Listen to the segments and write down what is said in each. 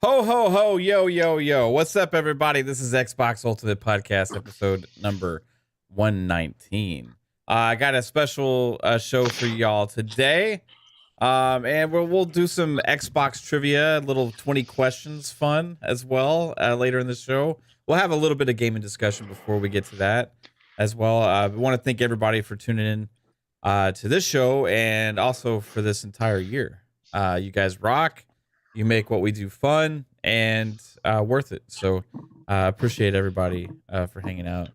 Ho, ho, ho, yo, yo, yo. What's up, everybody? This is Xbox Ultimate Podcast, episode number 119. I got a special show for y'all today. And we'll do some Xbox trivia, a little 20 questions fun as well later in the show. We'll have a little bit of gaming discussion before we get to that as well. I want to thank everybody for tuning in to this show and also for this entire year. You guys rock. You make what we do fun and worth it. So appreciate everybody for hanging out.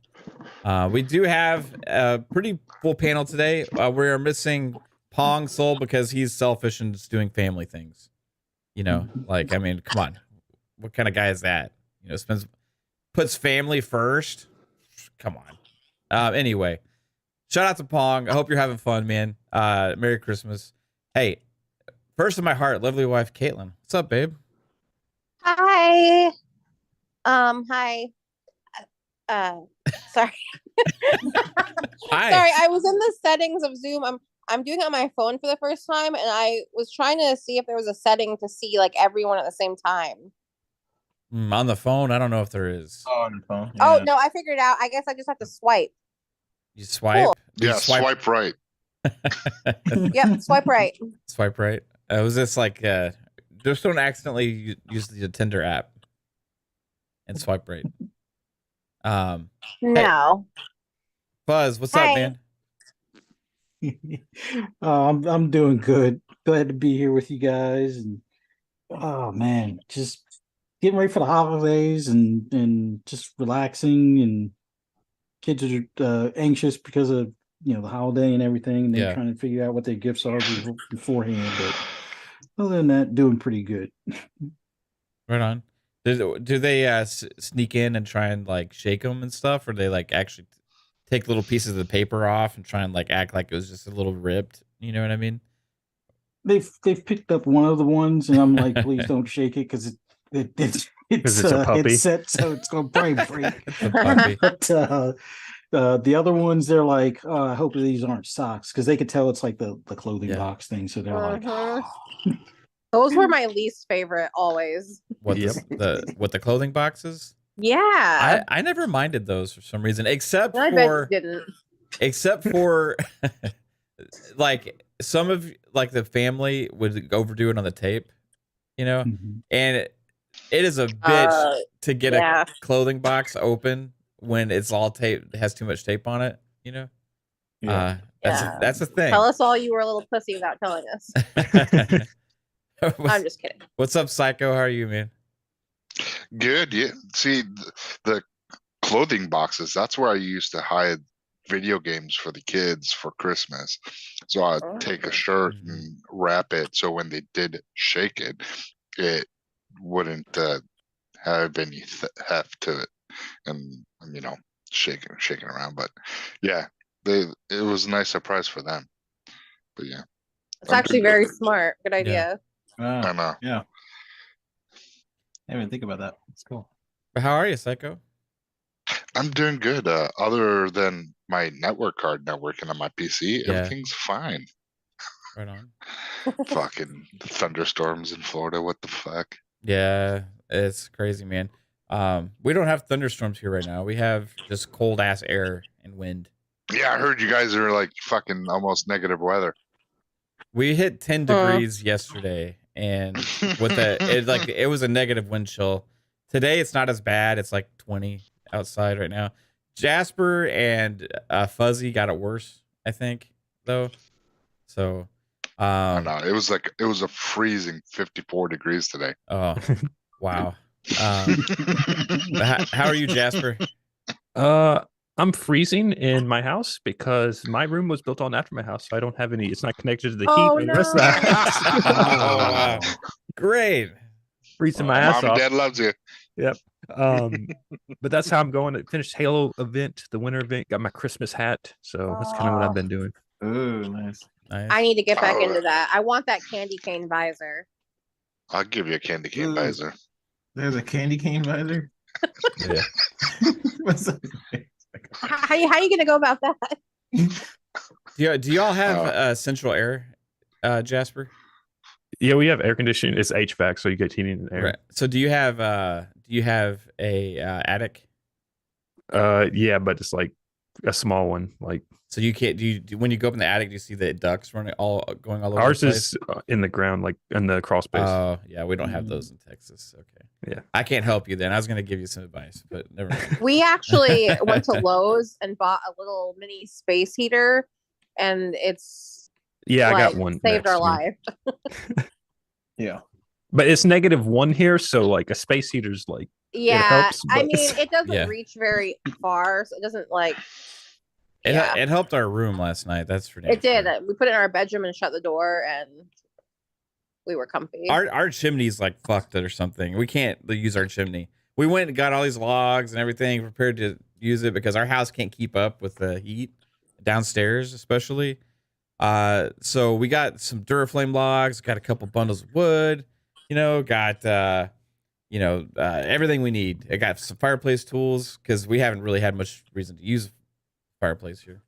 We do have a pretty full panel today. We are missing Pong Soul because he's selfish and just doing family things. You know, like, I mean, come on. What kind of guy is that? You know, puts family first. Come on. Anyway, shout out to Pong. I hope you're having fun, man. Merry Christmas. Hey, first in my heart, lovely wife, Caitlin. What's up, babe? Hi. Hi. Sorry. Hi. Sorry, I was in the settings of Zoom. I'm doing it on my phone for the first time, and I was trying to see if there was a setting to see like everyone at the same time. On the phone, I don't know if there is. Oh, on the phone. Oh Yeah. no, I figured it out. I guess I just have to swipe. You swipe? Cool. You Swipe right. Yep, swipe right. Swipe right. Was this like just don't accidentally use the Tinder app and swipe right? No. Buzz, what's Hi. up, man? I'm doing good. Glad to be here with you guys, and oh man, just getting ready for the holidays and just relaxing. And kids are anxious because of the holiday and everything, and they're trying to figure out what their gifts are beforehand. But other than that, doing pretty good. Right on. Do they sneak in and try and like shake them and stuff, or they like actually take little pieces of the paper off and try and like act like it was just a little ripped? You know what I mean? They've picked up one of the ones, and I'm like, please don't shake it because it's a puppy. It's set, so it's gonna probably break. It's a puppy. But the other ones, they're like, oh, I hope these aren't socks, because they could tell it's like the clothing box thing. So they're like, Those were my least favorite always. What the clothing boxes? Yeah. I never minded those for some reason, except I bet for you didn't. except for like some of like the family would overdo it on the tape, you know, and it is a bitch to get a clothing box open when it's all tape, has too much tape on it, you know. That's a thing. Tell us all you were a little pussy without telling us. I'm just kidding. What's up, Psycho? How are you, man? Good. Yeah. See, the clothing boxes, that's where I used to hide video games for the kids for Christmas. So I'd take a shirt and wrap it so when they did shake it, it wouldn't have any heft to it, and shaking around. But yeah, it was a nice surprise for them. But yeah, it's actually very smart. Good idea. I know. Yeah. I didn't even think about that. It's cool. How are you, Psycho? I'm doing good. Other than my network card not working on my PC, everything's fine. Right on. Fucking thunderstorms in Florida. What the fuck? Yeah, it's crazy, man. We don't have thunderstorms here right now. We have just cold ass air and wind. Yeah, I heard you guys are like fucking almost negative weather. We hit 10 degrees yesterday, and with it was a negative wind chill. Today it's not as bad. It's like 20 outside right now. Jasper and Fuzzy got it worse, I think, though. So I know it was a freezing 54 degrees today. Oh, wow. How are you, Jasper? I'm freezing in my house because my room was built on after my house, so I don't have any. It's not connected to the heat and the rest of the house. Oh, wow. Great. Freezing my ass Mom and off. Dad loves you. Yep. But that's how I'm going. To finish Halo event, the winter event. Got my Christmas hat, so that's kind of what I've been doing. Oh, nice. I need to get back into that. I want that candy cane visor. I'll give you a candy cane visor. There's a candy cane visor. Yeah. What's that? How you gonna go about that? Do y'all have central air, Jasper? Yeah, we have air conditioning. It's HVAC, so you get heating and air. Right. So do you have a attic? Yeah, but it's like a small one. Like So you can't when you go up in the attic, do you see the ducts running going all over ours the place? is in the ground, like in the crawl space. Oh, yeah, we don't have those in Texas. Okay. Yeah. I can't help you then. I was going to give you some advice, but never mind. We actually went to Lowe's and bought a little mini space heater, and it's Yeah, I got like, one. saved our next to me. life. Yeah. But it's -1 here, so like a space heater's like Yeah, helps, I but mean, it's- it doesn't Yeah. reach very far, so it doesn't like. It, Yeah, it helped our room last night. That's for damn it did. sure. We put it in our bedroom and shut the door, and we were comfy. Our chimney's like fucked or something. We can't use our chimney. We went and got all these logs and everything prepared to use it because our house can't keep up with the heat downstairs, especially. So we got some Duraflame logs, got a couple bundles of wood, got everything we need. I got some fireplace tools because we haven't really had much reason to use fireplace here.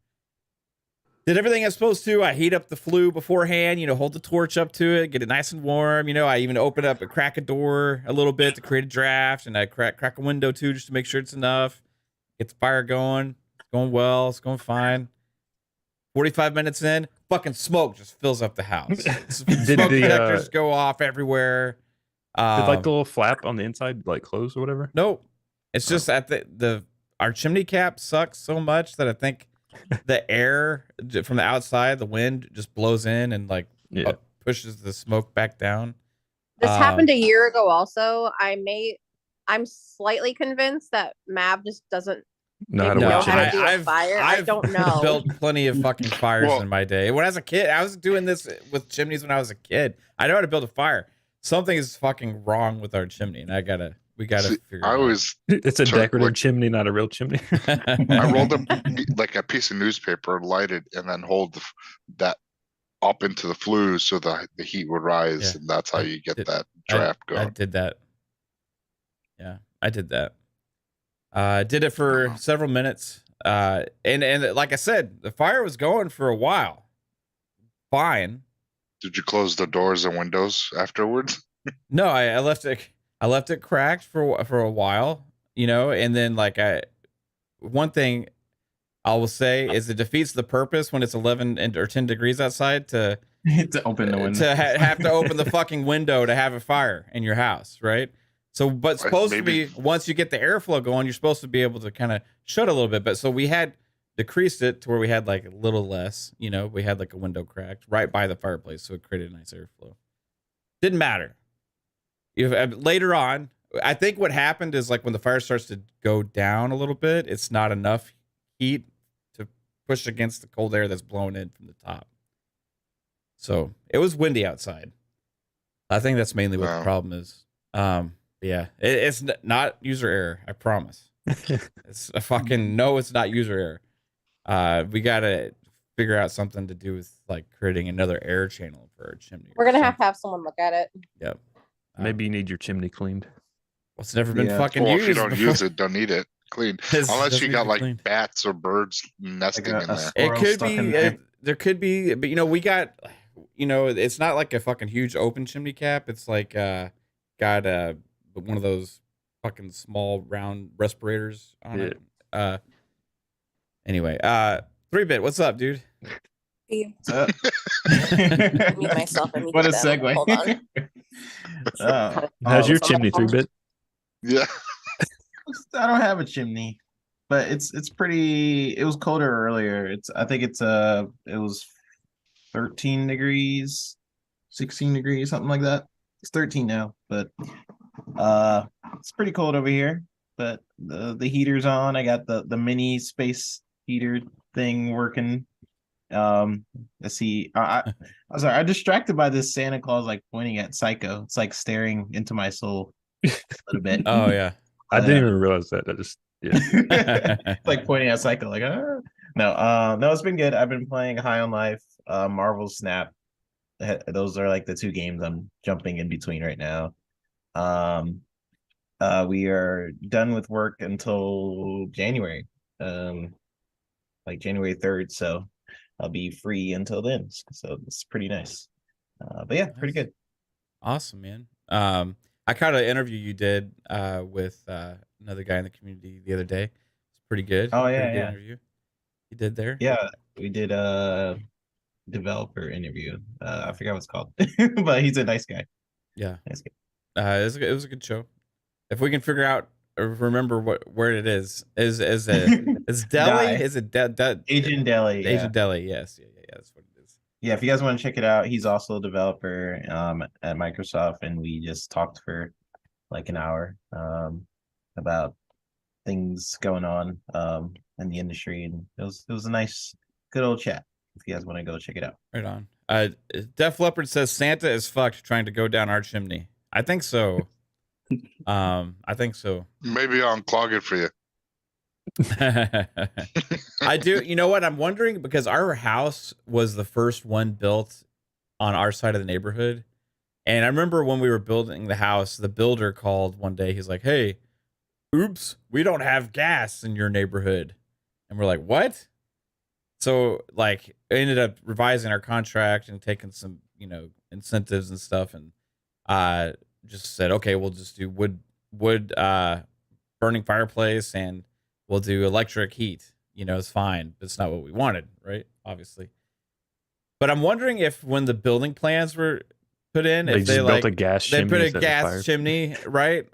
Did everything I was supposed to. I heat up the flue beforehand, hold the torch up to it, get it nice and warm. I even open up and crack a door a little bit to create a draft, and I crack a window too just to make sure it's enough. Get the fire going. It's going well. It's going fine. 45 minutes in, fucking smoke just fills up the house. Smoke detectors go off everywhere. did like the little flap on the inside like close or whatever? Nope. It's just at our chimney cap sucks so much that I think the air from the outside, the wind just blows in and pushes the smoke back down. This happened a year ago. Also, I'm slightly convinced that Mav just doesn't Know how maybe to know work how to chimney. do a fire. I don't know. Built plenty of fucking fires Well- in my day. When I was a kid, I was doing this with chimneys when I was a kid. I know how to build a fire. Something is fucking wrong with our chimney, and we gotta See, figure it I out. always It's a Sure, decorative like- chimney, not a real chimney. I rolled up like a piece of newspaper, light it, and then hold that up into the flue so the heat would rise, Yeah. and that's how you get that I draft going. did that. Yeah, I did that. Did it for several minutes. And like I said, the fire was going for a while. Fine. Did you close the doors and windows afterwards? No, I left it cracked for a while, and then one thing I will say is it defeats the purpose when it's 11 or 10 degrees outside to open the window. to have to open the fucking window to have a fire in your house, right? So, but supposed to be, once you get the airflow going, you're supposed to be able to kind of shut a little bit. But so we had decreased it to where we had like a little less, we had like a window cracked right by the fireplace. So it created a nice airflow. Didn't matter. Later on, I think what happened is like when the fire starts to go down a little bit, it's not enough heat to push against the cold air that's blowing in from the top. So it was windy outside. I think that's mainly what the problem is. Yeah, it's not user error. I promise. It's a fucking no. It's not user error. We gotta figure out something to do with like creating another air channel for our chimney. We're gonna have someone look at it. Yep. Maybe you need your chimney cleaned. It's never been fucking Well, used. if you don't before. use it, don't need it clean. It's Unless you definitely got like clean. bats or birds nesting in there. It Squirrel could stuck be. in there. There could be, but we got. It's not like a fucking huge open chimney cap. It's like got one of those fucking small round respirators on it. Anyway, 3-bit, what's up, dude? Mute Uh, myself. I what a muted them. segue. Hold on. How's your so chimney, my phone- 3-bit? Yeah. I don't have a chimney, but it's pretty. It was colder earlier. I think it was 13 degrees, 16 degrees, something like that. It's 13 now, but it's pretty cold over here. But the heater's on. I got the mini space heater thing working. Let's see. I was sorry, I'm distracted by this Santa Claus like pointing at Psycho. It's like staring into my soul a little bit. Oh yeah. I didn't even realize that. I just like pointing at Psycho, like no, it's been good. I've been playing High on Life, Marvel Snap. Those are like the two games I'm jumping in between right now. We are done with work until January, like January 3rd. So I'll be free until then. So it's pretty nice. But yeah, pretty good. Awesome, man. I caught an interview you did with another guy in the community the other day. It's pretty good. Oh, Pretty yeah, good yeah. interview you did there. Yeah, we did a developer interview. I forgot what it's called, but he's a nice guy. Yeah. Nice guy. It was a good show. If we can figure out or remember where it is is is Delhi? Die. Is it Asian Deli. Asian Deli? Yes, yeah, that's what it is. Yeah, if you guys want to check it out, he's also a developer at Microsoft, and we just talked for like an hour about things going on in the industry, and it was a nice, good old chat. If you guys want to go check it out, Right on. Def Leopard says Santa is fucked trying to go down our chimney. I think so. I think so. Maybe I'll unclog it for you. I do. You know what? I'm wondering because our house was the first one built on our side of the neighborhood. And I remember when we were building the house, the builder called one day. He's like, "Hey, oops, we don't have gas in your neighborhood." And we're like, "What?" So like I ended up revising our contract and taking some, incentives and stuff. And just said, okay, we'll just do wood burning fireplace and we'll do electric heat. It's fine. But it's not what we wanted, right? Obviously. But I'm wondering if when the building plans were put in, if they built a gas chimney. They put a instead of fire. gas chimney, right?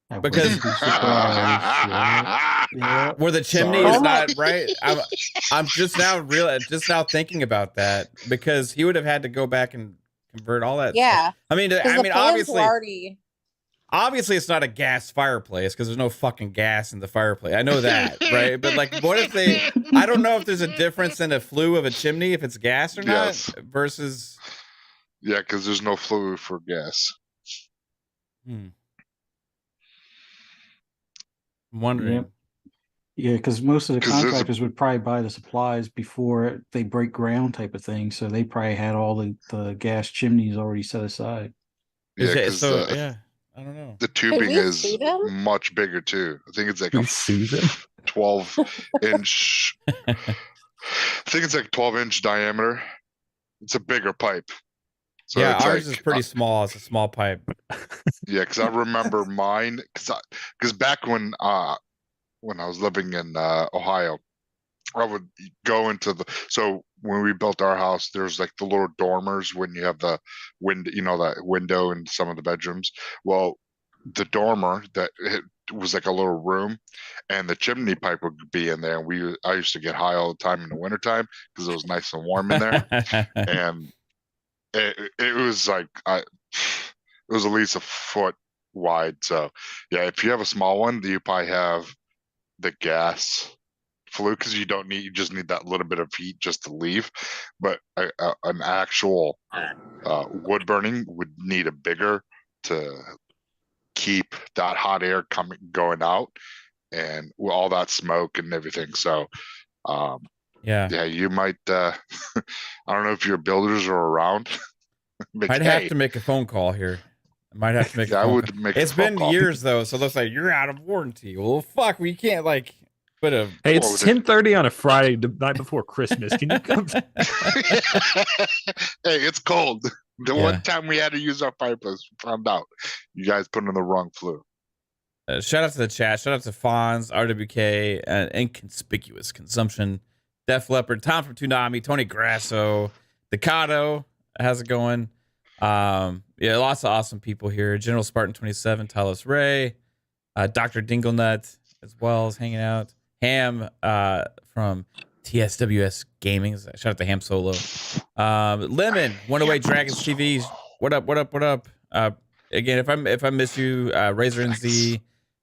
I Because- wouldn't be surprised. Yeah. Where the chimney Sorry. is not right. I'm just now thinking about that because he would have had to go back and convert all that. Yeah. Stuff. I mean, 'Cause the plans were obviously it's not a gas fireplace because there's no fucking gas in the fireplace. I know that, right? But like, what if I don't know if there's a difference in the flue of a chimney if it's gas or not versus. Yeah, because there's no flue for gas. I'm wondering. Yep. Yeah, because most of the 'Cause there's a- contractors would probably buy the supplies before they break ground type of thing. So they probably had all the gas chimneys already set aside. Yeah, Is it- 'cause so the- yeah, I don't know. The tubing we is see them? much bigger too. I think it's like We a sue them? 12-inch. I think it's like 12-inch diameter. It's a bigger pipe. So yeah, it's ours like, is pretty small. It's a small pipe. Yeah, because I remember mine. Because back when I was living in Ohio, I would go into so when we built our house, there's like the little dormers when you have the window, that window in some of the bedrooms. Well, the dormer it was like a little room, and the chimney pipe would be in there. And I used to get high all the time in the wintertime because it was nice and warm in there. And it was like it was at least a foot wide. So yeah, if you have a small one, you probably have the gas flue because you just need that little bit of heat just to leave. But an actual wood burning would need a bigger to keep that hot air going out and all that smoke and everything. So yeah, you might I don't know if your builders are around. I'd have to make a phone call here. I might have to make a phone would call. make It's a phone been call. years though, so they'll say you're out of warranty. Well, fuck, we can't like put a. Hey, Well, it's 10:30 on a Friday, the night before Christmas. Can you come? Hey, it's cold. The Yeah. one time we had to use our fireplace, we found out you guys put in the wrong flue. Shout out to the chat. Shout out to Fonz, RWK, Inconspicuous Consumption, Def Leopard, Tom from Toonami, Tony Grasso, deccaddo. How's it going? Yeah, lots of awesome people here. General Spartan 27, Talos Ray, Dr. Dinglenut as well is hanging out. Ham from TSWS Gaming. Shout out to Ham Solo. Lemon, One Away Dragons TV. What up? Again, if I miss you, Razor NZ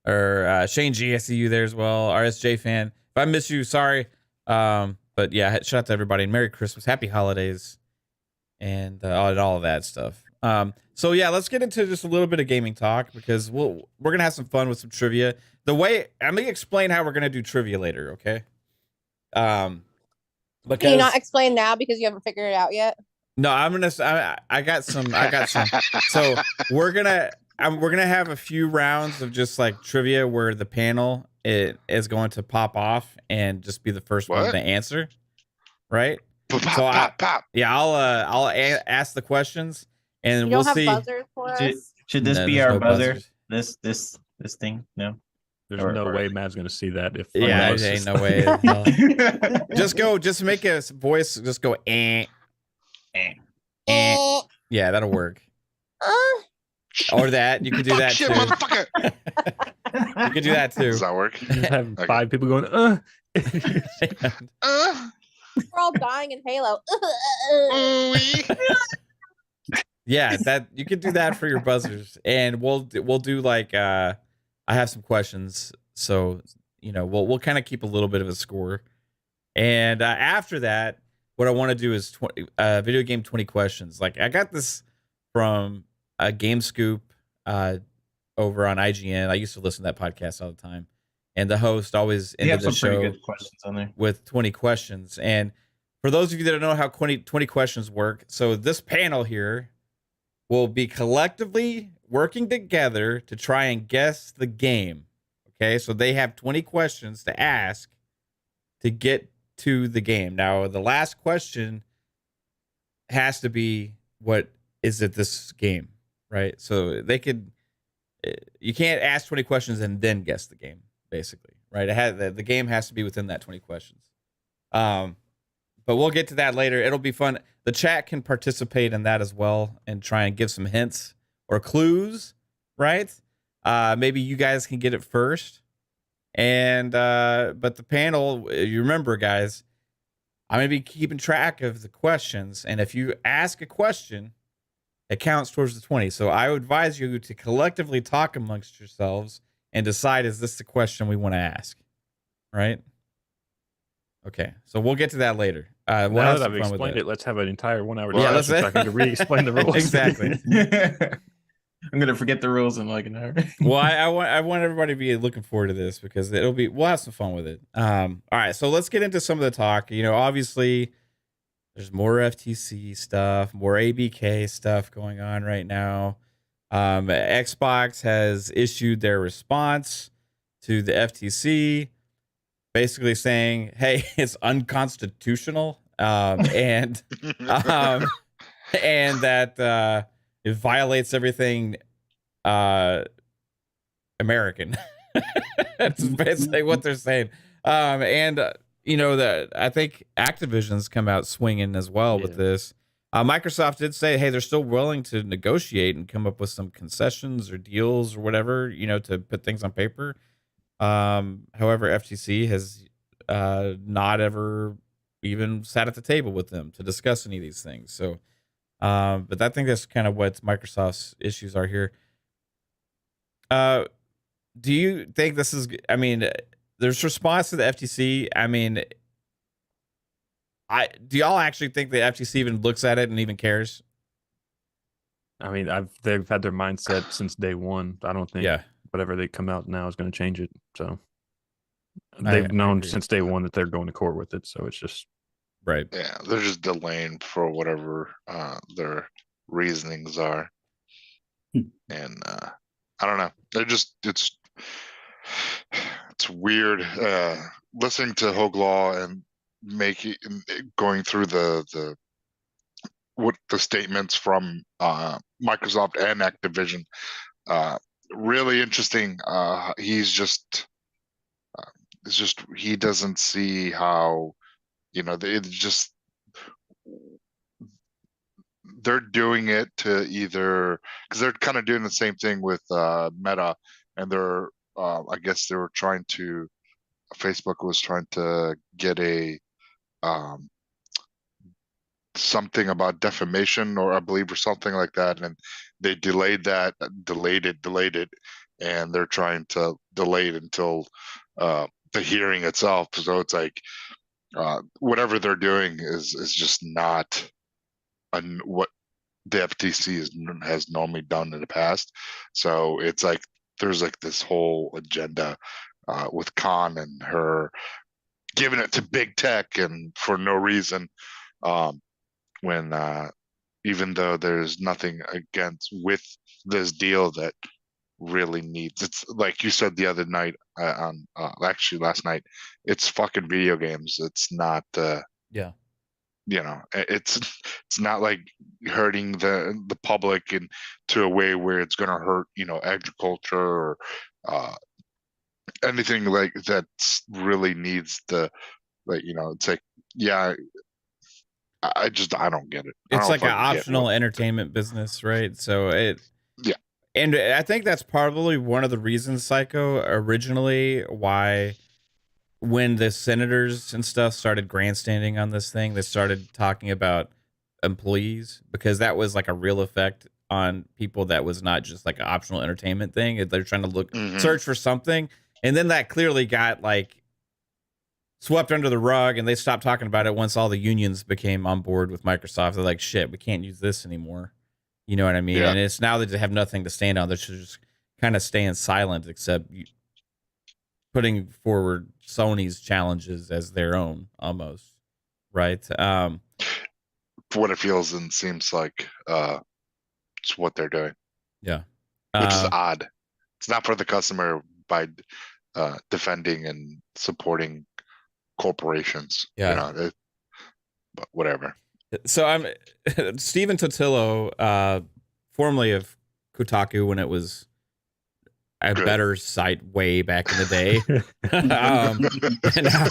or Shane G, I see you there as well. RSJ fan. If I miss you, sorry. But yeah, shout out to everybody and Merry Christmas, Happy Holidays, and all of that stuff. So yeah, let's get into just a little bit of gaming talk because we're gonna have some fun with some trivia. I'm gonna explain how we're gonna do trivia later, okay? Can Because you not explain now because you haven't figured it out yet? no, I got some. So we're gonna have a few rounds of just like trivia where the panel is going to pop off and just be the first one What? to answer, right? Pop, So pop, pop. Yeah, I'll ask the questions, and You we'll don't have see. buzzers for us? Should this No, be there's our no buzzer? buzzers. This thing? No. There's Or- no or- way Mav's going to see that. If Yeah, unless ain't it's- no way. in hell. Just make a voice. Just go eh. Eh. Yeah, that'll work. Uh, Or that you could do Fuck that shit, too. motherfucker. You could do that too. Does that work? Just have Okay. 5 people going, we're all dying in Halo. Ooh-wee. Yeah, that you could do that for your buzzers, and we'll do like I have some questions, so we'll kind of keep a little bit of a score, and after that, what I want to do is video game 20 questions. Like I got this from Game Scoop over on IGN. I used to listen to that podcast all the time, and the host always You ended have the some pretty show good questions on there. with 20 questions. And for those of you that don't know how 20 questions work, so this panel here will be collectively working together to try and guess the game. Okay, so they have 20 questions to ask to get to the game. Now, the last question has to be, what is it this game, right? So you can't ask 20 questions and then guess the game, basically, right? The game has to be within that 20 questions. But we'll get to that later. It'll be fun. The chat can participate in that as well and try and give some hints or clues, right? Maybe you guys can get it first. And but the panel, you remember, guys, I'm going to be keeping track of the questions. And if you ask a question, it counts towards the 20. So I would advise you to collectively talk amongst yourselves and decide, is this the question we want to ask? Right? Okay, so we'll get to that later. We'll now have that some I've fun with explained that. it, let's have an entire 1 hour Yeah, discussion let's- so I can re-explain the rules. Exactly. I'm gonna forget the rules in like an hour. Well, I want everybody to be looking forward to this because we'll have some fun with it. All right, so let's get into some of the talk. Obviously, there's more FTC stuff, more ABK stuff going on right now. Xbox has issued their response to the FTC, basically saying, "Hey, it's unconstitutional," and that it violates everything American. That's basically what they're saying. That I think Activision's come out swinging as well with this. Microsoft did say, hey, they're still willing to negotiate and come up with some concessions or deals or whatever, to put things on paper. However, FTC has not ever even sat at the table with them to discuss any of these things. So, but I think that's kind of what Microsoft's issues are here. Do you think this is, there's response to the FTC. Do y'all actually think the FTC even looks at it and even cares? They've had their mindset since day one. I don't think Yeah. whatever they come out now is going to change it. So I they've known agree. since day one that they're going to court with it. So it's just Right. Yeah, they're just delaying for whatever their reasonings are. And I don't know. It's weird listening to Hoglaw and going through the statements from Microsoft and Activision. Really interesting. He doesn't see how, they're doing it to either, because they're kind of doing the same thing with Meta, and they're I guess they were trying to, Facebook was trying to get a something about defamation, or I believe, or something like that, and they delayed it, and they're trying to delay it until the hearing itself. So it's like whatever they're doing is just not what the FTC has normally done in the past. So it's like there's like this whole agenda with Khan and her giving it to big tech and for no reason, when even though there's nothing against with this deal that really needs, it's like you said the other night actually last night, it's fucking video games. It's not it's not like hurting the public and to a way where it's going to hurt agriculture or anything like that really needs the it's like I don't get it. It's like an optional entertainment business, right? So and I think that's probably one of the reasons, Psycho, originally why when the senators and stuff started grandstanding on this thing, they started talking about employees, because that was like a real effect on people that was not just like an optional entertainment thing. They're trying to search for something. And then that clearly got like swept under the rug, and they stopped talking about it once all the unions became on board with Microsoft. They're like, shit, we can't use this anymore. You know what I mean? Yeah. And it's now that they have nothing to stand on. They're just kind of staying silent, except putting forward Sony's challenges as their own, almost, right? For what it feels and seems like, it's what they're doing. Yeah, which is odd. It's not for the customer by defending and supporting corporations. Yeah, but whatever. So I'm Stephen Totillo, formerly of Kotaku when it was a better site way back in the day. And now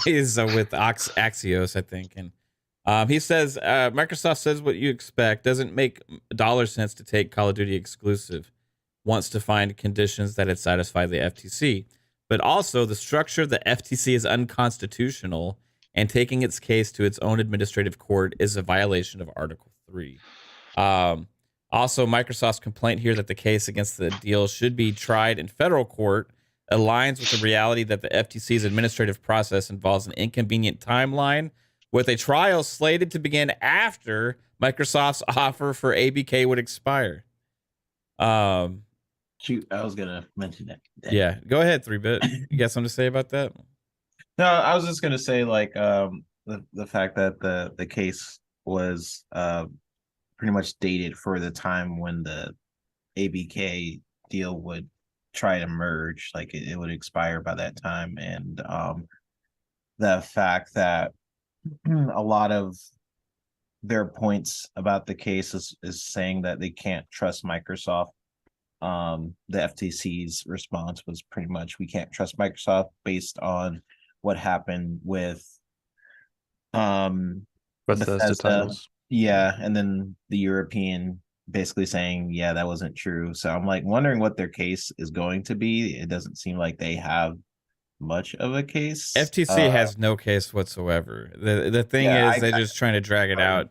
he's with Axios, I think. And he says, Microsoft says what you expect, doesn't make dollar sense to take Call of Duty exclusive, wants to find conditions that it satisfy the FTC. But also the structure of the FTC is unconstitutional, and taking its case to its own administrative court is a violation of Article 3. Also, Microsoft's complaint here that the case against the deal should be tried in federal court aligns with the reality that the FTC's administrative process involves an inconvenient timeline, with a trial slated to begin after Microsoft's offer for ABK would expire. Shoot, I was gonna mention that. Yeah, go ahead, 3-Bit. You got something to say about that? No, I was just gonna say like the fact that the case was pretty much dated for the time when the ABK deal would try to merge, like it would expire by that time, and the fact that a lot of their points about the case is saying that they can't trust Microsoft. The FTC's response was pretty much, we can't trust Microsoft based on what happened with Bethesda titles. Yeah, and then the European basically saying, yeah, that wasn't true. So I'm like wondering what their case is going to be. It doesn't seem like they have much of a case. FTC has no case whatsoever. The thing is, they're just trying to drag it out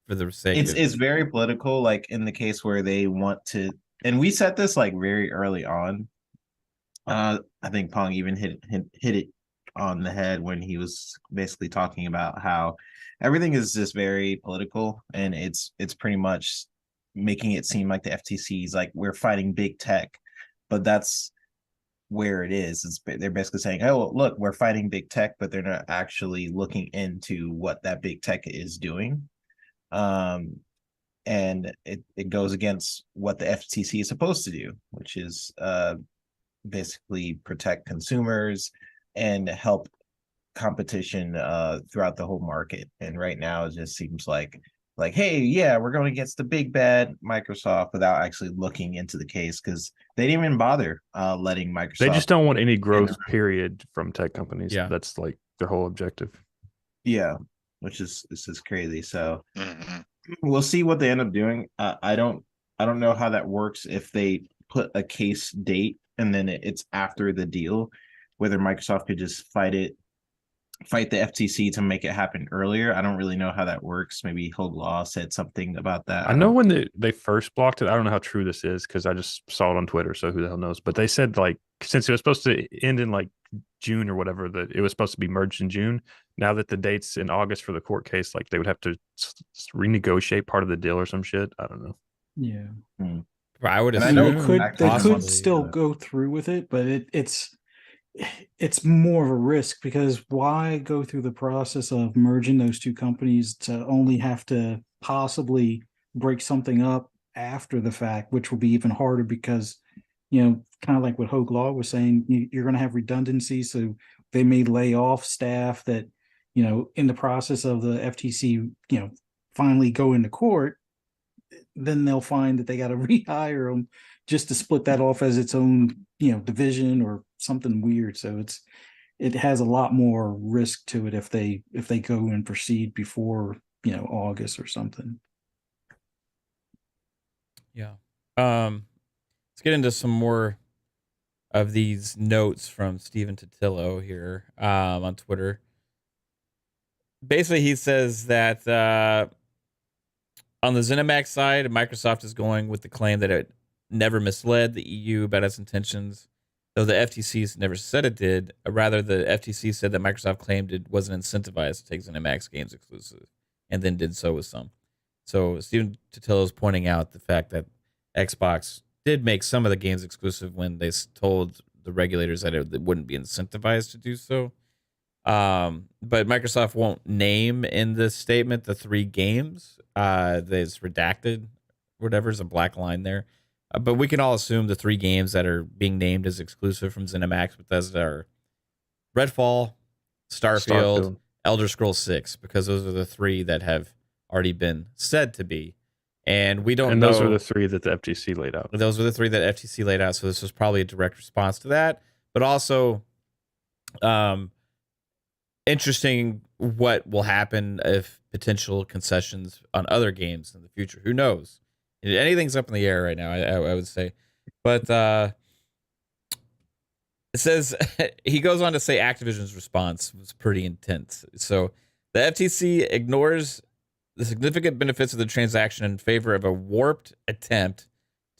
for the sake of it. It's very political, like in the case where they want to, and we said this like very early on. I think Pong even hit it on the head when he was basically talking about how everything is just very political, and it's pretty much making it seem like the FTC is like, we're fighting big tech, but that's where it is. They're basically saying, oh, look, we're fighting big tech, but they're not actually looking into what that big tech is doing. And it goes against what the FTC is supposed to do, which is basically protect consumers and help competition throughout the whole market. And right now it just seems like, hey, yeah, we're going against the big bad Microsoft without actually looking into the case, because they didn't even bother letting Microsoft. They just don't want any growth, period, from tech companies. Yeah, that's like their whole objective. Yeah, which is crazy. So we'll see what they end up doing. I don't know how that works if they put a case date and then it's after the deal, whether Microsoft could just fight the FTC to make it happen earlier. I don't really know how that works. Maybe Hold Law said something about that. I know when they first blocked it, I don't know how true this is because I just saw it on Twitter, so who the hell knows. But they said, like, since it was supposed to end in like June or whatever, that it was supposed to be merged in June. Now that the date's in August for the court case, like they would have to renegotiate part of the deal or some shit. I don't know. Yeah. I would assume they could still go through with it, but it's more of a risk, because why go through the process of merging those two companies to only have to possibly break something up after the fact, which will be even harder because, kind of like what Hogue Law was saying, you're going to have redundancy. So they may lay off staff that, in the process of the FTC, finally go into court, then they'll find that they got to rehire them just to split that off as its own, division or something weird. So it has a lot more risk to it if they go and proceed before, August or something. Yeah. Let's get into some more of these notes from Stephen Totillo here on Twitter. Basically, he says that on the ZeniMax side, Microsoft is going with the claim that it never misled the EU about its intentions, though the FTC never said it did. Rather, the FTC said that Microsoft claimed it wasn't incentivized to take ZeniMax games exclusive, and then did so with some. So Stephen Totillo is pointing out the fact that Xbox did make some of the games exclusive when they told the regulators that it wouldn't be incentivized to do so. But Microsoft won't name in this statement the 3 games. There's redacted, whatever's a black line there. But we can all assume the 3 games that are being named as exclusive from ZeniMax Bethesda are Redfall, Starfield, Elder Scrolls 6, because those are the 3 that have already been said to be. And we don't know. And those are the 3 that the FTC laid out. Those were the 3 that FTC laid out. So this was probably a direct response to that. But also, interesting what will happen if potential concessions on other games in the future. Who knows? Anything's up in the air right now, I would say. But it says, he goes on to say Activision's response was pretty intense. So the FTC ignores the significant benefits of the transaction in favor of a warped attempt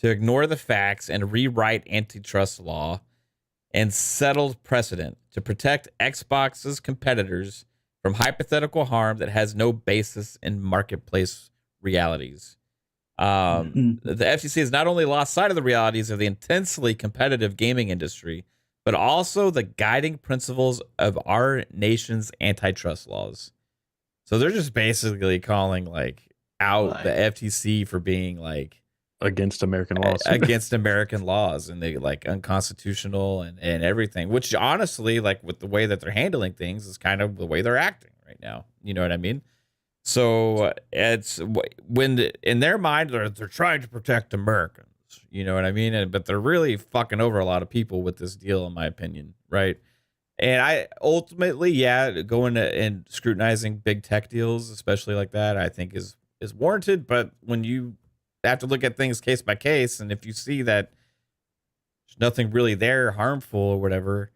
to ignore the facts and rewrite antitrust law and settled precedent to protect Xbox's competitors from hypothetical harm that has no basis in marketplace realities. The FTC has not only lost sight of the realities of the intensely competitive gaming industry, but also the guiding principles of our nation's antitrust laws. So they're just basically calling out the FTC for being against American laws, against American laws, and they unconstitutional and everything, which honestly, with the way that they're handling things is kind of the way they're acting right now. You know what I mean? So it's when in their mind, they're trying to protect Americans, you know what I mean? But they're really fucking over a lot of people with this deal, in my opinion. Right. And I ultimately, going and scrutinizing big tech deals, especially like that, I think is warranted. But when you have to look at things case by case, and if you see that there's nothing really there harmful or whatever,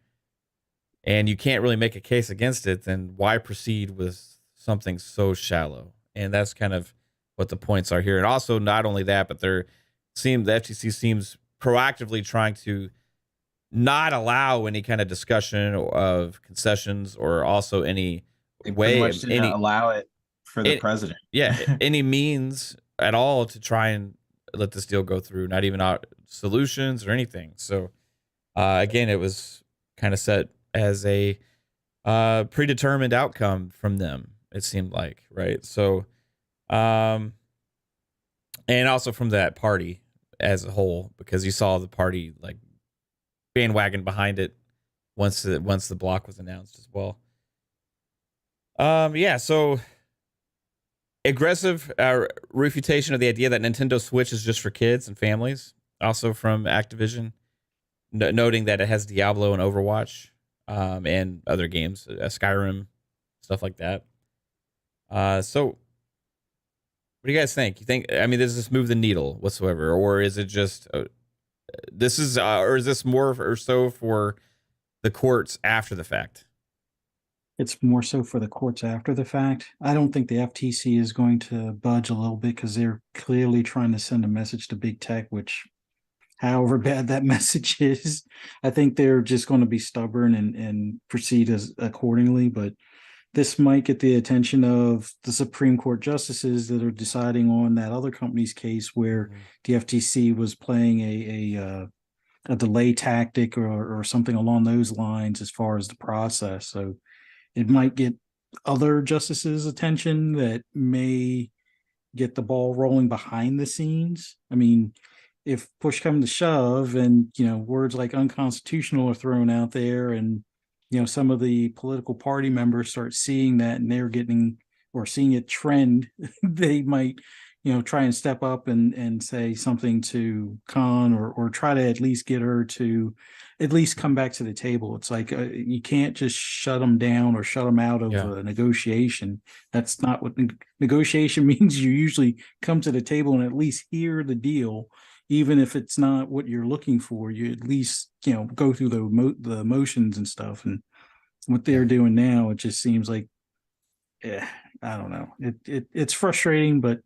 and you can't really make a case against it, then why proceed with something so shallow? And that's kind of what the points are here. And also, not only that, but the FTC seems proactively trying to not allow any kind of discussion of concessions, or also any allow it for the president. Any means at all to try and let this deal go through, not even out solutions or anything. So again, it was kind of set as a predetermined outcome from them, it seemed like, right? So and also from that party as a whole, because you saw the party bandwagon behind it once the block was announced as well. So aggressive refutation of the idea that Nintendo Switch is just for kids and families, also from Activision, noting that it has Diablo and Overwatch and other games, Skyrim, stuff like that. So what do you guys think? Does this move the needle whatsoever, or is it just or is this more or so for the courts after the fact? It's more so for the courts after the fact. I don't think the FTC is going to budge a little bit, because they're clearly trying to send a message to big tech, which, however bad that message is, I think they're just going to be stubborn and proceed accordingly. But this might get the attention of the Supreme Court justices that are deciding on that other company's case where the FTC was playing a delay tactic or something along those lines as far as the process. So it might get other justices' attention that may get the ball rolling behind the scenes. I mean, if push comes to shove and, words like unconstitutional are thrown out there, and some of the political party members start seeing that and they're getting or seeing it trend, they might, try and step up and say something to Khan or try to at least get her to at least come back to the table. It's like you can't just shut them down or shut them out of a negotiation. That's not what negotiation means. You usually come to the table and at least hear the deal, even if it's not what you're looking for. You at least go through the motions and stuff. And what they're doing now, it just seems like, I don't know. It's frustrating, but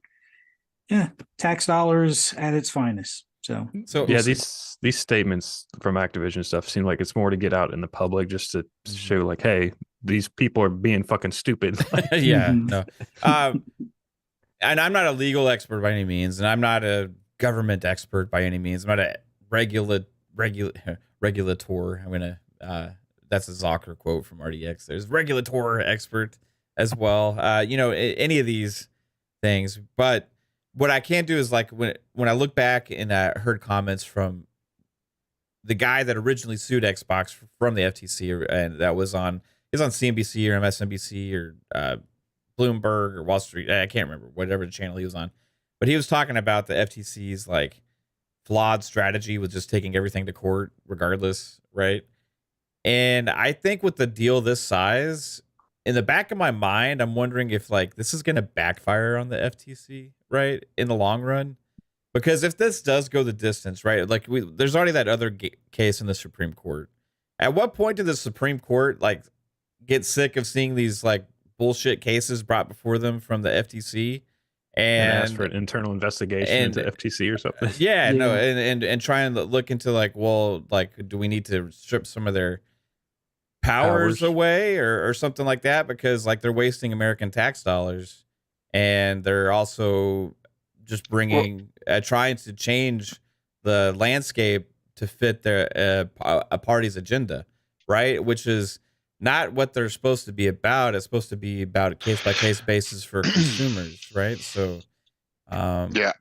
yeah, tax dollars at its finest. So yeah, these statements from Activision stuff seem like it's more to get out in the public, just to show like, hey, these people are being fucking stupid. Yeah, no. And I'm not a legal expert by any means, and I'm not a government expert by any means. I'm not a regulator. I'm gonna that's a Zocker quote from RDX. There's regulator expert as well. Any of these things, but what I can do is like when I look back and I heard comments from the guy that originally sued Xbox from the FTC, and that was on CNBC or MSNBC or Bloomberg or Wall Street. I can't remember whatever channel he was on, but he was talking about the FTC's like flawed strategy with just taking everything to court regardless, right? And I think with the deal this size, in the back of my mind, I'm wondering if like this is going to backfire on the FTC, right, in the long run. Because if this does go the distance, right, like there's already that other case in the Supreme Court. At what point did the Supreme Court like get sick of seeing these like bullshit cases brought before them from the FTC and ask for an internal investigation into FTC or something? Yeah, no, and try and look into like, well, like, do we need to strip some of their powers away or something like that, because like they're wasting American tax dollars, and they're also just bringing trying to change the landscape to fit their a party's agenda, right? Which is not what they're supposed to be about. It's supposed to be about a case by case basis for consumers, right? So yeah,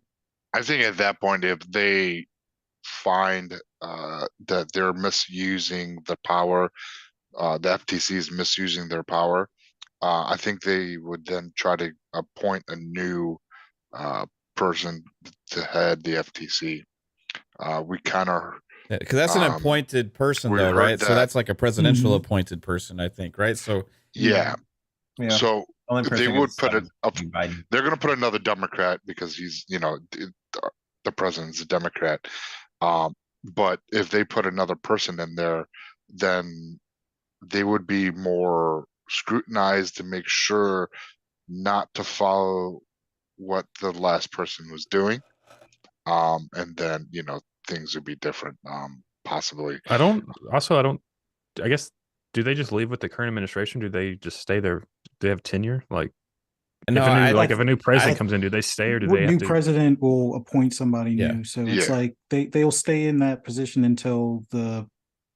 I think at that point, if they find that they're misusing the power, the FTC is misusing their power, I think they would then try to appoint a new person to head the FTC. We kind of, because that's an appointed person though, right? So that's like a presidential appointed person, I think, right? So yeah. So they would put they're going to put another Democrat because he's, the president's a Democrat. But if they put another person in there, then they would be more scrutinized to make sure not to follow what the last person was doing. And then, things would be different, possibly. I guess, do they just leave with the current administration? Do they just stay there? Do they have tenure? Like, no, if a new president comes in, do they stay, or do they have new president will appoint somebody new? So it's like they'll stay in that position until the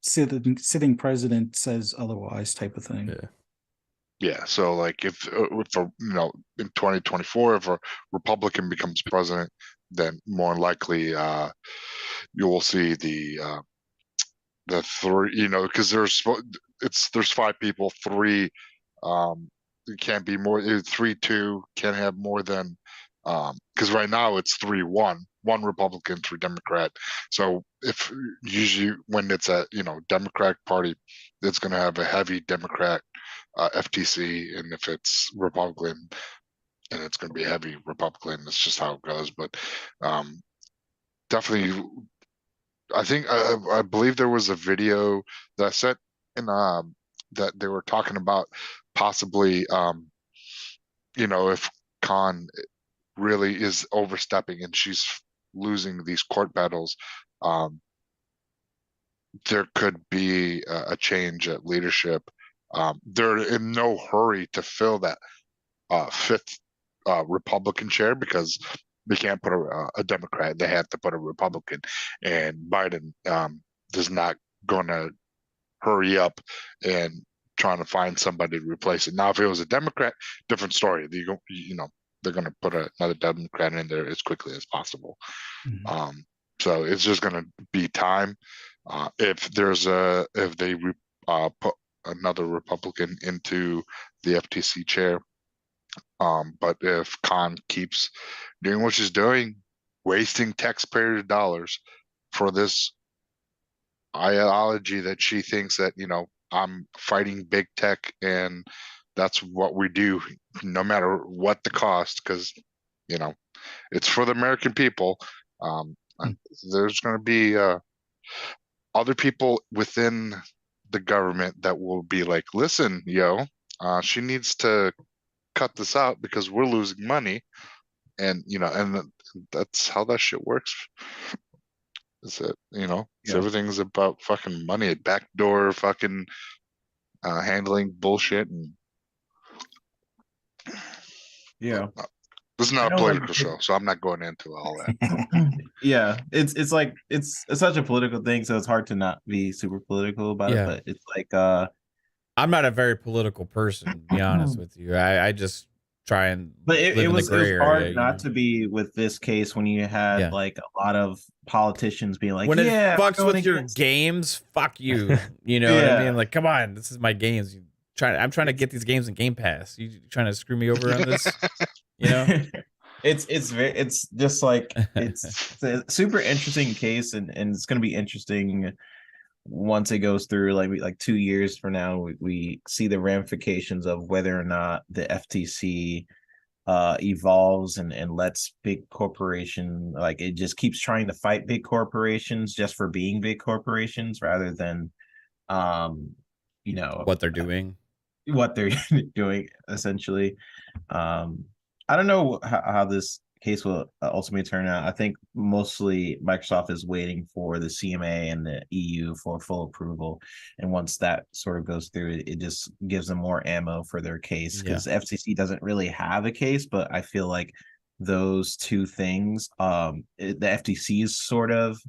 sitting president says otherwise, type of thing. Yeah. So like if in 2024, if a Republican becomes president, then more likely you will see the three, because there's 5 people, 3 it can't be more, 3-2, can't have more than because right now it's 3-1, 1 Republican, 3 Democrat. So if usually when it's a Democratic Party, it's going to have a heavy Democrat FTC, and if it's Republican, and it's going to be heavy Republican. That's just how it goes. But definitely, I think I believe there was a video that I sent in that they were talking about possibly if Khan really is overstepping and she's losing these court battles, there could be a change at leadership. They're in no hurry to fill that 5th Republican chair, because they can't put a Democrat. They have to put a Republican, and Biden is not going to hurry up and trying to find somebody to replace it. Now, if it was a Democrat, different story. They're going to put another Democrat in there as quickly as possible. Mm-hmm. So it's just going to be time. If they put another Republican into the FTC chair. But if Khan keeps doing what she's doing, wasting taxpayer dollars for this ideology that she thinks that, I'm fighting big tech and that's what we do no matter what the cost, because, it's for the American people. There's going to be other people within the government that will be like, listen, she needs to cut this out because we're losing money. And, and that's how that shit works. Is it, everything's about fucking money, backdoor fucking handling bullshit. And Yeah. This is not I a know, political like, show, so I'm not going into all that. Yeah, it's like it's such a political thing, so it's hard to not be super political about Yeah. it. But it's like I'm not a very political person, to be honest with you. I just try and but live it in was the gray hard area, not to be with this case when you had Yeah. like a lot of politicians being like, when yeah, it we're fucks going with your against-" games, fuck you. You know what I Yeah. mean? Like, come on, this is my games. I'm trying to get these games in Game Pass. You trying to screw me over on this? It's just like it's a super interesting case, and it's going to be interesting once it goes through like 2 years from now. We see the ramifications of whether or not the FTC evolves and lets big corporation, like it just keeps trying to fight big corporations just for being big corporations rather than What they're doing. what they're doing essentially. I don't know how this case will ultimately turn out. I think mostly Microsoft is waiting for the CMA and the EU for full approval, and once that sort of goes through, it just gives them more ammo for their case, because FCC doesn't really have a case. But I feel like those two things, the FTC is sort of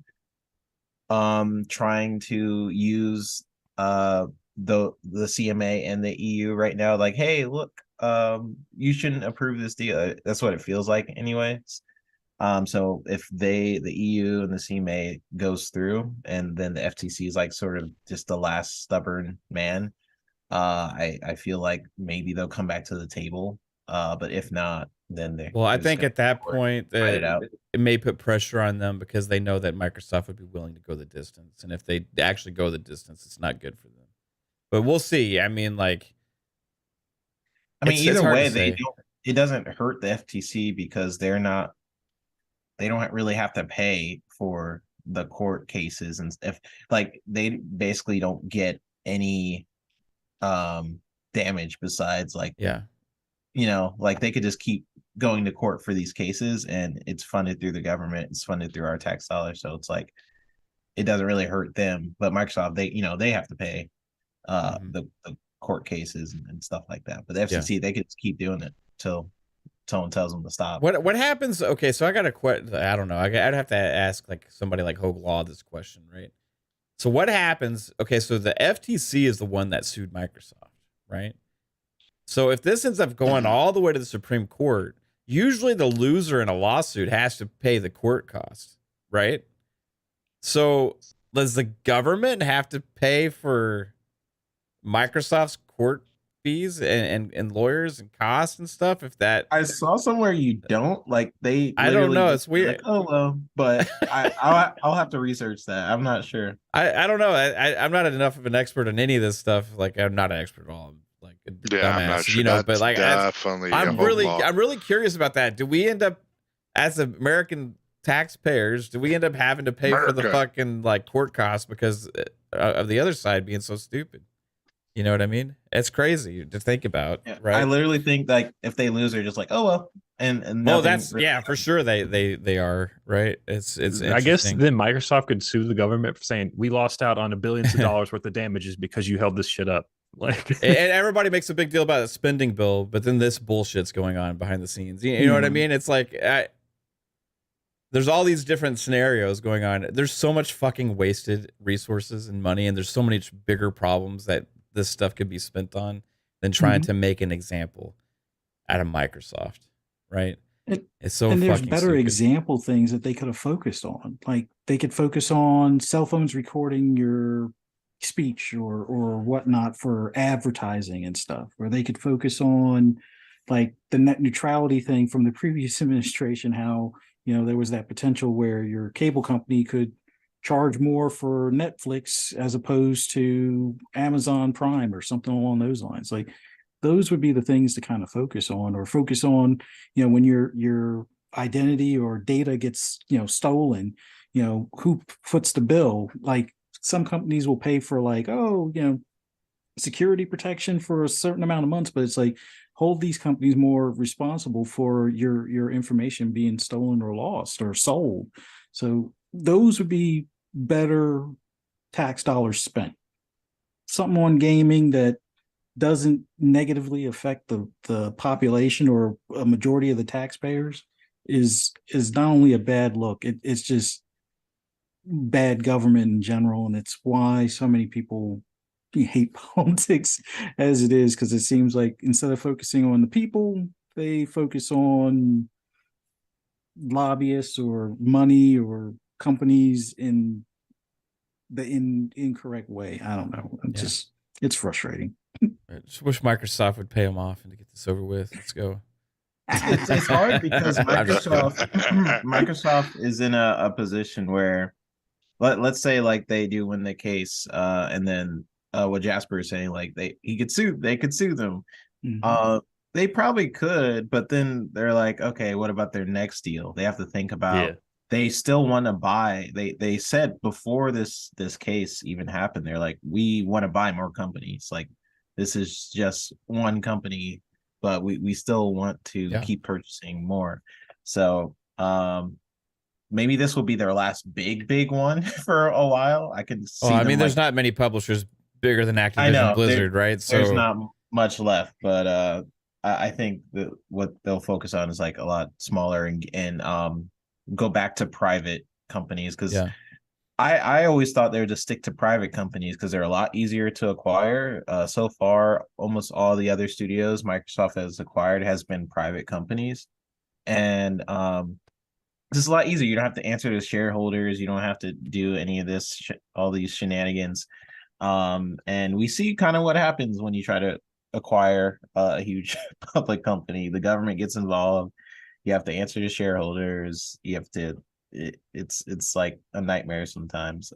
trying to use the CMA and the EU right now, like, hey, look, you shouldn't approve this deal. That's what it feels like anyways. So if the EU and the CMA goes through, and then the FTC is like sort of just the last stubborn man, I feel like maybe they'll come back to the table. But if not, then I think at that point it may put pressure on them, because they know that Microsoft would be willing to go the distance, and if they actually go the distance, it's not good for them. But we'll see. I mean, like, either way, it doesn't hurt the FTC because they don't really have to pay for the court cases, and if like they basically don't get any damage besides like like they could just keep going to court for these cases, and it's funded through the government, it's funded through our tax dollars, so it's like it doesn't really hurt them. But Microsoft, they have to pay the court cases and stuff like that. But the FCC, they could just keep doing it till someone tells them to stop. What happens? Okay, so I got a question. I don't know. I'd have to ask like somebody like Hogue Law this question, right? So what happens? Okay, so the FTC is the one that sued Microsoft, right? So if this ends up going all the way to the Supreme Court, usually the loser in a lawsuit has to pay the court costs, right? So does the government have to pay for Microsoft's court fees and lawyers and costs and stuff? If that, I saw somewhere you don't, like, they I don't know, it's weird. like, oh well, but I'll have to research that. I'm not sure. I don't know. I'm not enough of an expert on any of this stuff. Like, I'm not an expert at all. I'm like a dumbass, I'm not sure. but like, definitely I'm really curious about that. Do we end up, as American taxpayers, do we end up having to pay for the fucking like court costs because of the other side being so stupid? You know what I mean? It's crazy to think about, right? I literally think like if they lose, they're just like, oh well, and well, that's for sure. They are, right. It's I guess then Microsoft could sue the government for saying we lost out on billions of dollars worth of damages because you held this shit up. Like, and everybody makes a big deal about a spending bill, but then this bullshit's going on behind the scenes. You know what I mean? It's like there's all these different scenarios going on. There's so much fucking wasted resources and money, and there's so many bigger problems that this stuff could be spent on than trying to make an example out of Microsoft, right? It's so and there's fucking better stupid. example things that they could have focused on. Like they could focus on cell phones recording your speech or whatnot for advertising and stuff, where they could focus on like the net neutrality thing from the previous administration, how, you know, there was that potential where your cable company could charge more for Netflix as opposed to Amazon Prime or something along those lines. Like those would be the things to kind of focus on, or focus on, you know, when your identity or data gets, you know, stolen, you know, who foots the bill? Like some companies will pay for like, oh, you know, security protection for a certain amount of months, but it's like hold these companies more responsible for your information being stolen or lost or sold. So those would be better tax dollars spent. Something on gaming that doesn't negatively affect the population or a majority of the taxpayers is not only a bad look, it's just bad government in general, and it's why so many people hate politics as it is, because it seems like instead of focusing on the people, they focus on lobbyists or money or companies in the incorrect way. I don't know. It's frustrating. I just wish Microsoft would pay them off and to get this over with. Let's go. It's hard because Microsoft is in a position where let's say like they do win the case, and then what Jasper is saying, like they could sue them. Mhm. They probably could, but then they're like, okay, what about their next deal? They have to think about they still want to buy. They said before this case even happened, they're like, we want to buy more companies. Like this is just one company, but we still want to keep purchasing more. So maybe this will be their last big one for a while. I can see. Well, I mean, there's not many publishers bigger than Activision Blizzard, right? So there's not much left, but I think that what they'll focus on is like a lot smaller and go back to private companies, because I always thought they would just stick to private companies because they're a lot easier to acquire. So far, almost all the other studios Microsoft has acquired has been private companies, and it's a lot easier. You don't have to answer to shareholders. You don't have to do any of this, all these shenanigans. And we see kind of what happens when you try to acquire a huge public company. The government gets involved. You have to answer to shareholders. You have to. It's like a nightmare sometimes.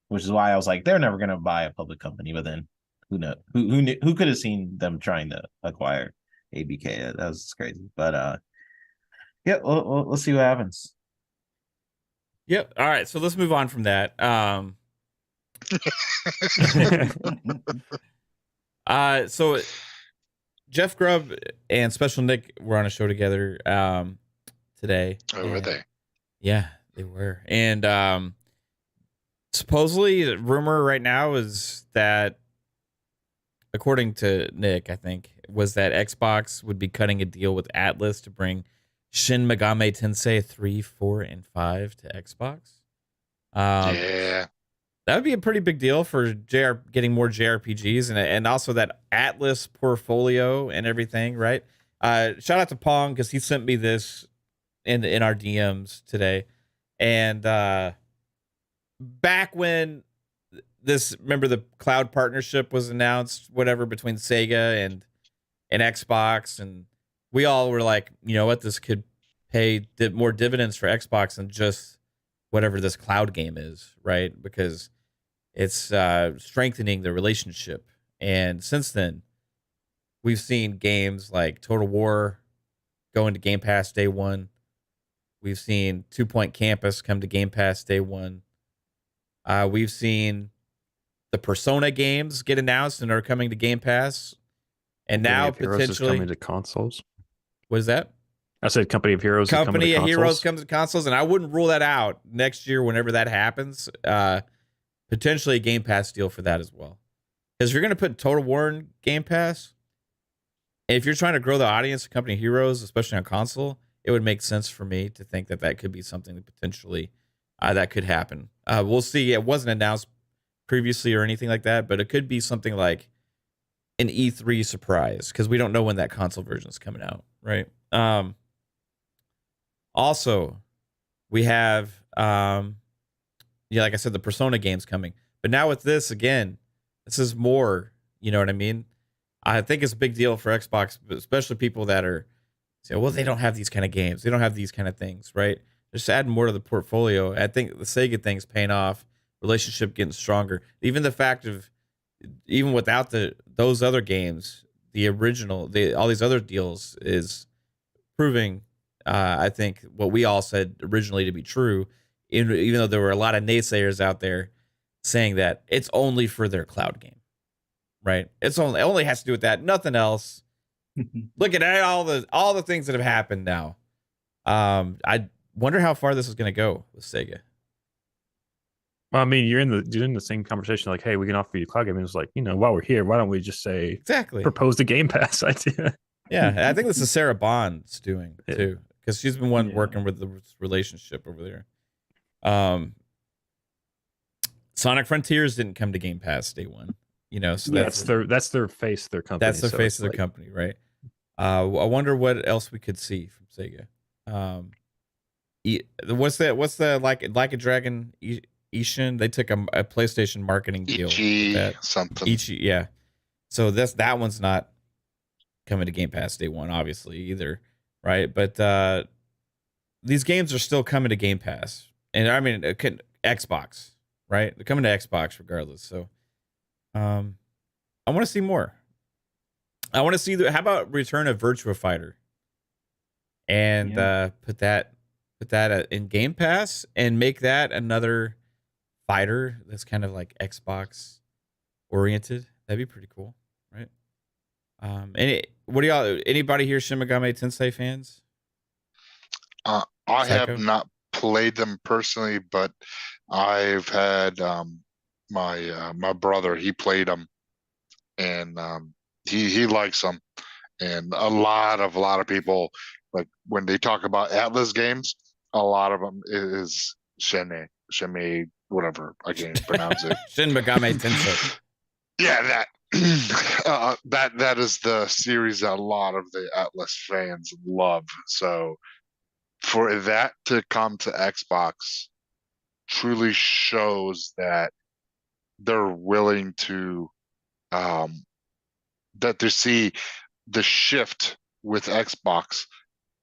Which is why I was like, they're never gonna buy a public company. But then, who knows? Who could have seen them trying to acquire ABK? That was crazy. But yeah, we'll see what happens. Yep. All right. So let's move on from that. So Jeff Grubb and Special Nick were on a show together today. Oh, were they? Yeah, they were. And supposedly the rumor right now is that, according to Nick, I think, was that Xbox would be cutting a deal with Atlas to bring Shin Megami Tensei 3, 4, and 5 to Xbox. Yeah. That would be a pretty big deal for getting more JRPGs and also that Atlas portfolio and everything, right? Shout out to Pong because he sent me this in our DMs today. And back when remember the cloud partnership was announced, whatever, between Sega and Xbox, and we all were like, you know what, this could pay more dividends for Xbox than just whatever this cloud game is, right? Because it's strengthening the relationship. And since then, we've seen games like Total War go into Game Pass day one. We've seen 2 Point Campus come to Game Pass day one. We've seen the Persona games get announced and are coming to Game Pass. And now potentially coming to consoles. What is that? I said Company of Heroes. Company of Heroes comes to consoles, and I wouldn't rule that out next year whenever that happens. Potentially a Game Pass deal for that as well. Because if you're going to put Total War in Game Pass, if you're trying to grow the audience of Company of Heroes, especially on console, it would make sense for me to think that could be something that potentially that could happen. We'll see. It wasn't announced previously or anything like that, but it could be something like an E3 surprise because we don't know when that console version is coming out, right? Also, we have, like I said, the Persona games coming. But now with this again, this is more. You know what I mean? I think it's a big deal for Xbox, especially people that are say, well, they don't have these kind of games, they don't have these kind of things, right? Just adding more to the portfolio. I think the Sega thing's paying off. Relationship getting stronger. Even the fact of even without those other games, the original, all these other deals is proving, I think, what we all said originally to be true, even though there were a lot of naysayers out there saying that it's only for their cloud game, right? It only has to do with that, nothing else. Look at all the things that have happened now. I wonder how far this is going to go with Sega. Well, I mean, you're in the same conversation, like, hey, we can offer you cloud gaming. It's like, while we're here, why don't we just say exactly propose the Game Pass idea? Yeah, I think this is Sarah Bond's doing too, because she's been working with the relationship over there. Sonic Frontiers didn't come to Game Pass day one, so that's their face, their company. That's the face of their company, right? I wonder what else we could see from Sega. What's the like a Dragon Ishin? They took a PlayStation marketing deal. Something. Yeah. So that one's not coming to Game Pass day one, obviously, either, right? But these games are still coming to Game Pass, and I mean Xbox, right? They're coming to Xbox regardless. So, I want to see more. I want to see how about return of Virtua Fighter, and put that in Game Pass and make that another fighter that's kind of like Xbox oriented. That'd be pretty cool, right? What do y'all? Anybody here Shin Megami Tensei fans? I have not played them personally, but I've had my brother. He played them, and he likes them. And a lot of people, like when they talk about Atlas games, a lot of them is Shin whatever I can't pronounce it. Shin Megami Tensei. Yeah, that is the series that a lot of the Atlas fans love. So for that to come to Xbox truly shows that they're willing to that they see the shift with Xbox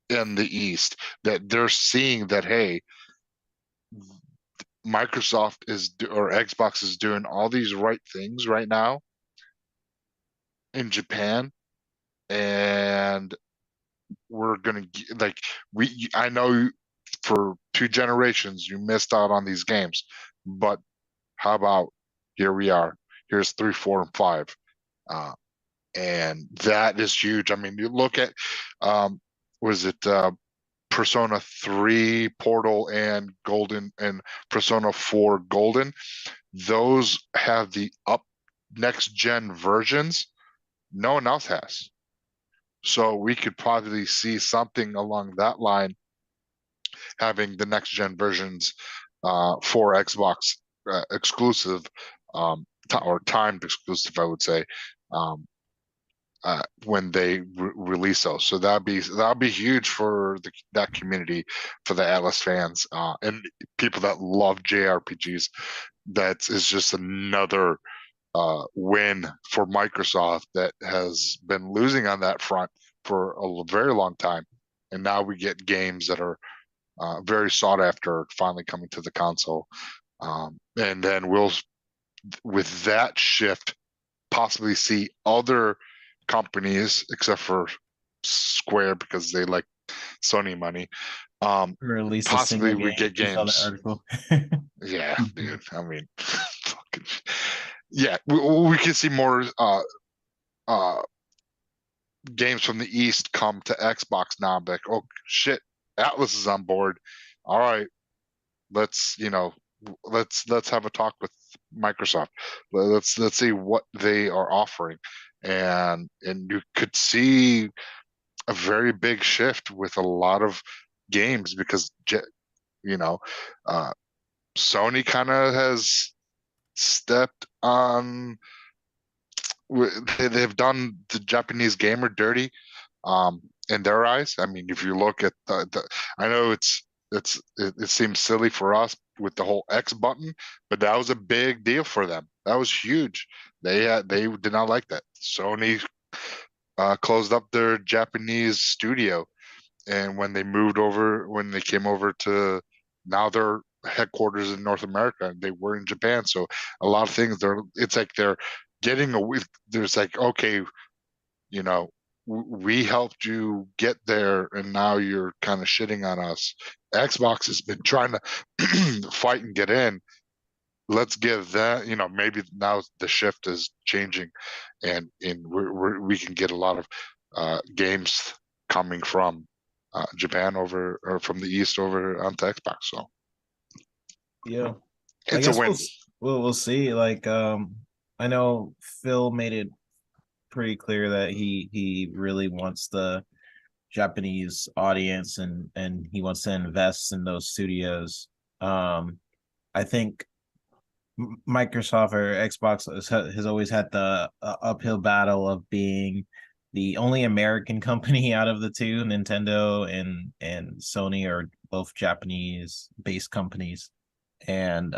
in the East, that they're seeing that, hey, Microsoft or Xbox is doing all these right things right now in Japan, and we're gonna I know for 2 generations you missed out on these games, but how about here we are? Here's 3, 4, and 5, and that is huge. I mean, you look at was it Persona 3 Portal and Golden and Persona 4 Golden? Those have the next gen versions. No one else has. So we could probably see something along that line, having the next gen versions for Xbox exclusive, or timed exclusive, I would say, when they release those. So that'll be huge for that community, for the Atlas fans and people that love JRPGs. That is just another win for Microsoft that has been losing on that front for a very long time, and now we get games that are very sought after finally coming to the console, and then we'll, with that shift, possibly see other companies, except for Square because they like Sony money, release possibly we game. get games. Article. Yeah, dude. I mean, fucking. Yeah, we can see more games from the East come to Xbox now. Like, oh shit, Atlas is on board. All right, let's have a talk with Microsoft. Let's see what they are offering, and you could see a very big shift with a lot of games, because Sony kind of has stepped on. They've done the Japanese gamer dirty in their eyes. I mean, if you look at I know it's it seems silly for us with the whole X button, but that was a big deal for them. That was huge. They did not like that. Sony closed up their Japanese studio, and when they came over to now their headquarters in North America, they were in Japan. So a lot of things it's like they're getting away. There's like, okay, you know, we helped you get there, and now you're kind of shitting on us. Xbox has been trying to fight and get in. Let's give that, maybe now the shift is changing, and we can get a lot of games coming from Japan over, or from the East over onto Xbox. So yeah, it's a win. We'll see. Like, I know Phil made it pretty clear that he really wants the Japanese audience, and he wants to invest in those studios. I think Microsoft or Xbox has always had the uphill battle of being the only American company out of the two. Nintendo and Sony are both Japanese based companies, and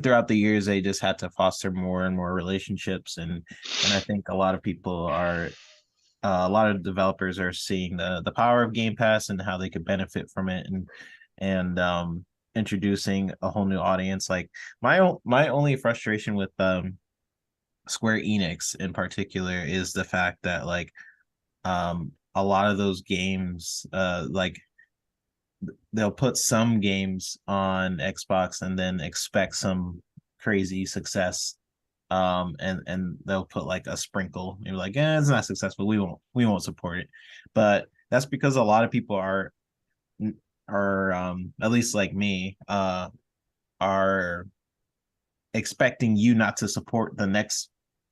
throughout the years they just had to foster more and more relationships, and I think a lot of people are a lot of developers are seeing the power of Game Pass and how they could benefit from it, and introducing a whole new audience. Like my only frustration with Square Enix in particular is the fact that like a lot of those games like they'll put some games on Xbox and then expect some crazy success, and they'll put like a sprinkle. You're like, it's not successful, we won't support it. But that's because a lot of people are at least like me are expecting you not to support the next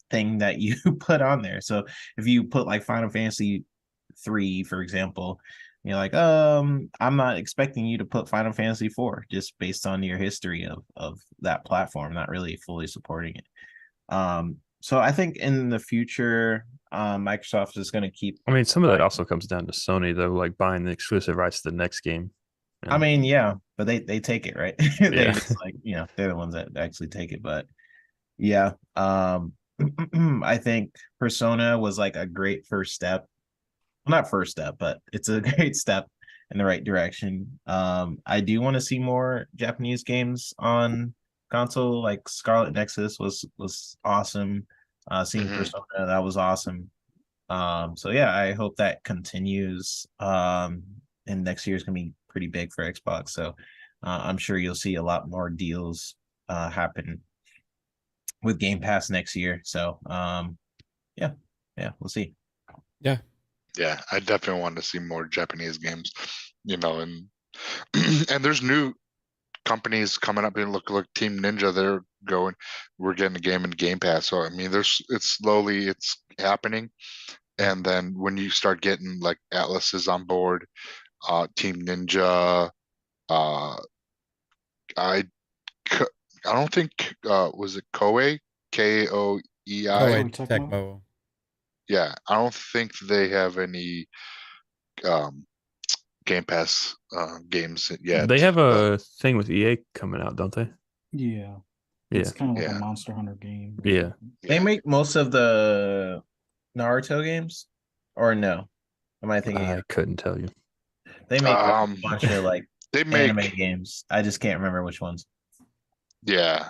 thing that you put on there. So if you put like Final Fantasy 3, for example, you're like, I'm not expecting you to put Final Fantasy 4 just based on your history of that platform, not really fully supporting it. So I think in the future, Microsoft is going to keep. I mean, some of that also comes down to Sony, though, like buying the exclusive rights to the next game. Yeah. I mean, yeah, but they take it, right? They just like, they're the ones that actually take it. But yeah, I think Persona was like a great first step. Well, not first step, but it's a great step in the right direction. I do want to see more Japanese games on console. Like Scarlet Nexus was awesome. Seeing Persona, that was awesome. So yeah, I hope that continues. And next year is gonna be pretty big for Xbox. So I'm sure you'll see a lot more deals happen with Game Pass next year. So yeah, we'll see. Yeah, I definitely want to see more Japanese games, and and there's new companies coming up. And look, Team Ninja, we're getting a game in Game Pass. So I mean, it's happening. And then when you start getting like Atlas is on board, Team Ninja, I don't think was it Koei, Koei? Koei Tecmo. Yeah, I don't think they have any Game Pass games yet. They have a thing with EA coming out, don't they? Yeah. It's kind of like a Monster Hunter game. Yeah. They make most of the Naruto games, or no? Am I thinking? I couldn't tell you. They make a bunch of like anime games. I just can't remember which ones. Yeah,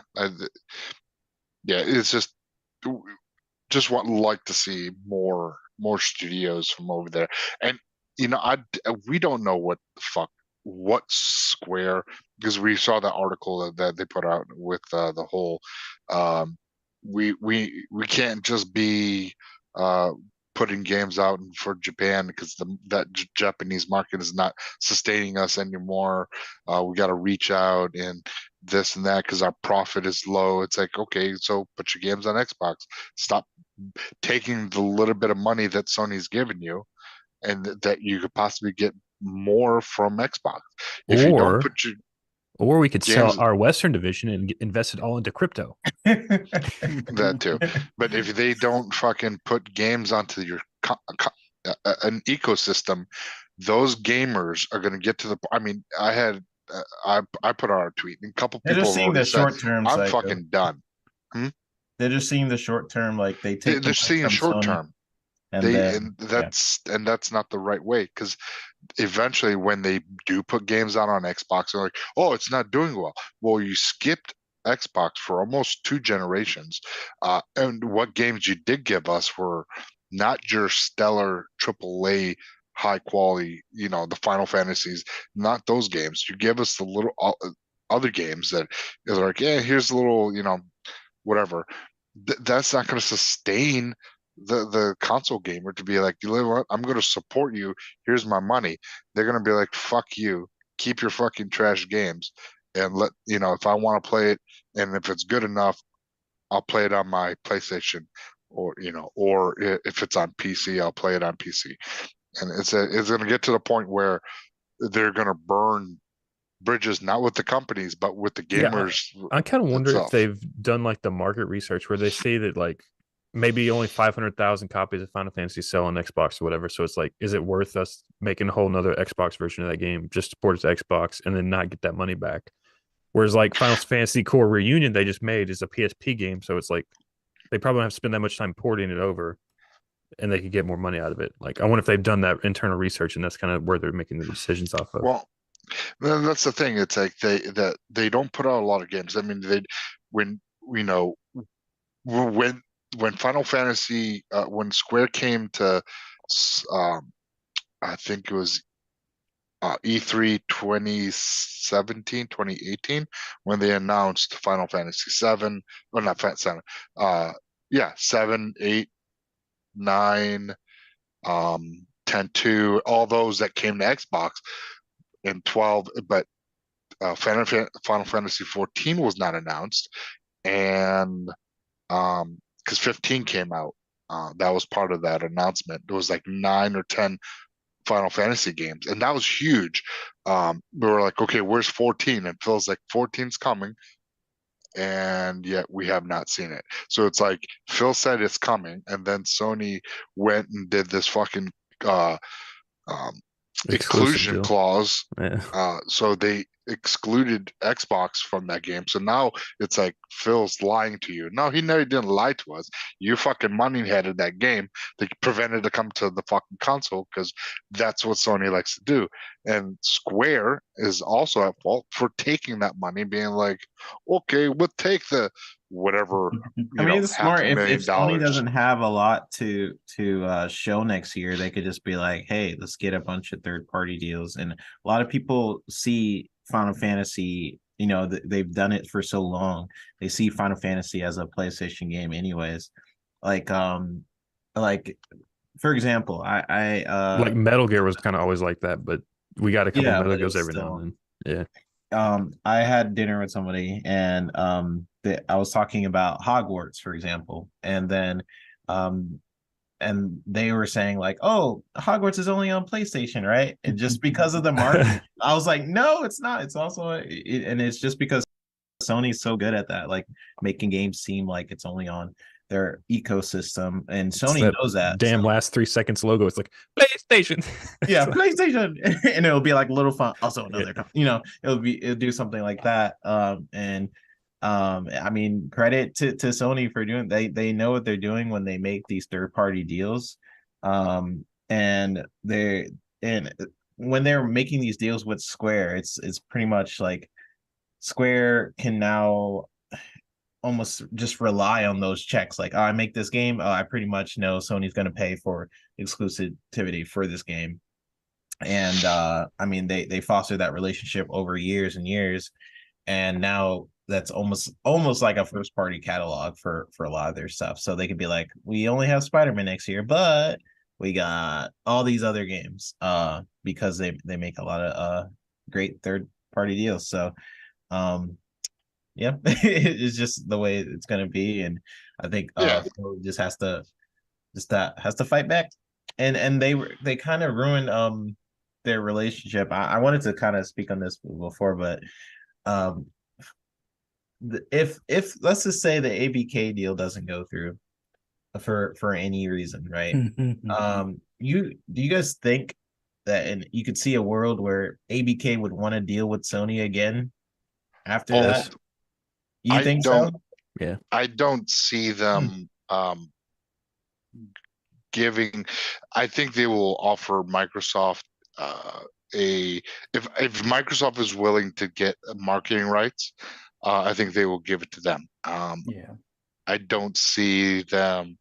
it's just like to see more studios from over there. And we don't know what Square, because we saw the article that they put out with the whole we can't just be putting games out for Japan because that Japanese market is not sustaining us anymore. We got to reach out and this and that because our profit is low. It's like, okay, so put your games on Xbox. Stop taking the little bit of money that Sony's given you, and that you could possibly get more from Xbox. If you don't put your or we could sell our Western division and invest it all into crypto. That too. But if they don't fucking put games onto your an ecosystem, those gamers are going to get to the. I mean, I put out a tweet, and a couple They're people just have seeing already the said, short term "I'm cycle. fucking done." They're just seeing the short term, like they take the They're money seeing from short Sony, term. and then That's not the right way, because eventually when they do put games out on Xbox, they're like, oh, it's not doing well. Well, you skipped Xbox for almost 2 generations, and what games you did give us were not your stellar AAA high quality, the Final Fantasies, not those games. You give us the little other games that is like, yeah, here's a little, whatever. That's not going to sustain the console gamer to be like, you know what, I'm going to support you, here's my money. They're going to be like, fuck you, keep your fucking trash games, and if I want to play it, and if it's good enough, I'll play it on my PlayStation, or if it's on PC, I'll play it on PC. And it's going to get to the point where they're going to burn bridges, not with the companies but with the gamers. I kind of wonder itself. if they've done like the market research where they say that like maybe only 500,000 copies of Final Fantasy sell on Xbox or whatever. So it's like, is it worth us making a whole nother Xbox version of that game just to port it to Xbox and then not get that money back? Whereas like Final Fantasy Core Reunion they just made is a PSP game, so it's like they probably don't have to spend that much time porting it over, and they could get more money out of it. Like I wonder if they've done that internal research, and that's kind of where they're making the decisions off of. Well, that's the thing. It's like they don't put out a lot of games. I mean, when Final Fantasy, when Square came to, I think it was E3 2017, 2018, when they announced Final Fantasy 7, or not 7, 7, 8, 9, 10-2, all those that came to Xbox, and 12, but Final Fantasy 14 was not announced, and because 15 came out, that was part of that announcement. There was like 9 or 10 Final Fantasy games, and that was huge. We were like, okay, where's 14? And Phil's like, 14's coming, and yet we have not seen it. So it's like Phil said it's coming, and then Sony went and did this fucking exclusion clause. Yeah. So they excluded Xbox from that game. So now it's like Phil's lying to you. No, he never didn't lie to us. You fucking money headed that game. They prevented it to come to the fucking console because that's what Sony likes to do. And Square is also at fault for taking that money, being like, okay, we'll take the whatever. I mean, it's smart. If Sony $500,000. doesn't have a lot to show next year, they could just be like, hey, let's get a bunch of third-party deals. And a lot of people see Final Fantasy, they've done it for so long. They see Final Fantasy as a PlayStation game anyways. Like for example, I like Metal Gear was kind of always like that, but we got a couple of Metal Gears every now and then. Yeah. I had dinner with somebody, and I was talking about Hogwarts, for example, and then and they were saying like, oh, Hogwarts is only on PlayStation, right? And just because of the market, I was like, no, it's not. It's also and it's just because Sony's so good at that, like making games seem like it's only on their ecosystem, and Sony knows that. Damn, last 3 seconds logo. It's like PlayStation. Yeah, PlayStation, and it'll be like a little fun. Also another, it'll do something like that. I mean, credit to Sony for doing. They know what they're doing when they make these third-party deals, and when they're making these deals with Square, it's pretty much like Square can now almost just rely on those checks. Like, oh, I make this game, I pretty much know Sony's going to pay for exclusivity for this game. And I mean, they foster that relationship over years and years, and now that's almost like a first party catalog for a lot of their stuff. So they could be like, we only have Spider-Man next year, but we got all these other games because they make a lot of great third party deals. So yeah, it's just the way it's going to be, and I think just has to fight back, and they kind of ruined their relationship. I wanted to kind of speak on this before, but if let's just say the ABK deal doesn't go through for any reason, right? Do you guys think that, and you could see a world where ABK would want to deal with Sony again after Oh, that. You I think don't. so? Yeah. I don't see them giving. I think they will offer Microsoft if Microsoft is willing to get marketing rights, I think they will give it to them. Yeah. I don't see them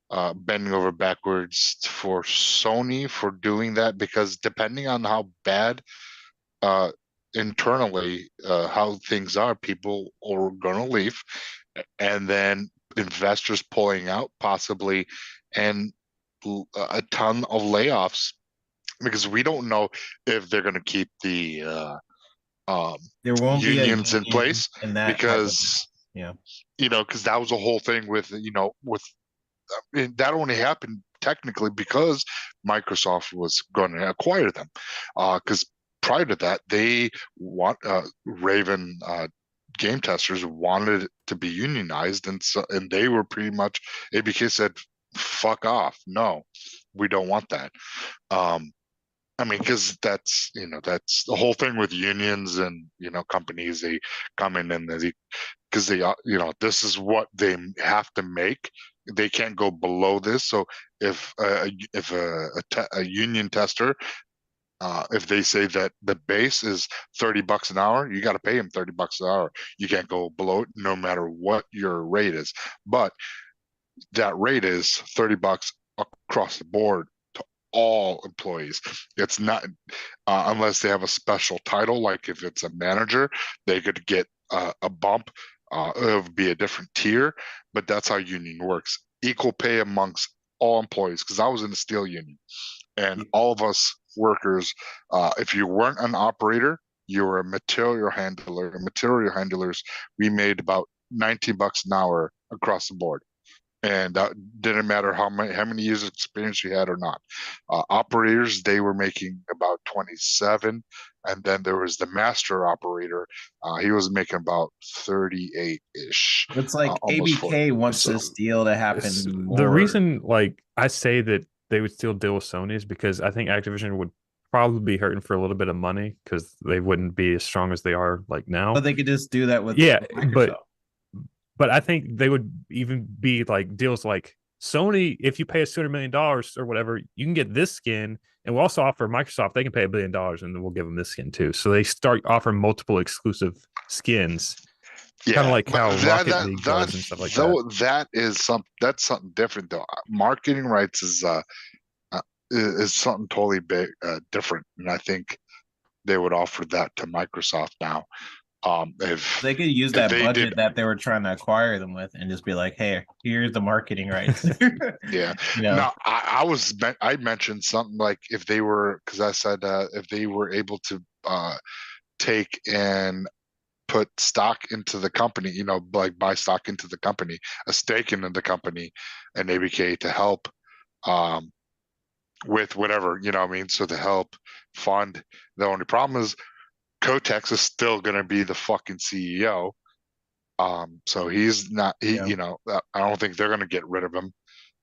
bending over backwards for Sony for doing that, because depending on how bad internally how things are, people are going to leave, and then investors pulling out possibly, and a ton of layoffs, because we don't know if they're going to keep the There won't be a unions in union place, in that because yeah. because that was a whole thing with that only happened technically because Microsoft was going to acquire them, because prior to that they Raven game testers wanted it to be unionized, and they were pretty much, ABK said, fuck off, no, we don't want that. I mean, because that's that's the whole thing with unions and companies. They come in and because they this is what they have to make. They can't go below this. So if a union tester, if they say that the base is $30 an hour, you got to pay him $30 an hour. You can't go below it, no matter what your rate is. But that rate is $30 across the board to all employees. It's not unless they have a special title, like if it's a manager, they could get a bump. It would be a different tier, but that's how union works. Equal pay amongst all employees. Because I was in the steel union, and all of us workers, if you weren't an operator, you were a material handler. And material handlers, we made about $19 an hour across the board. And that didn't matter how many years of experience you had or not. Operators, they were making about 27, and then there was the master operator. He was making about 38-ish. It's like almost 40. ABK wants So, this deal to happen The more. reason, like, I say that they would still deal with Sony is because I think Activision would probably be hurting for a little bit of money, because they wouldn't be as strong as they are like now. But they could just do that with Microsoft. Microsoft. But I think they would even be like deals like Sony, if you pay us $200 million or whatever, you can get this skin, and we'll also offer Microsoft, they can pay $1 billion, and then we'll give them this skin too. So they start offering multiple exclusive skins, kind of like how Rocket League does and stuff like that. That's something different though. Marketing rights is something totally different, and I think they would offer that to Microsoft now. If they could use that budget that they were trying to acquire them with, and just be like, "Hey, here's the marketing rights." Yeah. No, I mentioned something like if they were, because I said if they were able to take and put stock into the company, like buy stock into the company, a stake into the company, and ABK to help with whatever, what I mean? So to help fund. The only problem is Kotex is still going to be the fucking CEO. So he's not, I don't think they're going to get rid of him.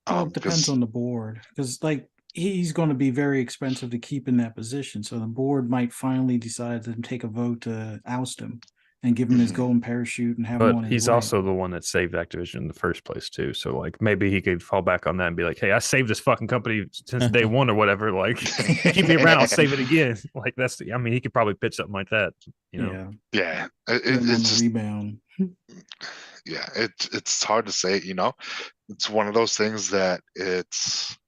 Well, it depends on the board, because like he's going to be very expensive to keep in that position. So the board might finally decide to take a vote to oust him and give him his golden parachute and have him on his way. But he's also the one that saved Activision in the first place too. So like maybe he could fall back on that and be like, "Hey, I saved this fucking company since day one or whatever. Like, keep me around, I'll save it again." Like he could probably pitch something like that. Yeah. It's just rebound. Yeah, it's hard to say. It's one of those things that it's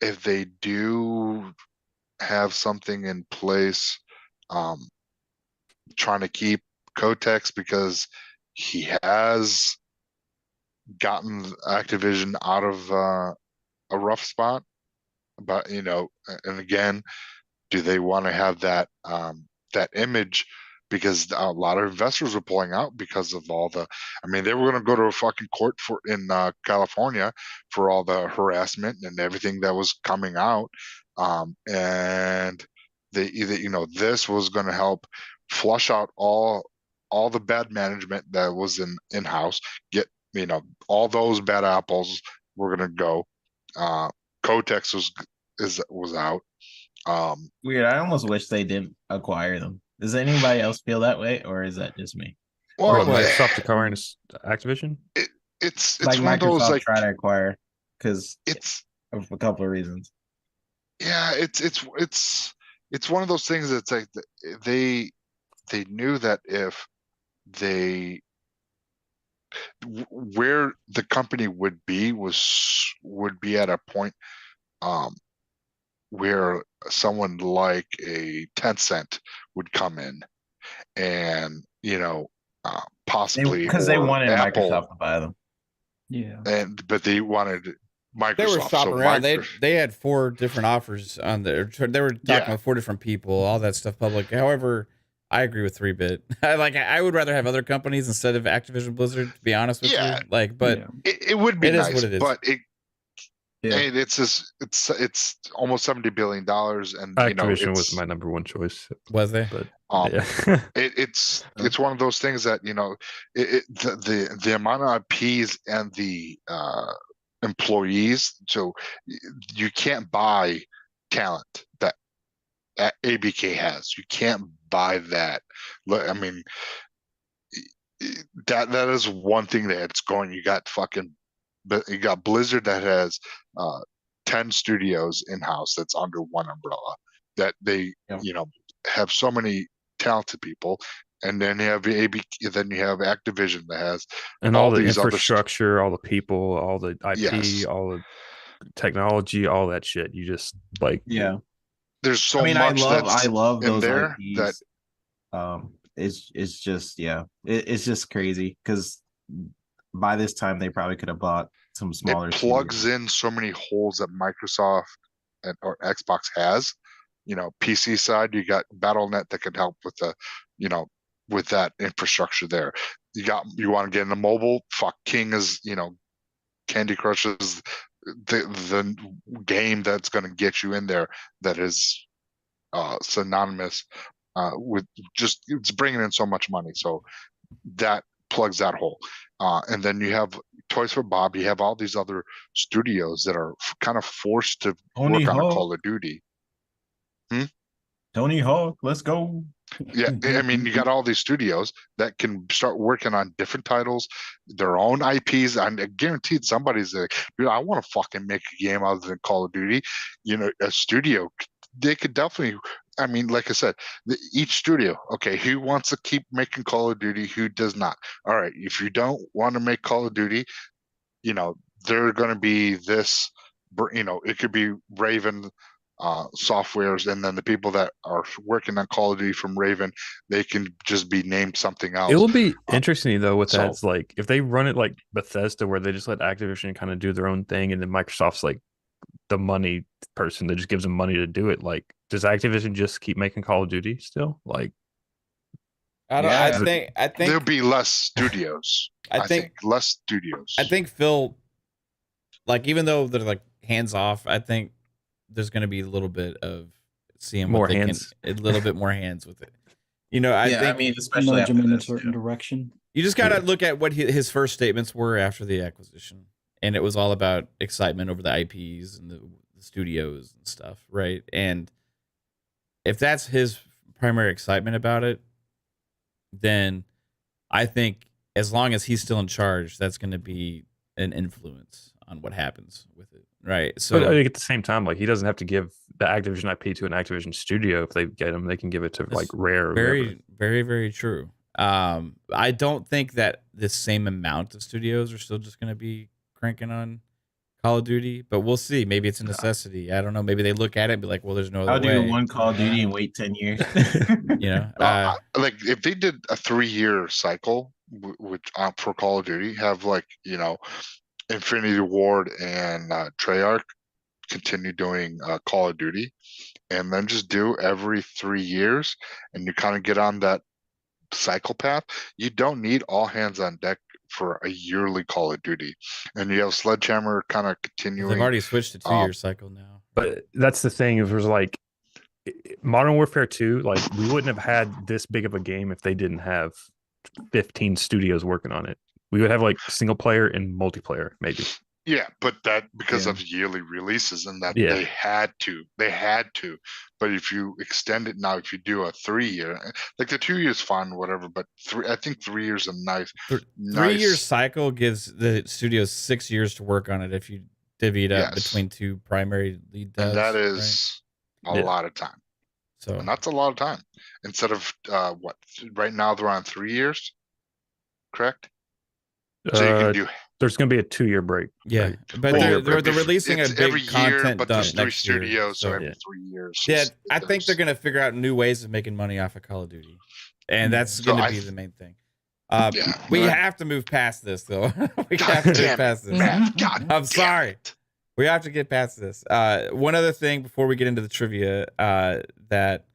if they do have something in place, trying to keep Kotex, because he has gotten Activision out of a rough spot. But and again, do they want to have that image? Because a lot of investors were pulling out because of all the. I mean, they were going to go to a fucking court in California for all the harassment and everything that was coming out, and this was going to help flush out all the bad management that was in-house. Get all those bad apples were going to go. Kotex was out. Weird. I almost wish they didn't acquire them. Does anybody else feel that way, or is that just me? Well, Well, Microsoft acquiring Activision. it's Like one of Microsoft those like try to acquire because it's of a couple of reasons. yeah, it's one of those things that's like they knew that if they where the company would be at a point where someone like a Tencent would come in and possibly Because they or wanted Apple, Microsoft to buy them. Yeah. but they wanted Microsoft. They were shopping around. Microsoft, They had 4 different offers on there. They were talking Yeah. with 4 different people, all that stuff public. However, I agree with 3-bit. I would rather have other companies instead of Activision Blizzard, to be honest with Yeah. you. Like, but Yeah. it would be It is nice, what it is. but Yeah. it's almost $70 billion, and Activision was my number one choice, was they? but yeah. yeah. It's one of those things that the amount of IPs and the employees, so you can't buy talent that ABK has. You can't buy that. I mean, that is one thing that it's going. You got Blizzard that has 10 studios in house that's under one umbrella. That they have so many talented people, and then you have then you have Activision that has And all the these other infrastructure, all the people, all the IP, Yes. all the technology, all that shit. You just like Yeah. there's so I mean, much I love in those there IPs. It's just it's just crazy because by this time they probably could have bought some smaller. it plugs studios. in so many holes that Microsoft or Xbox has. PC side, you got BattleNet that can help with with that infrastructure there. You want to get into mobile? Fuck, King is Candy Crush is the game that's going to get you in there. That is synonymous with just it's bringing in so much money. So that plugs that hole. And then you have Toys for Bob. You have all these other studios that are kind of forced to Tony work on a Hawk. Call of Duty. Tony Hawk, let's go. Yeah, I mean, you got all these studios that can start working on different titles, their own IPs. And I guaranteed somebody's like, dude, I want to fucking make a game other than Call of Duty. A studio, they could definitely. I mean, like I said, each studio, okay, who wants to keep making Call of Duty? Who does not? All right, if you don't want to make Call of Duty, they're going to be this. It could be Raven softwares, and then the people that are working on Call of Duty from Raven, they can just be named something else. it will be interesting though with so- that. It's like if they run it like Bethesda, where they just let Activision kind of do their own thing, and then Microsoft's like the money person that just gives them money to do it. Like, does Activision just keep making Call of Duty still? Like, I don't. Yeah. I think. There'll be less studios. I think. less studios. I think Phil. Like, even though they're like hands off, I think there's going to be a little bit of seeing More what they hands. a little bit more hands with it. I think mean, especially Nudge after him in a this, certain direction. you just got to Yeah. look at what his first statements were after the acquisition, and it was all about excitement over the IPs and the studios and stuff, right? And if that's his primary excitement about it, then I think as long as he's still in charge, that's going to be an influence on what happens with it, right? So but I think at the same time, like he doesn't have to give the Activision IP to an Activision studio. If they get them, they can give it to like Rare. Or very, whoever. very, very true. I don't think that the same amount of studios are still just going to be cranking on Call of Duty, but we'll see. Maybe it's a necessity. I don't know. Maybe they look at it and be like, well, there's no other I'll way. do one Call of Duty and wait 10 years. Like if they did a 3-year cycle, which for Call of Duty, have Infinity Ward and Treyarch continue doing Call of Duty, and then just do every 3 years, and you kind of get on that cycle path. You don't need all hands on deck for a yearly Call of Duty, and you have Sledgehammer kind of continuing. They've already switched to 2-year cycle now. But that's the thing. If it was like Modern Warfare 2, like we wouldn't have had this big of a game if they didn't have 15 studios working on it. We would have like single player and multiplayer, maybe. Yeah, but that because of yearly releases and that Yeah. they had to. But if you extend it now, if you do a 3 year, like the 2 years fine, whatever, but I think 3 years a nice. 3 year cycle gives the studios 6 years to work on it if you divvy it up Yes. between two primary lead devs. And that right? is a lot of time. So And that's a lot of time. Instead of what right now they're on 3 years, correct? So you can do There's going to be a 2-year break. yeah, right? but Well, they're releasing a it's big every year, content but dump there's 3 next year. studios, so So every Yeah. 3 years. yeah, is- I think they're gonna figure out new ways of making money off of Call of Duty, and that's So gonna I- be the main thing. Yeah, We but- have to move past this though. We God have to damn get it, past this. Matt. God I'm damn sorry. it. We have to get past this. One other thing before we get into the trivia that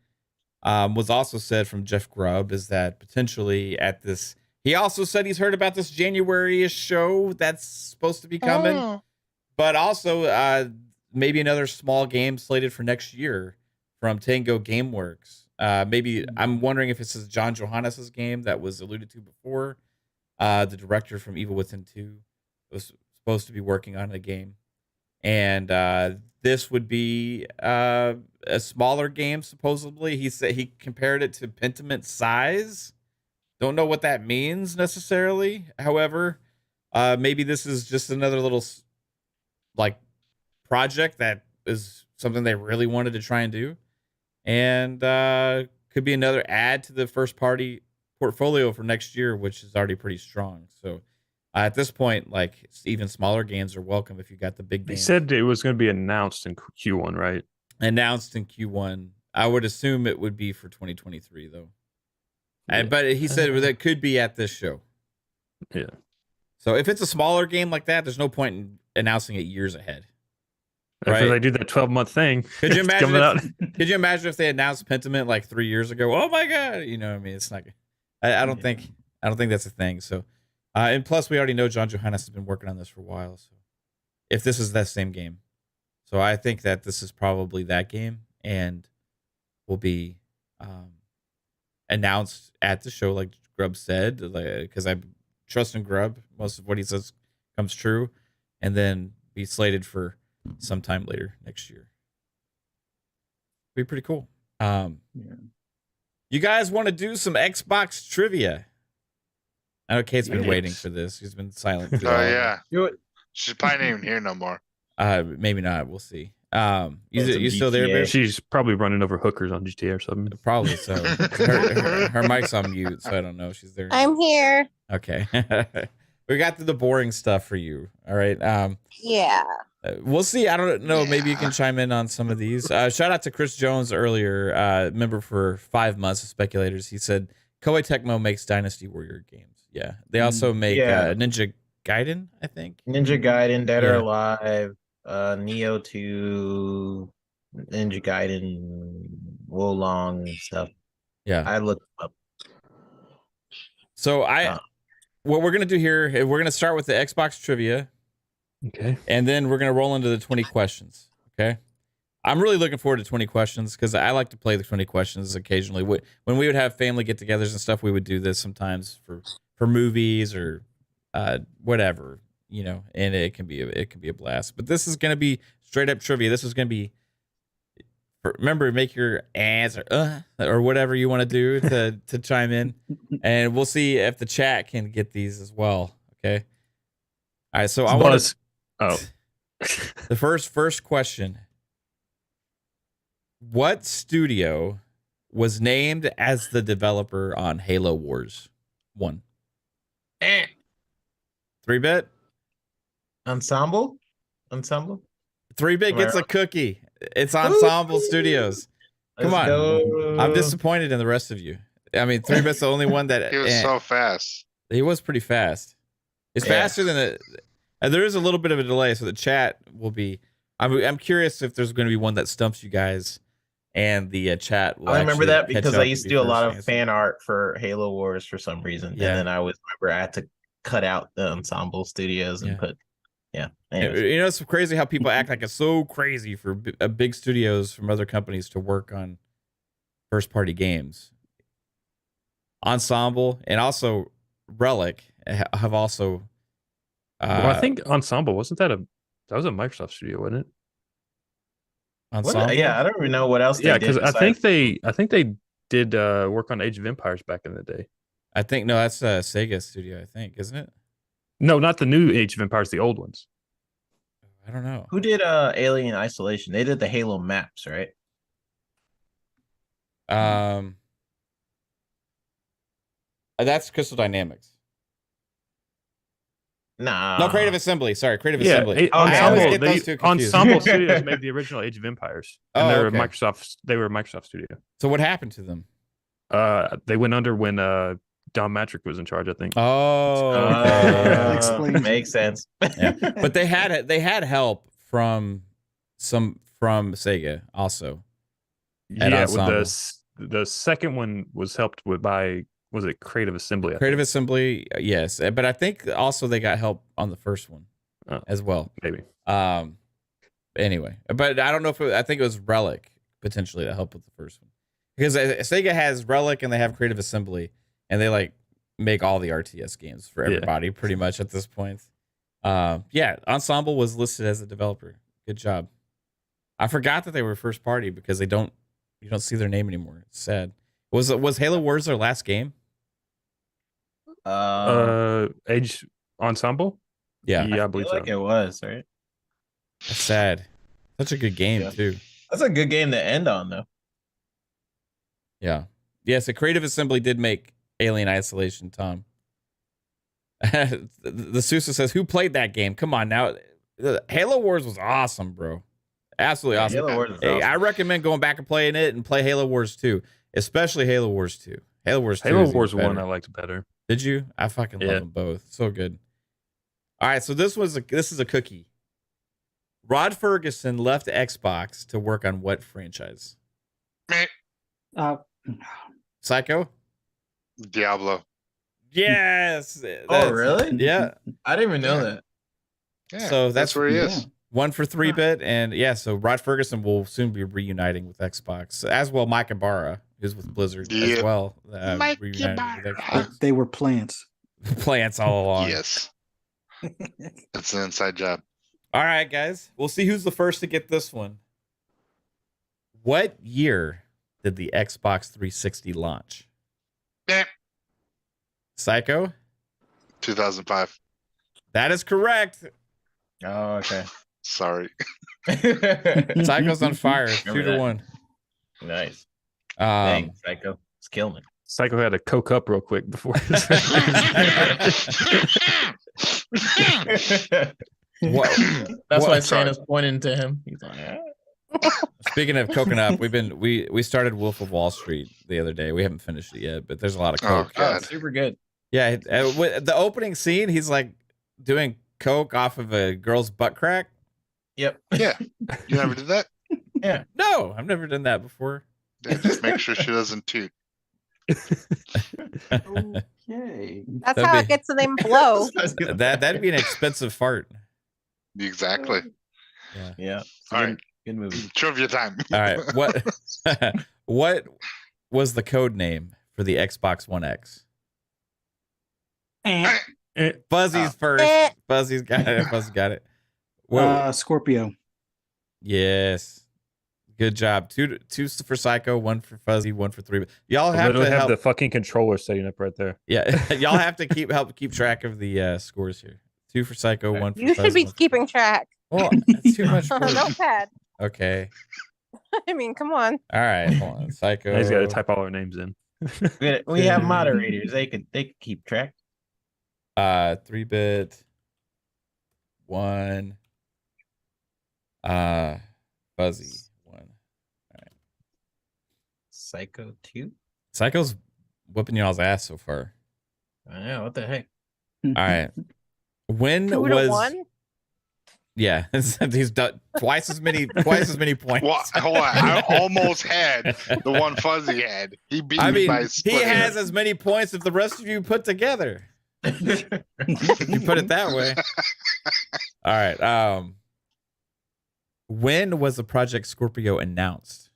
was also said from Jeff Grubb is that potentially at this, he also said he's heard about this January-ish show that's supposed to be coming, Oh. but also maybe another small game slated for next year from Tango Gameworks. Maybe I'm wondering if this is John Johannes' game that was alluded to before. The director from Evil Within 2 was supposed to be working on a game. And this would be a smaller game, supposedly. He said he compared it to Pentiment size. Don't know what that means necessarily. However, maybe this is just another little like project that is something they really wanted to try and do, and could be another add to the first party portfolio for next year, which is already pretty strong. So. At this point, like even smaller games are welcome if you got the big They games. said it was going to be announced in Q1, right? Announced in Q1. I would assume it would be for 2023 though. Yeah. But he said that could be at this show. Yeah. So if it's a smaller game like that, there's no point in announcing it years ahead. After Right. they do that 12-month thing, Could you it's imagine? coming out. Could you imagine if they announced Pentiment like 3 years ago? Oh my god! You know what I mean? It's not. I don't think that's a thing. So. And plus, we already know John Johannes has been working on this for a while. So, if this is that same game, so I think that this is probably that game, and will be announced at the show, like Grubb said, because I trust in Grubb. Most of what he says comes true, and then be slated for sometime later next year. Be pretty cool. You guys want to do some Xbox trivia? I know Kate's been waiting for this. She's been silent. Oh yeah. Do it. She's probably not even here no more. Maybe not. We'll see. You still there, GTA. Bear? She's probably running over hookers on GTA or something. Probably so. Her mic's on mute, so I don't know if she's there. I'm here. Okay. We got to the boring stuff for you. All right. Yeah. We'll see. I don't know. Maybe you can chime in on some of these. Shout out to Chris Jones earlier, member for 5 months of Speculators. He said Koei Tecmo makes Dynasty Warrior games. Yeah. They also make Ninja Gaiden, I think. Ninja Gaiden, Dead or Yeah. Alive, Neo 2, Ninja Gaiden, Wolong stuff. Yeah. I looked up. So what we're gonna do here, we're gonna start with the Xbox trivia, Okay. and then we're gonna roll into the 20 questions. Okay. I'm really looking forward to 20 questions because I like to play the 20 questions occasionally. When we would have family get-togethers and stuff, we would do this sometimes for movies or whatever, you know, and it can be a blast. But this is gonna be straight up trivia. This is gonna be. Remember, make your ads or whatever you want to do to chime in, and we'll see if the chat can get these as well. Okay. All right. So I want to. Oh. The first question. What studio was named as the developer on Halo Wars 1? 3-bit? Ensemble? 3-bit gets a cookie. It's Ensemble Studios. Come Let's on. go. I'm disappointed in the rest of you. I mean, 3-bit's the only one that He was so fast. he was pretty fast. It's faster than and there is a little bit of a delay, so the chat will be. I'm curious if there's going to be one that stumps you guys, and the chat. Will I remember actually that catch because up I and used to be do a first lot of answer. fan art for Halo Wars for some reason. Yeah. And then I remember I had to cut out the Ensemble Studios and put, anyways. You know, it's crazy how people act like it's so crazy for big studios from other companies to work on first party games. Ensemble and also Relic have also Well, I think Ensemble wasn't that was a Microsoft studio, wasn't it? Ensemble? Yeah, I don't even know what else. Yeah, because I think they did work on Age of Empires back in the day. I think no, that's a Sega studio. I think, isn't it? No, not the new Age of Empires, the old ones. I don't know. Who did Alien Isolation? They did the Halo maps, right? That's Crystal Dynamics. Nah. No, Creative Assembly. Sorry, Creative Yeah, Assembly. I Ensemble, always get those two confused. Ensemble Studios made the original Age of Empires, and Oh, they were okay. Microsoft. They were a Microsoft studio. So what happened to them? They went under when Don Matrick was in charge, I think. Oh, okay. Explains it. Makes sense. Yeah. But they had help from Sega also. At Yeah, Ensemble. with the second one was helped with by was it Creative Assembly? I Creative think. Assembly, yes, but I think also they got help on the first one as well. Maybe. Anyway, but I don't know if I think it was Relic potentially that helped with the first one, because Sega has Relic and they have Creative Assembly, and they like make all the RTS games for everybody pretty much at this point. Yeah, Ensemble was listed as a developer. Good job. I forgot that they were first party because you don't see their name anymore. It's sad. Was Halo Wars their last game? Age Ensemble? Yeah, I I believe feel like so. it was, right? that's sad. Such a good game Yeah. too. That's a good game to end on, though. Yeah. Yes, the Creative Assembly did make Alien Isolation, Tom. The Sousa says, who played that game? Come on now. Halo Wars was awesome, bro. Absolutely awesome. Halo Wars is Hey, awesome. I recommend going back and playing it and play Halo Wars 2, especially Halo Wars 2. Halo Wars 2. Halo is even Wars 1 I better. liked better. Did you? I fucking love Yeah. them both. So good. All right, so this is a cookie. Rod Ferguson left Xbox to work on what franchise? Uh, Psycho? Diablo. Yes. Oh, really? Yeah. I didn't even know Yeah. that. Yeah, So that's where he yeah. is. One for 3-bit, and yeah, so Rod Ferguson will soon be reuniting with Xbox, as will Mike Ibarra, who's with Blizzard as Yeah. well. Mike reuniting with Ibarra. Xbox. they were plants. Plants all along. Yes, it's an inside job. All right, guys, we'll see who's the first to get this one. What year did the Xbox 360 launch? Eh, Psycho? 2005. That is correct. Oh, okay. Sorry. Psycho's on fire. Remember that. 2-1. Nice. Dang, Um, Psycho. It's killing it. Psycho had to coke up real quick before. what, That's why What? Santa's pointing to him. He's like, "Ah." Speaking of coking up, we started Wolf of Wall Street the other day. We haven't finished it yet, but there's a lot of Oh, coke. Oh, God. it's super good. Yeah, with the opening scene, he's like doing coke off of a girl's butt crack. Yep. Yeah, you never did that. No, I've never done that before. Yeah, just make sure she doesn't toot. Okay. That's That'd how be- it gets the name Blow. That'd be an expensive fart. Exactly. Yeah. It's a All good, right. good movie. Trivia time. All right, what was the code name for the Xbox One X? Fuzzy's first. Eh. Fuzzy's got it. Fuzzy got it. Whoa. Scorpio. Yes. Good job. Two for Psycho, one for Fuzzy, one for 3. Y'all I have literally to have help. the fucking controller setting up right there. Yeah, y'all have to help keep track of the scores here. 2 for Psycho, 1 for You should Fuzzy, be 1 for- keeping track. Well, that's too much On work. a notepad. Okay. I mean, come on. All right. Hold on. Psycho. Now he's got to type all our names in. We have moderators. They could keep track. 3-bit. 1. Fuzzy. 1. Psycho 2. Psycho's whipping y'all's ass so far. I know. What the heck? All right. When 2 to was 1. Yeah, he's done twice as many points. Well, hold on. I almost had the one Fuzzy had. He beat I me mean, by he splitting has it. as many points as the rest of you put together. If you put it that way. All right. When was the Project Scorpio announced?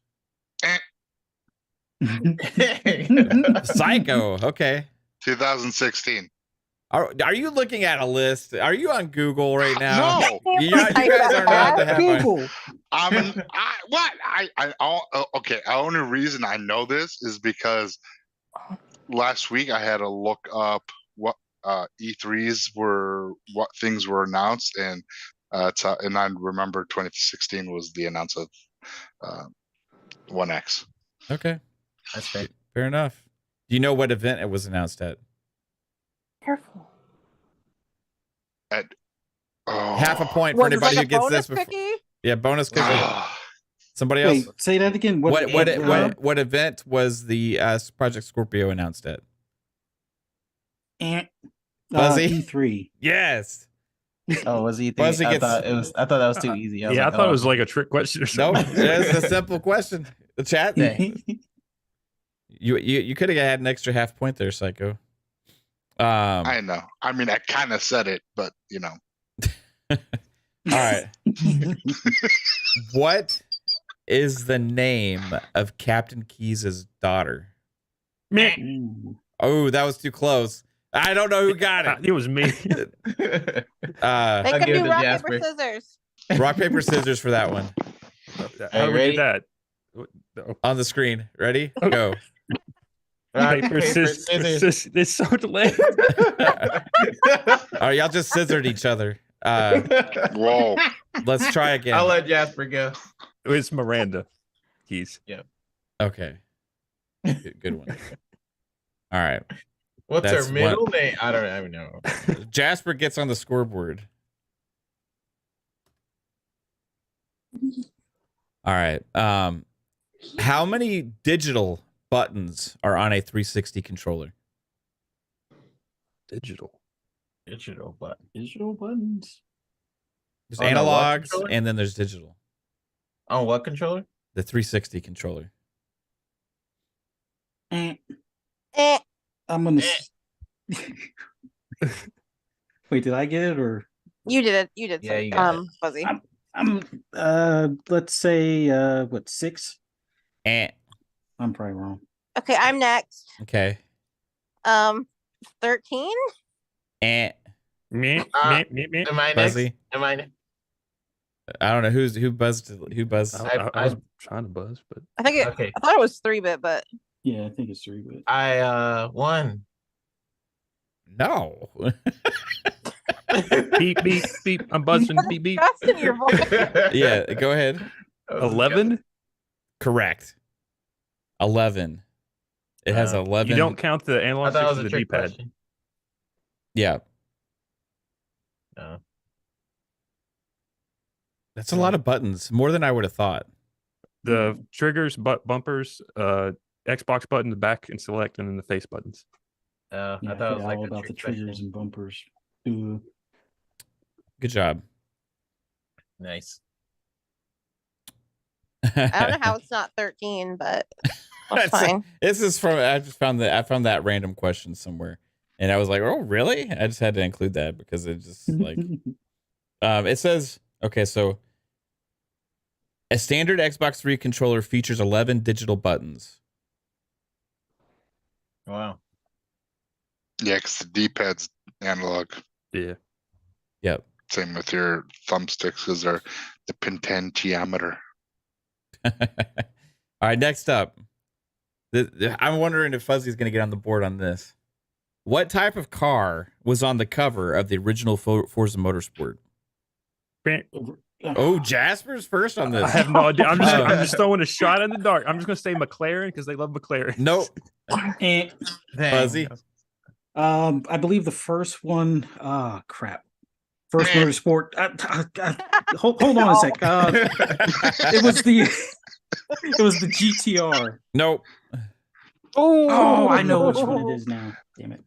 Psycho. Okay. 2016. Are you looking at a list? Are you on Google right now? No, You guys are not to have Google. okay. The only reason I know this is because last week I had to look up what E3s were, what things were announced, and and I remember 2016 was the announce of 1X. Okay, That's fair. fair enough. Do you know what event it was announced at? Careful. Half a point for Was it anybody like who a gets bonus this. Before. cookie? Yeah, bonus cookie. Somebody else. Wait, say that again. What event was the Project Scorpio announced at? Fuzzy? E3. Yes. Oh, was he? Fuzzy I gets- thought that was too easy. I thought it was like a trick question or No, something. it's a simple question. The chat. Dang. You could have had an extra half point there, Psycho. I know. I mean, I kind of said it, but you know. All right. What is the name of Captain Keys' daughter? Ooh. Oh, that was too close. I don't know who got it. It was me. They I'll could give it do to rock, Jasper. paper, scissors. Rock, paper, scissors for that one. How do we ready? do that? On the screen. Ready? Go. Rock, Paper, scissors. It's so delayed. All right, y'all just scissored each other. Whoa. Let's try again. I'll let Jasper go. It's Miranda Keys. Okay. Good one. All right. What's That's her middle name? I don't even know. Jasper gets on the scoreboard. All right. How many digital buttons are on a 360 controller? Digital. Digital button. Digital buttons. There's On a what analogs controller? and then there's digital. On what controller? The 360 controller. Eh, Eh. I'm gonna. Wait, did I get it or? You did it. You did. Yeah, you got it. Fuzzy. Let's say what 6? Eh. I'm probably wrong. Okay, I'm next. Okay. 13. Eh. Me. Am I next? Fuzzy. Am I next? I don't know who buzzed. Who buzzed? I was trying to buzz, but I think it. Okay. I thought it was 3-bit, but Yeah, I think it's 3, but I won. No. beep beep beep. I'm buzzing. Beep beep. trust in your voice. Yeah, go ahead. 11. Correct. 11. It has 11. You don't count the I analog thought it sticks was or a the trick D-pad. question. Yeah. No. That's a lot of buttons. More than I would have thought. The triggers, bumpers, Xbox button, the back and select, and then the face buttons. yeah, I I thought it was forgot like all a about the trick triggers question. and bumpers. Ooh. Good job. Nice. I don't know how it's not 13, but that's fine. This is from I found that random question somewhere. And I was like, oh really? I just had to include that because it just like it says, okay, so a standard Xbox 3 controller features 11 digital buttons. Wow. Yeah, because the D-pad's analog. Yeah. Yep. Same with your thumbsticks, because they're the potentiometer. All right, next up. I'm wondering if Fuzzy's going to get on the board on this. What type of car was on the cover of the original Forza Motorsport? Oh, Jasper's first on I this. have no idea. I'm just throwing a shot in the dark. I'm just gonna say McLaren because they love McLaren. Nope. Eh, Dang. Fuzzy. I believe the first one. Ah, crap. First motorsport. Hold on a sec. It was the GTR. Nope. Oh, I know which one it is now. Damn it.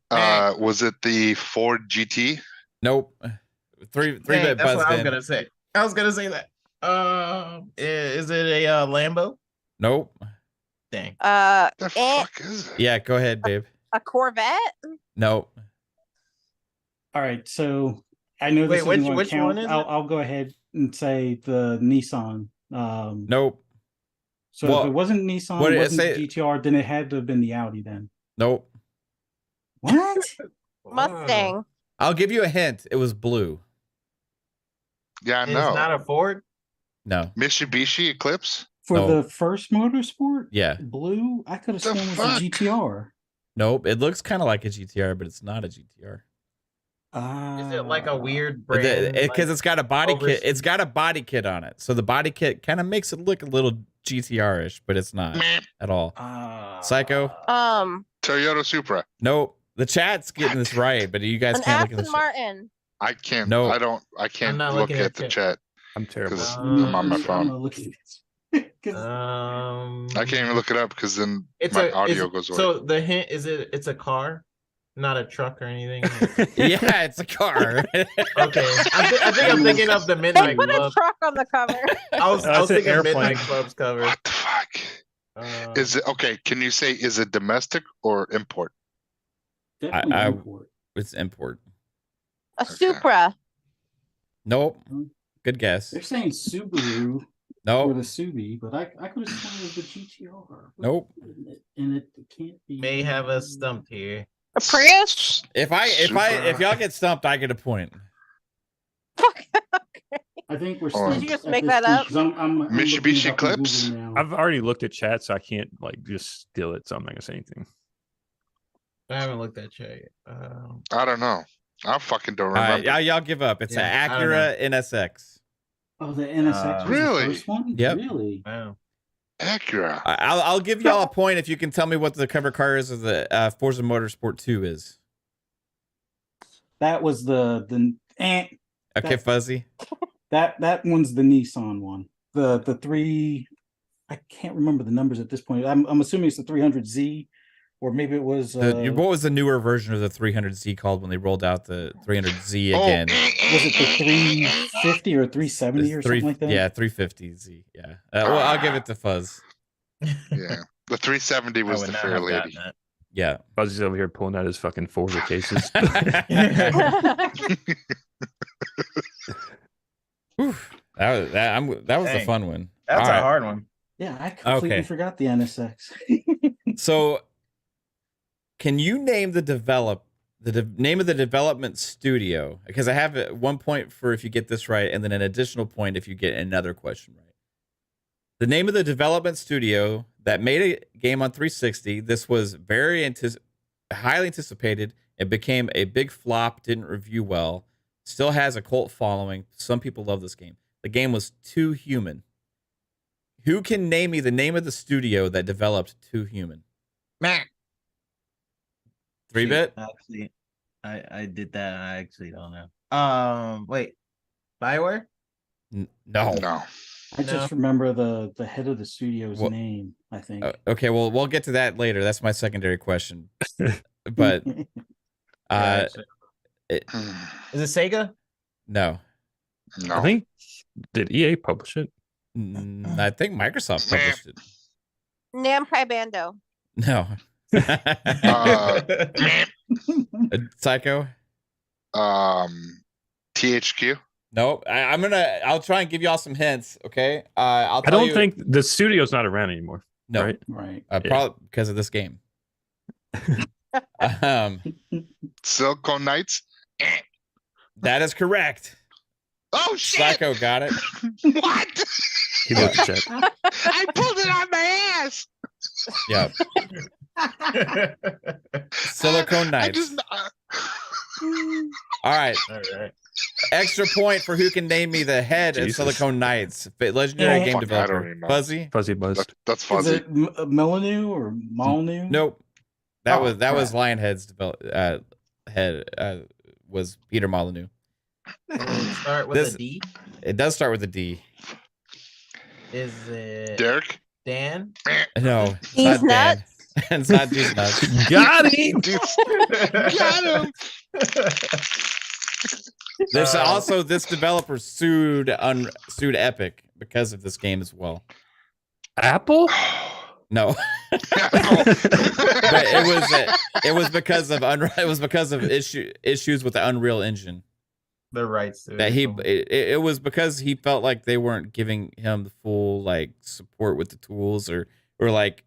Was it the Ford GT? Nope. Three Dang, bit that's what buzzed I was in. gonna say. I was gonna say that. Is it a Lambo? Nope. Dang. The Eh, fuck is it? Yeah, go ahead, babe. a Corvette. Nope. All right, so I know this Wait, isn't going to which count. one is it? I'll go ahead and say the Nissan. Nope. So Well, if it wasn't Nissan, what it did it wasn't say? the GTR, then it had to have been the Audi then. Nope. What? Mustang. I'll give you a hint. It was blue. Yeah, I It's know. not a Ford. No. Mitsubishi Eclipse. For No. the first motorsport, Yeah. blue, I could have The sworn it was fuck? a GTR. Nope. It looks kind of like a GTR, but it's not a GTR. Is it like a weird brand? Because it's got a body kit. overseas? It's got a body kit on it. So the body kit kind of makes it look a little GTR-ish, but it's not Meh. at all. Psycho? Toyota Supra. Nope. The chat's getting this right, but you guys An can't look at Aston this. Martin. I can't. No. I can't not look looking at at the it. chat. I'm terrible. 'Cause I'm on my I'm phone. gonna look at this. 'Cause I can't even look it up because then It's my a audio is- goes away. So the hint is it's a car, not a truck or anything. Yeah, it's a car. Okay, I think I'm thinking of the They Midnight put a Club. truck on the cover. I was That's an thinking airplane. Midnight Club's cover. What the fuck? Is it okay? Can you say is it domestic or import? definitely I- import. It's import. A Supra. Nope. Good guess. They're saying Subaru or Nope. the Subi, but I could have sworn it was the GTR. Nope. And it can't be. May have us stumped here. A Prius. If y'all get stumped, I get a point. I think we're. Hold on. stumped Did you just at make this that point, up? 'cause I'm looking it Mitsubishi up on Eclipse? Google now. I've already looked at chat, so I can't like just steal it. So I'm not gonna say anything. I haven't looked at chat yet. I don't know. I fucking don't All right, remember. y'all give up. It's Yeah, an I don't Acura NSX. Oh, the NSX was Really? the first one. Yep. Really? Wow. Acura. I'll give y'all a point if you can tell me what the cover car is of the Forza Motorsport 2 is. That was the Okay, That- Fuzzy. that one's the Nissan one. The three. I can't remember the numbers at this point. I'm assuming it's the 300Z, or maybe it was. What was the newer version of the 300Z called when they rolled out the 300Z again? Was it the 350 or 370 or something like that? Yeah, 350Z. Yeah. Well, I'll give it to Fuzz. Yeah. The 370 was the fair lady. Yeah. Fuzzy's over here pulling out his fucking Forza cases. Whew. That was the Dang. fun one. That's All a right. hard one. Yeah, I completely Okay. forgot the NSX. So, can you name the name of the development studio? Because I have 1 point for if you get this right, and then an additional point if you get another question right. The name of the development studio that made a game on 360. This was very highly anticipated. It became a big flop. Didn't review well. Still has a cult following. Some people love this game. The game was Too Human. Who can name me the name of the studio that developed Too Human? Mac. 3-bit? Actually, I did that. I actually don't know. Wait, Bioware? No. No. I just remember the head of the studio's Well, name, I think. Okay, well, we'll get to that later. That's my secondary question. But Is it Sega? no. No. I think did EA publish it? I think Microsoft published it. Nampai Bando. No. Psycho? THQ. Nope. I'll try and give y'all some hints, okay? I'll I tell don't you, think the studio's not around anymore. no. Right? Right. Probably because of this game. Silicon Knights. That is correct. Oh shit! Psycho got it. What? He looked at chat. I pulled it on my ass. Yep. Silicon I Knights. just. All right. All right. Extra point for who can name me the head of Jesus. Silicon Knights. Legendary Yeah. game Fuck, I don't developer. even know. Fuzzy? Fuzzy buzzed. That's Is fuzzy. it Melanu or Molnu? Nope. That Oh, was Lionhead's head was Peter Molyneux. Start with This- a D. It does start with a D. Is it Derek. Dan? No, it's He's not Dan. nuts. It's not these nuts. Got him. Dude, got him. There's also this developer sued Epic because of this game as well. Apple? No, but it was because of issues with the Unreal Engine. The rights to That it. it was because he felt like they weren't giving him the full like support with the tools or like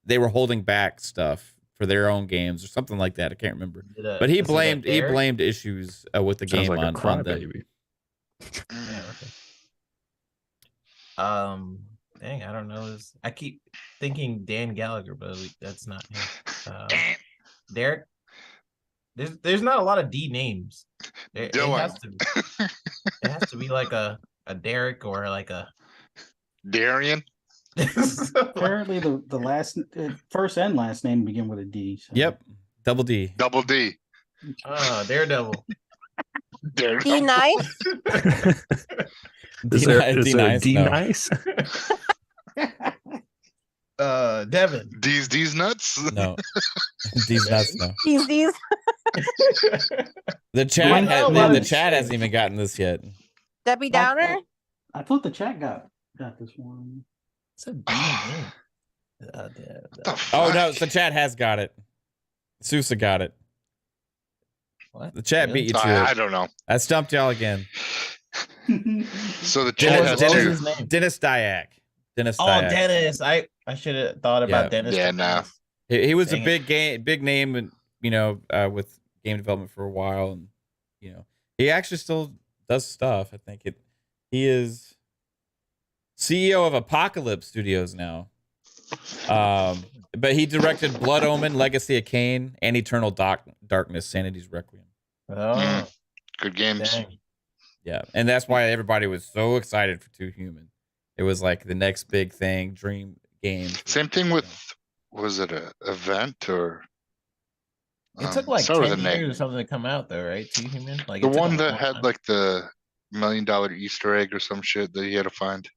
they were holding back stuff for their own games or something like that. I can't remember. Is it a- But he is it a blamed Derek? issues with the Sounds game like a on them. crybaby. Yeah, okay. Dang, I don't know. I keep thinking Dan Gallagher, but that's not him. Derek. There's not a lot of D names. It has to be like a Derek or like a Darian. Apparently, the last first and last name begin with a D. So. Yep, double D. Double D. Daredevil. D nice. Is there a D-nice? D No. nice? Devin. D's nuts. No, D's nuts. No. These. The chat, know the what chat it hasn't even gotten this yet. Debbie Downer. I thought the chat got this one. It's a D name. What the Oh no, fuck? the chat has got it. Sousa got it. What? The chat Really? beat you to I it. don't know. I stumped y'all again. So the Dennis- chat has What was two. his name? Dennis Dyack. Dennis Oh, Dyack. Dennis. I should have thought Yeah. about Dennis. Yeah, nah. He was Dang a it. big name, and with game development for a while, and he actually still does stuff. I think he is CEO of Apocalypse Studios now. But he directed Blood Omen, Legacy of Kain, and Eternal Darkness, Sanity's Requiem. Oh, Good games. dang. Yeah, and that's why everybody was so excited for Two Human. It was like the next big thing, dream game. Same thing with, was it an event or? It took like start with 10 a name. years or something to come out, though, right? Two Human. Like The it took one a that long had time. like the $1 million Easter egg or some shit that he had to find.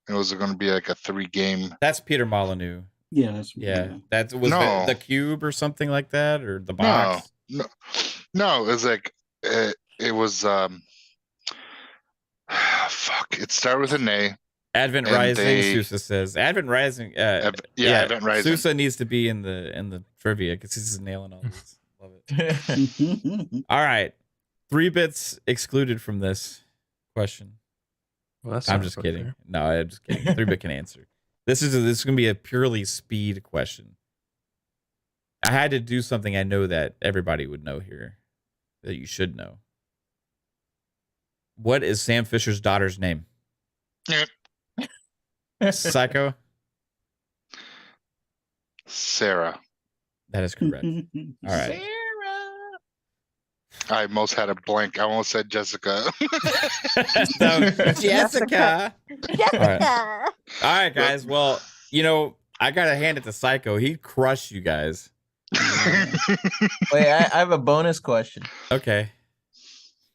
It was going to be like a 3-game. That's Peter Molyneux. Yeah, that's Yeah, that was No. the cube or something like that, or the box. No, it was like it was fuck. It started with an A. Advent And Rising, they- Sousa says. Advent Rising. Event Rising. Sousa needs to be in the trivia because he's nailing all these. Love it. All right, 3 bits excluded from this question. Well, that's I'm not just quite kidding. fair. No, I'm just kidding. 3-bit can answer. This is gonna be a purely speed question. I had to do something I know that everybody would know here, that you should know. What is Sam Fisher's daughter's name? Psycho. Sarah. That is correct. All right. I almost had a blank. I almost said Jessica. So, Jessica. Jessica. All right, guys. Well, I gotta hand it to Psycho. He crushed you guys. Wait, I have a bonus question. Okay.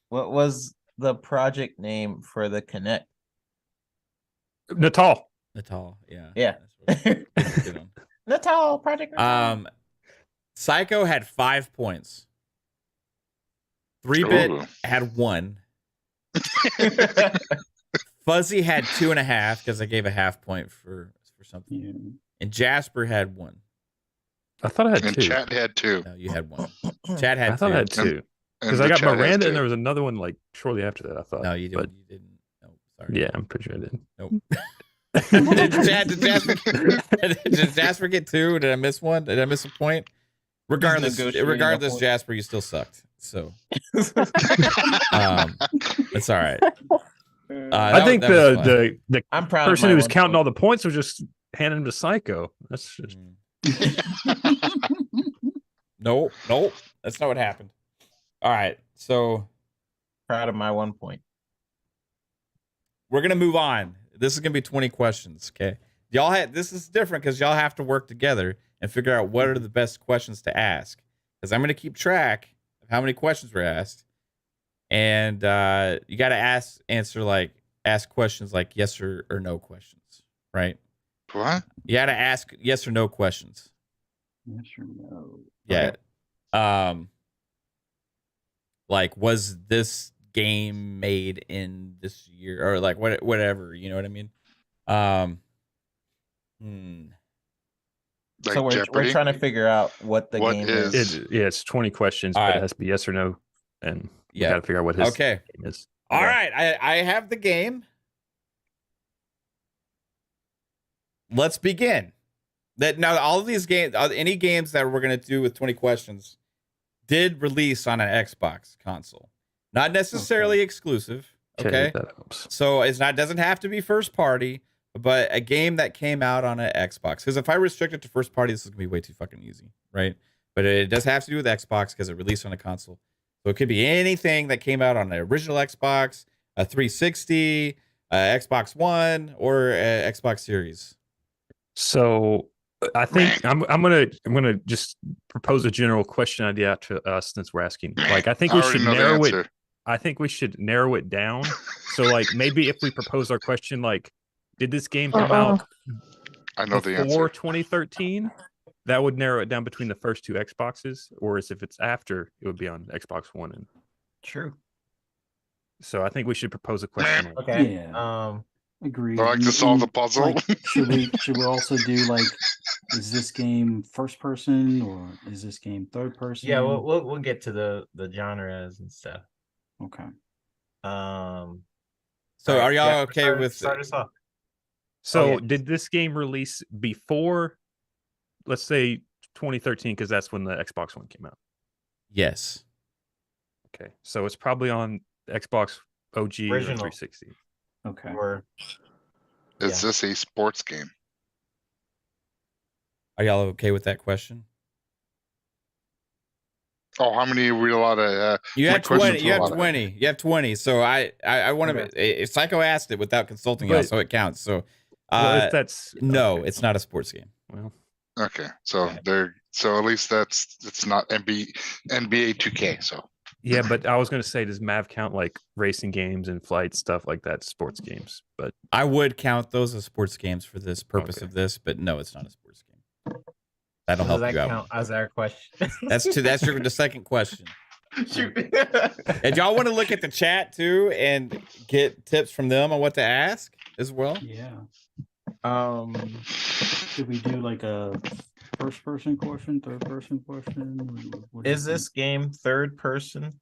What was the project name for the Kinect? Natal. Natal. Yeah. Yeah. That's what it's good on. Natal Project. Natal. Psycho had 5 points. 3-bit Ooh. had 1. Fuzzy had 2.5 because I gave a half point for something. Yeah. And Jasper had 1. I thought I had And 2. chat had 2. No, you had 1. Chad had I thought 2. I had 2. Because And I the got chat has Miranda 2. and there was another one like shortly after that, I thought. No, you didn't. But You didn't. No, sorry. yeah, I'm pretty sure I did. Nope. did Jasper get 2? Did I miss 1? Did I miss a point? Regardless, negotiating a point. Jasper, you still sucked. So it's all right. I think the I'm proud of person my who was 1 counting point. all the points was just handing him to Psycho. That's just Nope, that's not what happened. All right, so Proud of my 1 point. we're gonna move on. This is gonna be 20 questions. Okay, this is different because y'all have to work together and figure out what are the best questions to ask. Because I'm gonna keep track of how many questions were asked, and you got to ask questions like yes or no questions, right? What? You got to ask yes or no questions. Yes or no? Yeah. Like, was this game made in this year, or like whatever? You know what I mean? Like So we're Jeopardy? trying to figure out what the What game is- is. it's 20 questions, All but right. it has to be yes or no, and we Yeah. got to figure out what his Okay. game is. All Okay. right. I have the game. Let's begin. That now all of these games, any games that we're gonna do with 20 questions, did release on an Xbox console, not necessarily exclusive. Okay, that helps. so it's not doesn't have to be first party, but a game that came out on an Xbox. Because if I restrict it to first party, this is gonna be way too fucking easy, right? But it does have to do with Xbox because it released on a console. So it could be anything that came out on the original Xbox, a 360, Xbox One, or Xbox Series. So I think I'm gonna just propose a general question idea to us since we're asking. Like I think we should narrow it. I think we should narrow it down. So like maybe if we propose our question, like, did this game come out before 2013? That would narrow it down between the first two Xboxes, or if it's after, it would be on Xbox One. And True. so I think we should propose a question. Okay. Yeah. Agreed. I like to solve the puzzle. Like, should we also do like, is this game first person or is this game third person? Yeah, we'll get to the genres and stuff. Okay. So are y'all okay with start us off? So did this game release before, let's say 2013, because that's when the Xbox One came out? Yes. Okay, so it's probably on Xbox OG or Original. 360. Okay. Or Is this a sports game? Are y'all okay with that question? Oh, how many are we allowed to? You have 20. You have allowed to- 20. You have 20. So I want to. Psycho asked it without consulting y'all, so it counts. So If that's no, it's not a sports game. Well, Okay, so so at least it's not NBA 2K. So yeah, but I was gonna say, does Mav count like racing games and flight stuff like that, sports games? But I would count those as sports games for this purpose of this, but no, it's not a sports game. That'll help does you that out. count as our question? That's the second question. Shoot. And y'all want to look at the chat too and get tips from them on what to ask as well? Yeah. Should we do like a first person question, third person question? What do you Is this game third person?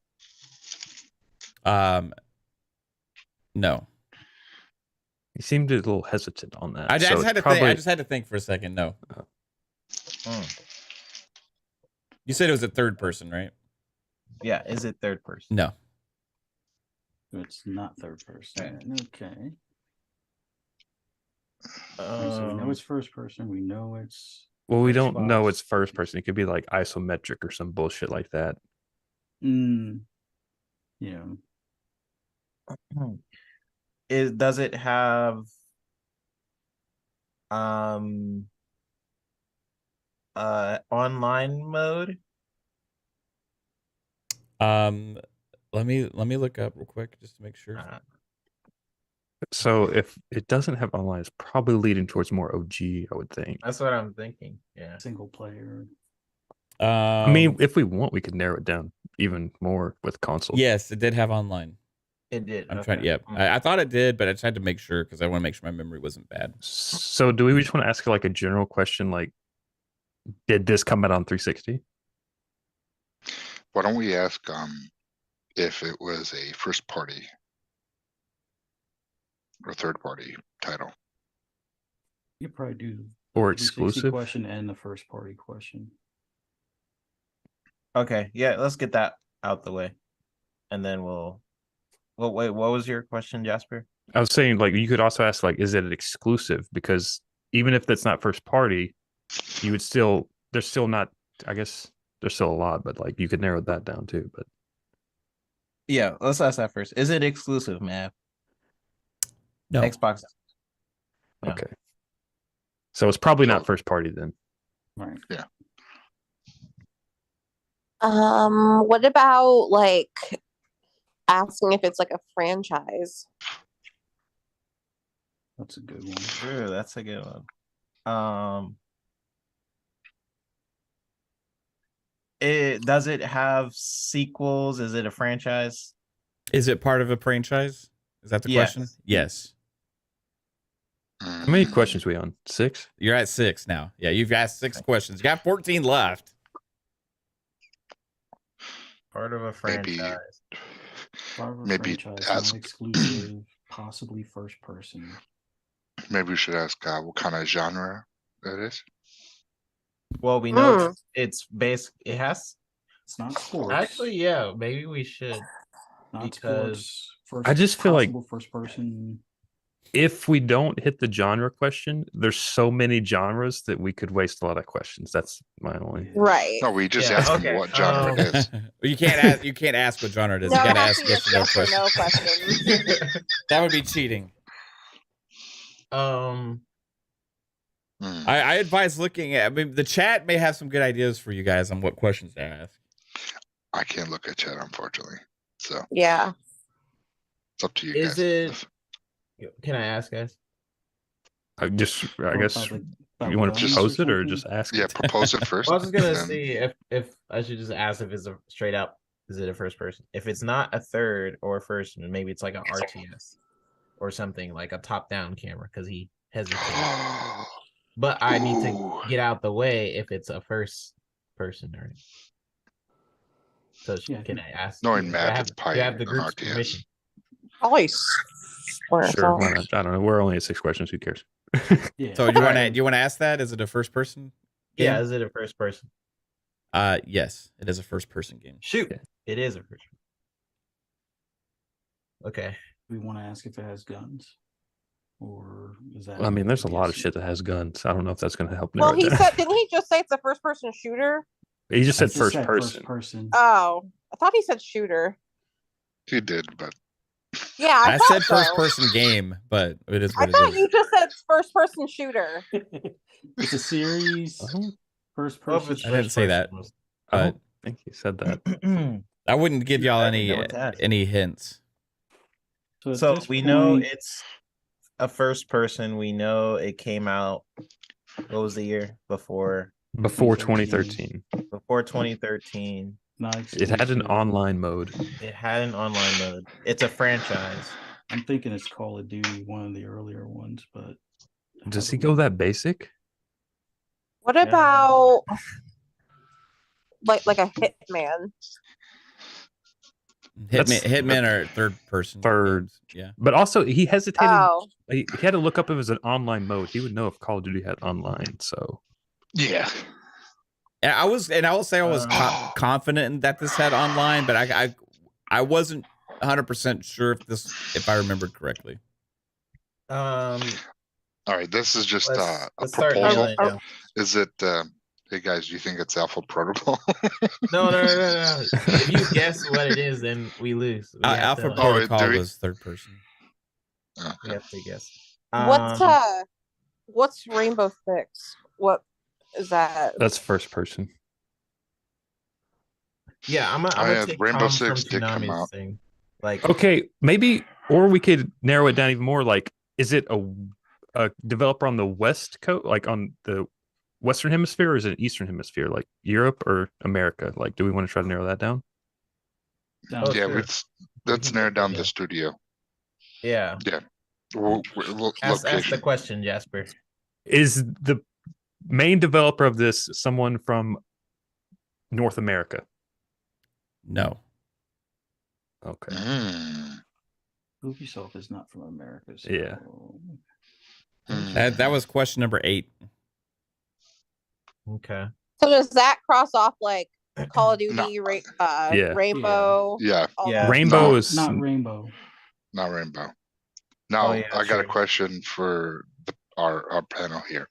No. you seemed a little hesitant on that. I so just had to it's probably, think. I just had to think for a second. No. You said it was a third person, right? Yeah, is it third person? No. It's not third person. Okay. So we know it's first person. We know it's. Well, we don't know Xbox. it's first person. It could be like isometric or some bullshit like that. Yeah. Does it have online mode? Let me look up real quick just to make sure. So if it doesn't have online, it's probably leading towards more OG, I would think. That's what I'm thinking. Yeah. Single player. I mean, if we want, we could narrow it down even more with console. Yes, it did have online. It did. I'm trying. Yep. I thought it did, but I just had to make sure because I want to make sure my memory wasn't bad. So do we just want to ask like a general question, like, did this come out on 360? why don't we ask if it was a first party or third party title? You probably do Or the 360 exclusive? question and the first party question. Okay, yeah, let's get that out the way, and then we'll. Well, wait, what was your question, Jasper? I was saying, like, you could also ask, like, is it an exclusive? Because even if that's not first party, you would still, there's still not, I guess there's still a lot, but like you could narrow that down too. But Yeah, let's ask that first. Is it exclusive, man? No. Xbox. No. okay. So it's probably not first party then. Right. Yeah. What about like asking if it's like a franchise? That's a good one. True, that's a good one. Does it have sequels? Is it a franchise? Is it part of a franchise? Is that the Yes. question? Yes. How many questions are we on? 6? You're at 6 now. Yeah, you've asked 6 questions. You got 14 left. Part of a Maybe- franchise. Part of a Maybe franchise, ask- not exclusive, possibly first person. Maybe we should ask what kind of genre that is. Well, we know it's basic. It has. It's not sports. Actually, yeah, maybe we should. Not because sports. First, I just feel like possible first person. if we don't hit the genre question, there's so many genres that we could waste a lot of questions. That's my only. Right. No, we just Yeah, ask okay, them what genre it is. You can't ask. You can't ask what genre it is. No, You it gotta has to ask be a yes or no yes or no question. question. That would be cheating. Hmm. I advise looking at. I mean, the chat may have some good ideas for you guys on what questions to ask. I can't look at chat, unfortunately. So Yeah. it's up to you Is guys. it? Can I ask, guys? I guess About you want to guns propose it or something? just ask Yeah, it? propose it first. Well, I was just gonna and then- see if I should just ask if it's a straight up. Is it a first person? If it's not a third or a first, maybe it's like an RTS or something like a top down camera because he hesitated. But I need to Ooh. get out the way if it's a first person or. So Yeah. can I ask? Knowing do Matt, I have, it's do I have the an group's RTS. permission? Always. Sure, why not? I don't know. We're only at 6 questions. Who cares? Yeah. So you want to? Do you want to ask that? Is it a first person? Yeah, game? is it a first person? Yes, it is a first person game. Shoot, Yeah. it is a first. Okay. We want to ask if it has guns, or is that? I mean, there's a lot of guessing? shit that has guns. I don't know if that's going to help narrow Well, it he down. said, didn't he just say it's a first person shooter? He just I said first person. First person. Oh, I thought he said shooter. He did, but Yeah, I thought said so. first person game, but it is I what it thought is. you just said first person shooter. It's a series. First Well, if person. it's I didn't first say that. person, I But don't think he said that. I wouldn't give y'all I didn't know what to ask. any hints. at So this we know point- it's a first person. We know it came out. What was the year before? Before 2013. Before 2013. not It had an exclusive. online mode. It had an online mode. It's a franchise. I'm thinking it's Call of Duty, one of the earlier ones, but Does he go that basic? What Yeah. about like a Hitman? Hitman are third person. Third. games. Yeah. But also, he hesitated. Oh, He had to look up if it was an online mode. He would know if Call of Duty had online. So yeah. And I will say I was confident in that this had online, but I wasn't 100% sure if I remembered correctly. All right, this is just a let's start proposal. nailing it down. Is it? Hey guys, do you think it's Alpha Protocol? No. If you guess what it is, then we lose. We have Alpha to, Protocol do we- was third person. we have to guess. what's Rainbow Six? What is that? that's first person. Yeah, I'm Oh, gonna yeah, take Rainbow Tom Six from did come Toonami's out. thing. Like, Okay, maybe, or we could narrow it down even more. Like, is it a developer on the West Coast, like on the Western Hemisphere, or is it Eastern Hemisphere, like Europe or America? Like, do we want to try to narrow that down? Oh, Yeah, sure. let's can narrow get down that, the studio. yeah. Ask the Location. question, Jasper. Is the main developer of this someone from North America? No. Okay. Mm. Ubisoft is not from America. So... Yeah. That was question number 8. Okay. So does that cross off like Call of Duty, No. Yeah. Rainbow? Yeah, all Yeah. that? Rainbow No, is Not Rainbow. not Rainbow. Now, yeah, I got a true. question for our panel here.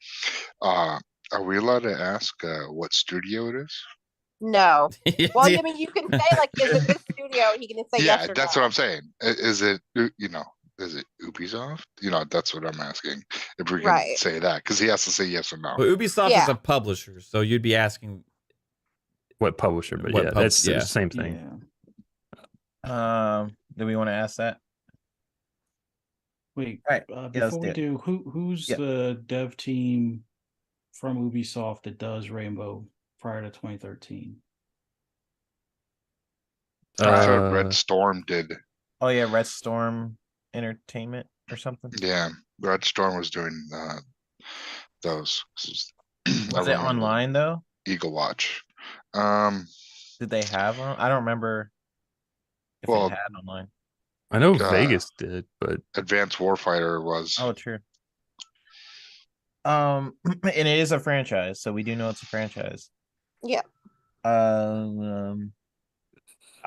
Are we allowed to ask what studio it is? No. Well, Yeah. I mean, you can say like, is it this studio? He can say Yeah, yes or that's no. what I'm saying. Is it, is it Ubisoft? That's what I'm asking. If we can Right. say that, because he has to say yes or no. Well, Ubisoft is Yeah. a publisher, so you'd be asking what publisher, but What yeah, pub- that's yeah. the same thing. Yeah. Do we want to ask that? Wait. All right. Yeah, let's Before we do do, who's Yep. the dev team from Ubisoft that does Rainbow prior to 2013? That's what Red Storm did. Oh yeah, Red Storm Entertainment or something. Yeah, Red Storm was doing those. Was it online though? Eagle Watch. Did they have on? I don't remember if Well, it had online. I know Vegas did, but Advanced Warfighter was. Oh, true. And it is a franchise, so we do know it's a franchise. Yeah. I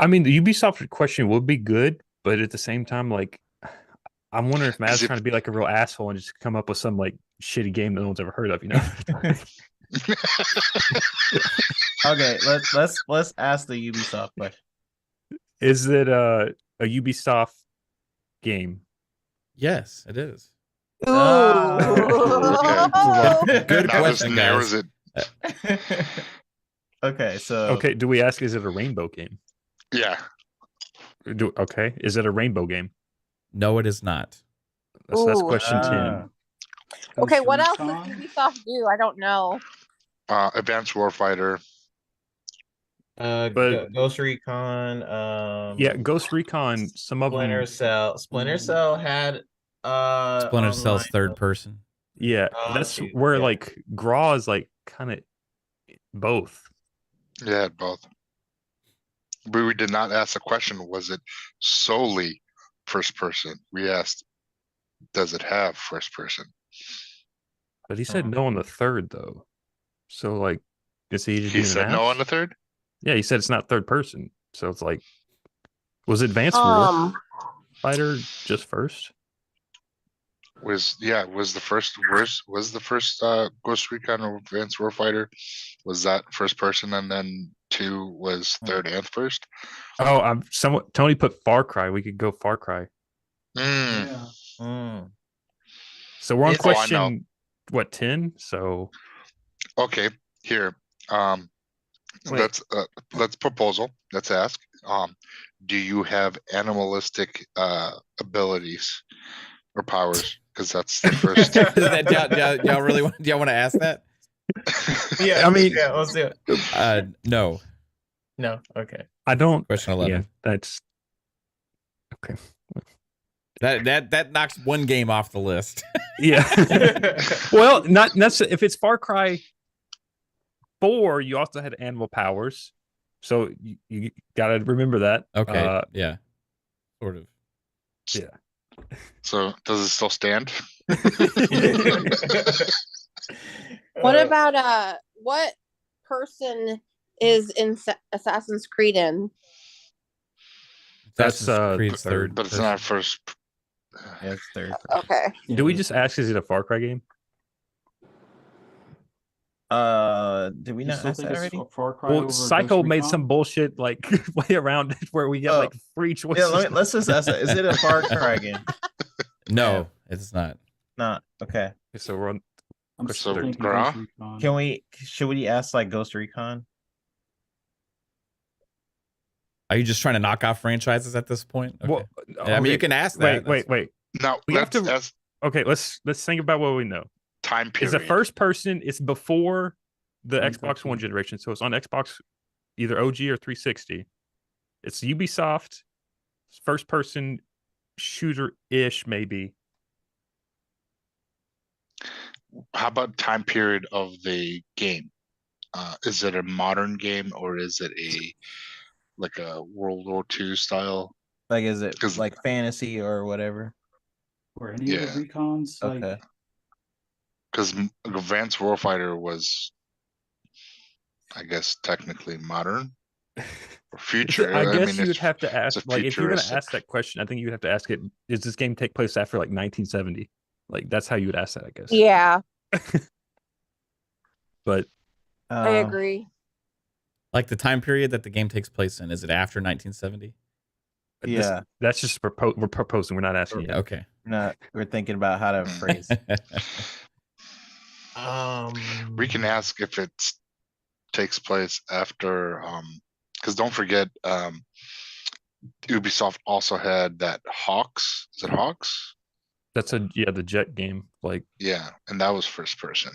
mean, the Ubisoft question would be good, but at the same time, like, I'm wondering if Matt's trying to be like a real asshole and just come up with some like shitty game that no one's ever heard of, you know? Okay, let's ask the Ubisoft question. Is it a Ubisoft game? Yes, it is. Ooh. Good Now this question, narrows guys. it. Okay, so Okay, do we ask, is it a rainbow game? Yeah. Okay, is it a rainbow game? No, it is not. That's Ooh. question 10. Okay, Ghost what else does Recon? Ubisoft do? I don't know. Advanced Warfighter. But- Ghost Recon, Yeah, Ghost Recon, some of Splinter them. Cell. Splinter Cell had Splinter Cell's online- third person. Yeah, Oh, that's shoot, where yeah. like Graw is like kind of both. Yeah, both. But we did not ask the question, was it solely first person? We asked, does it have first person? But he said no on the third though. So like, is he just He being an said no ass? on the third? Yeah, he said it's not third person. So it's like, was Advanced Warfighter just first? Was the first Ghost Recon or Advanced Warfighter? Was that first person and then 2 was third and first? Oh, I'm somewhat. Tony put Far Cry. We could go Far Cry. Mm. Yeah. Mm. So we're on It's- Oh, I know. question what 10? So Okay, here. Wait. Let's proposal. Let's ask. Do you have animalistic abilities or powers? Because that's the first. Y'all really want? Do y'all want to ask that? Yeah, I mean- yeah, let's do it. No. No, okay. I don't. Question 11. Yeah, that's okay. That knocks one game off the list. Yeah. Well, not necessarily. If it's Far Cry 4, you also had animal powers, so you gotta remember that. Okay. Yeah. Sort of. So does it still stand? What about what person is in Assassin's Creed in? That's, Creed's third. But it's person. not first. Yeah, it's third. Okay. Do we just ask? Is it a Far Cry game? Did we You not still ask think that it's already? Far Cry Well, over Psycho Ghost made Recon? some bullshit like way around it where we get Oh. like free choices. Yeah, let's just ask that. Is it a Far Cry game? No, it's not. Not okay. So we're on. I'm So, still thinking Gra? Ghost Recon. Should we ask like Ghost Recon? Are you just trying to knock off franchises at this point? Okay. Well, I mean, you okay, can ask that. Wait. Now We have let's to- ask Okay, let's think about what we know. time period. Is the first person? It's before the Time Xbox One 13. generation, so it's on Xbox, either OG or 360. It's Ubisoft, first person shooter ish, maybe. How about time period of the game? Is it a modern game or is it like a World War II style? Like, is it 'Cause- like fantasy or whatever? Or any of Yeah. the recons? Like, Okay. Because Advanced Warfighter was, I guess, technically modern or future. I guess mean, you would it's- have to ask, a like, if you're going to futuristic- ask that question, I think you would have to ask it, does this game take place after like 1970? Like, that's how you would ask that, I guess. Yeah, But I agree. Like the time period that the game takes place in, is it after 1970? Yeah. that's just we're proposing. We're not asking yet. Okay. We're thinking about how to phrase. We can ask if it takes place after, because don't forget, Ubisoft also had that Hawks. Is it Hawks? That's the jet game. Like, Yeah, and that was first person.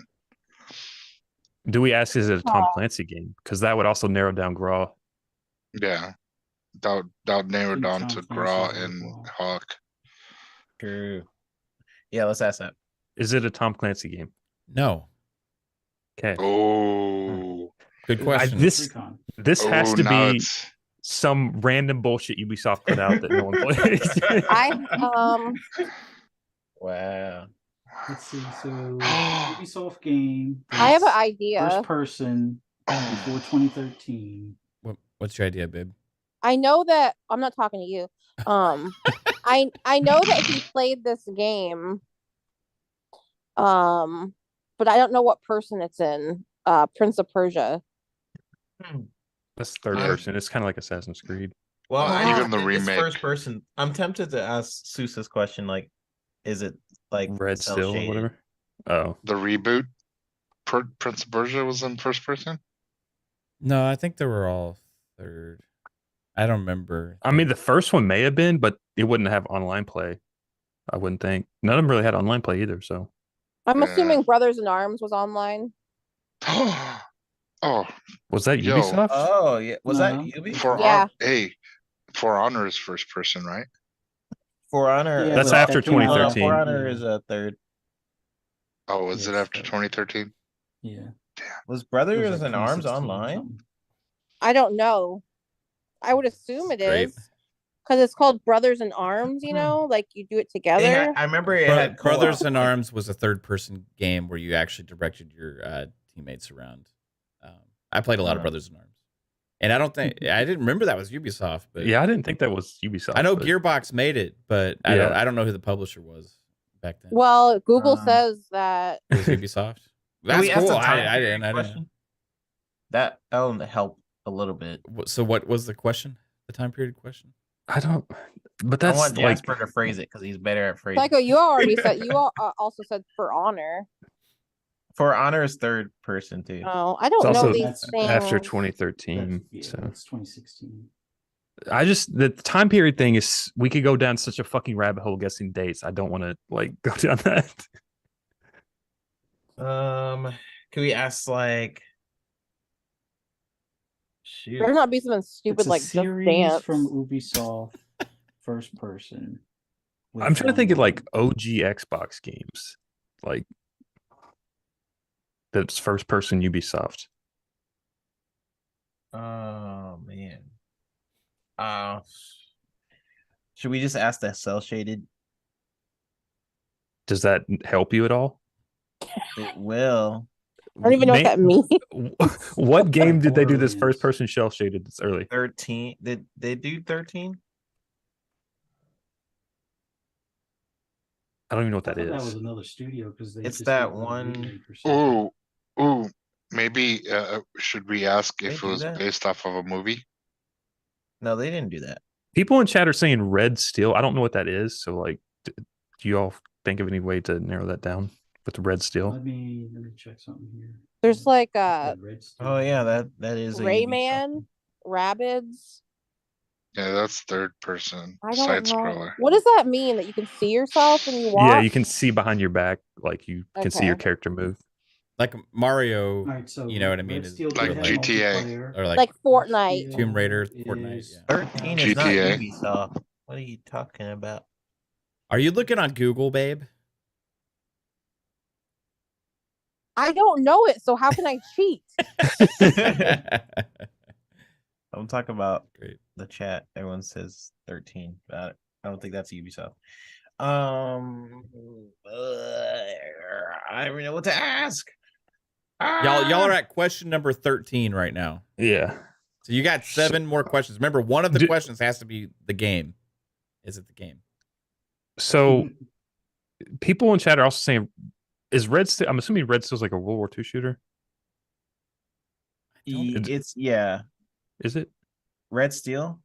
do we ask, is it a Tom Aw. Clancy game? Because that would also narrow down Graw. Yeah, that would narrow think down Tom to Clancy Gra as and well. Hawk. True. Yeah, let's ask that. Is it a Tom Clancy game? No. Okay. Oh, Good question. this Recon. has to now be it's- some random bullshit Ubisoft put out that no one plays. I Wow. Let's see. So Ubisoft game. I have an that's idea. First person before 2013. What's your idea, babe? I know that I'm not talking to you. I know that he played this game. But I don't know what person it's in. Prince of Persia. That's third person. It's kind of like Assassin's Creed. Well, Yeah. Even the it's remake. first person. I'm tempted to ask Seuss's question, like, is it like Red cell Steel or shaded? whatever. Oh, The reboot, Prince of Persia was in first person. No, I think they were all third. I don't remember. I mean, the first one may have been, but it wouldn't have online play. I wouldn't think. None of them really had online play either. So I'm Yeah. assuming Brothers in Arms was online. Oh, was that Yo. Ubisoft? Oh yeah, was that No. Ubi? Yeah. For Honor is first person, right? For Honor. Yeah, That's but after that came out 2013. For Honor Yeah. is a third. Oh, was it Yes, after that- 2013? Yeah. Was It Brothers was like in Arms 2016 or online? something. I don't know. I would assume it Great. is. Because it's called Brothers in Arms, you know? Like you do it together. I remember it had Brothers co-op, in like- Arms was a third-person game where you actually directed your teammates around. I played a lot of Brothers in Arms, and I don't think I didn't remember that was Ubisoft. But Yeah, I didn't think that was Ubisoft. I know but- Gearbox made it, but I don't know who the publisher was back then. Well, Google Um, says that. It was Ubisoft. Can That's we ask cool. the time I period didn't. question? That'll help a little bit. So what was the question? The time period question? I don't. But I that's want like Jasper to phrase it because he's better at phrasing. Psycho, you already said, you also said For Honor. For Honor is third person too. Oh, I it's don't know also these That's things. after That's, 2013. yeah, So that's 2016. the time period thing is we could go down such a fucking rabbit hole guessing dates. I don't want to like go down that. Can we ask like? Shoot. Better not be something stupid It's a like Just series Dance. from Ubisoft, first person. I'm trying to think of like with, OG Xbox games, like that's first person Ubisoft. Oh man. Should we just ask the cell shaded? Does that help you at all? It will. I don't even know what that means. What game did they do this Borderlands. first person shell shaded this early? 13. Did they do 13? I don't even know what I that thought that is. was another studio because they. It's just that did, like, a one- remake or something. Ooh, maybe should we ask They if it do was that? based off of a movie? No, they didn't do that. People in chat are saying Red Steel. I don't know what that is. So like, do you all think of any way to narrow that down with the Red Steel? Let me check something here. There's like The Red Steel. Oh yeah, that is a Rayman, Rabbids. Yeah, that's third person I side don't know. scroller. What does that mean? That you can see yourself when you walk? Yeah, you can see behind your back, like you can see your Okay. character move. Like Mario, All right, so you know what I Red mean? Is Steel did like have GTA. multiplayer. or like Fortnite. Steel Tomb Raider, is- Fortnite, yeah. 13 is not GTA. Ubisoft. What are you talking about? Are you looking on Google, babe? I don't know it, so how can I cheat? I'm talking about Great. the chat. Everyone says 13. But I don't think that's Ubisoft. I don't even know what to ask. Y'all are at question number 13 right now. Yeah. So you got 7 more questions. Remember, one of the Do- questions has to be the game. Is it the game? So people in chat are also saying, is Red Steel? I'm assuming Red Steel's like a World War II shooter. It's yeah. Is it? Red Steel.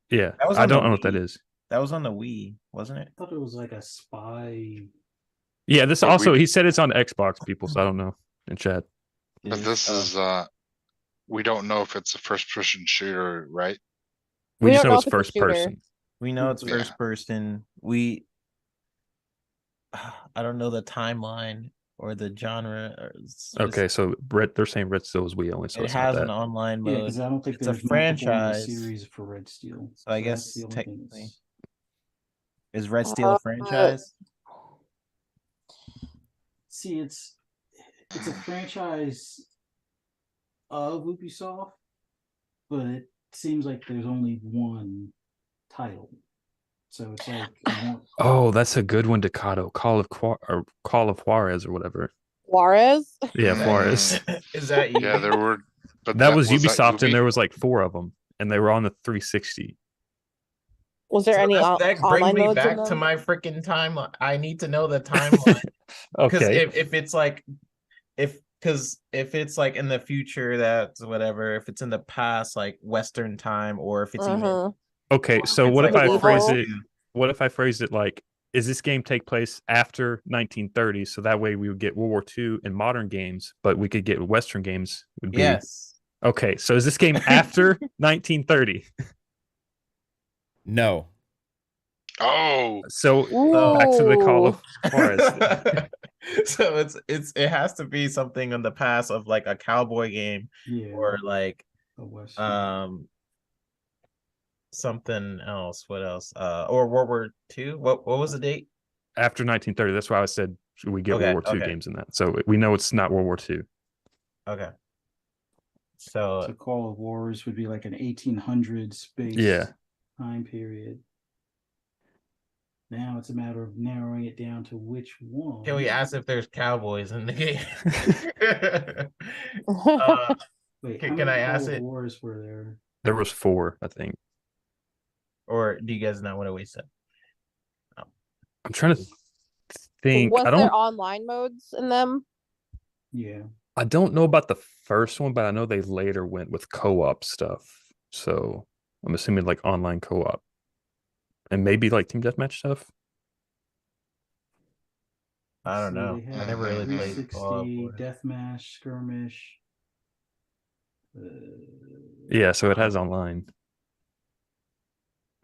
Yeah. That was I on the don't know what that Wii. is. That was on the Wii, wasn't it? I thought it was like a spy. Yeah. This But also we- he said it's on Xbox. People, so I don't know in chat. But this is we don't know if it's a first person shooter, right? We We just don't know know it's if it's a first shooter. person. We know it's Yeah. first person. I don't know the timeline or the genre. Or Okay, so they're saying Red Steel is Wii only, so it it's not has that. an online Yeah, mode. because I don't think It's a there's multiple in the franchise. series for Red Steel. So I that's guess the only thing technically- that's- Is Red Steel a franchise? See, it's a franchise of Ubisoft, but it seems like there's only one title. So it's like Oh, that's a good one, Deccaddo. Call of Juarez or whatever. Juarez? Yeah, Juarez. Is that you? Yeah, there were. But That was that Ubisoft, and Ubi? there was like 4 of them, and they were on the 360. Was there any that brings online me modes in back to them? my freaking timeline. I need to know the timeline. Because Okay. if it's like if it's like in the future, that's whatever. If it's in the past, like Western time, or if it's even Okay, or so it's what if like I Medieval. phrase it? What if I phrase it like, is this game take place after 1930? So that way we would get World War II in modern games, but we could get Western games would be. Yes. Okay, so is this game after 1930? No. Oh, So back to the Call of Juarez. So it has to be something in the past of like a cowboy game, or like a Western. something else. What else? Or World War II. What was the date? After 1930. That's why I said should we get Okay, World War II okay. games in that. So we know it's not World War II. Okay. So Call of Wars would be like an 1800s space Yeah. time period. Now it's a matter of narrowing it down to which one. can we ask if there's cowboys in the game? Wait, can how many I ask Call of it? Wars were there? There was 4, I think. Or do you guys not want to waste it? I'm trying to think. Was I there don't online modes in them? Yeah. I don't know about the first one, but I know they later went with co-op stuff. So I'm assuming like online co-op. And maybe like team deathmatch stuff. I don't So know. they I have never really played 360, Fallout 4. deathmatch, skirmish. Yeah, so it has online.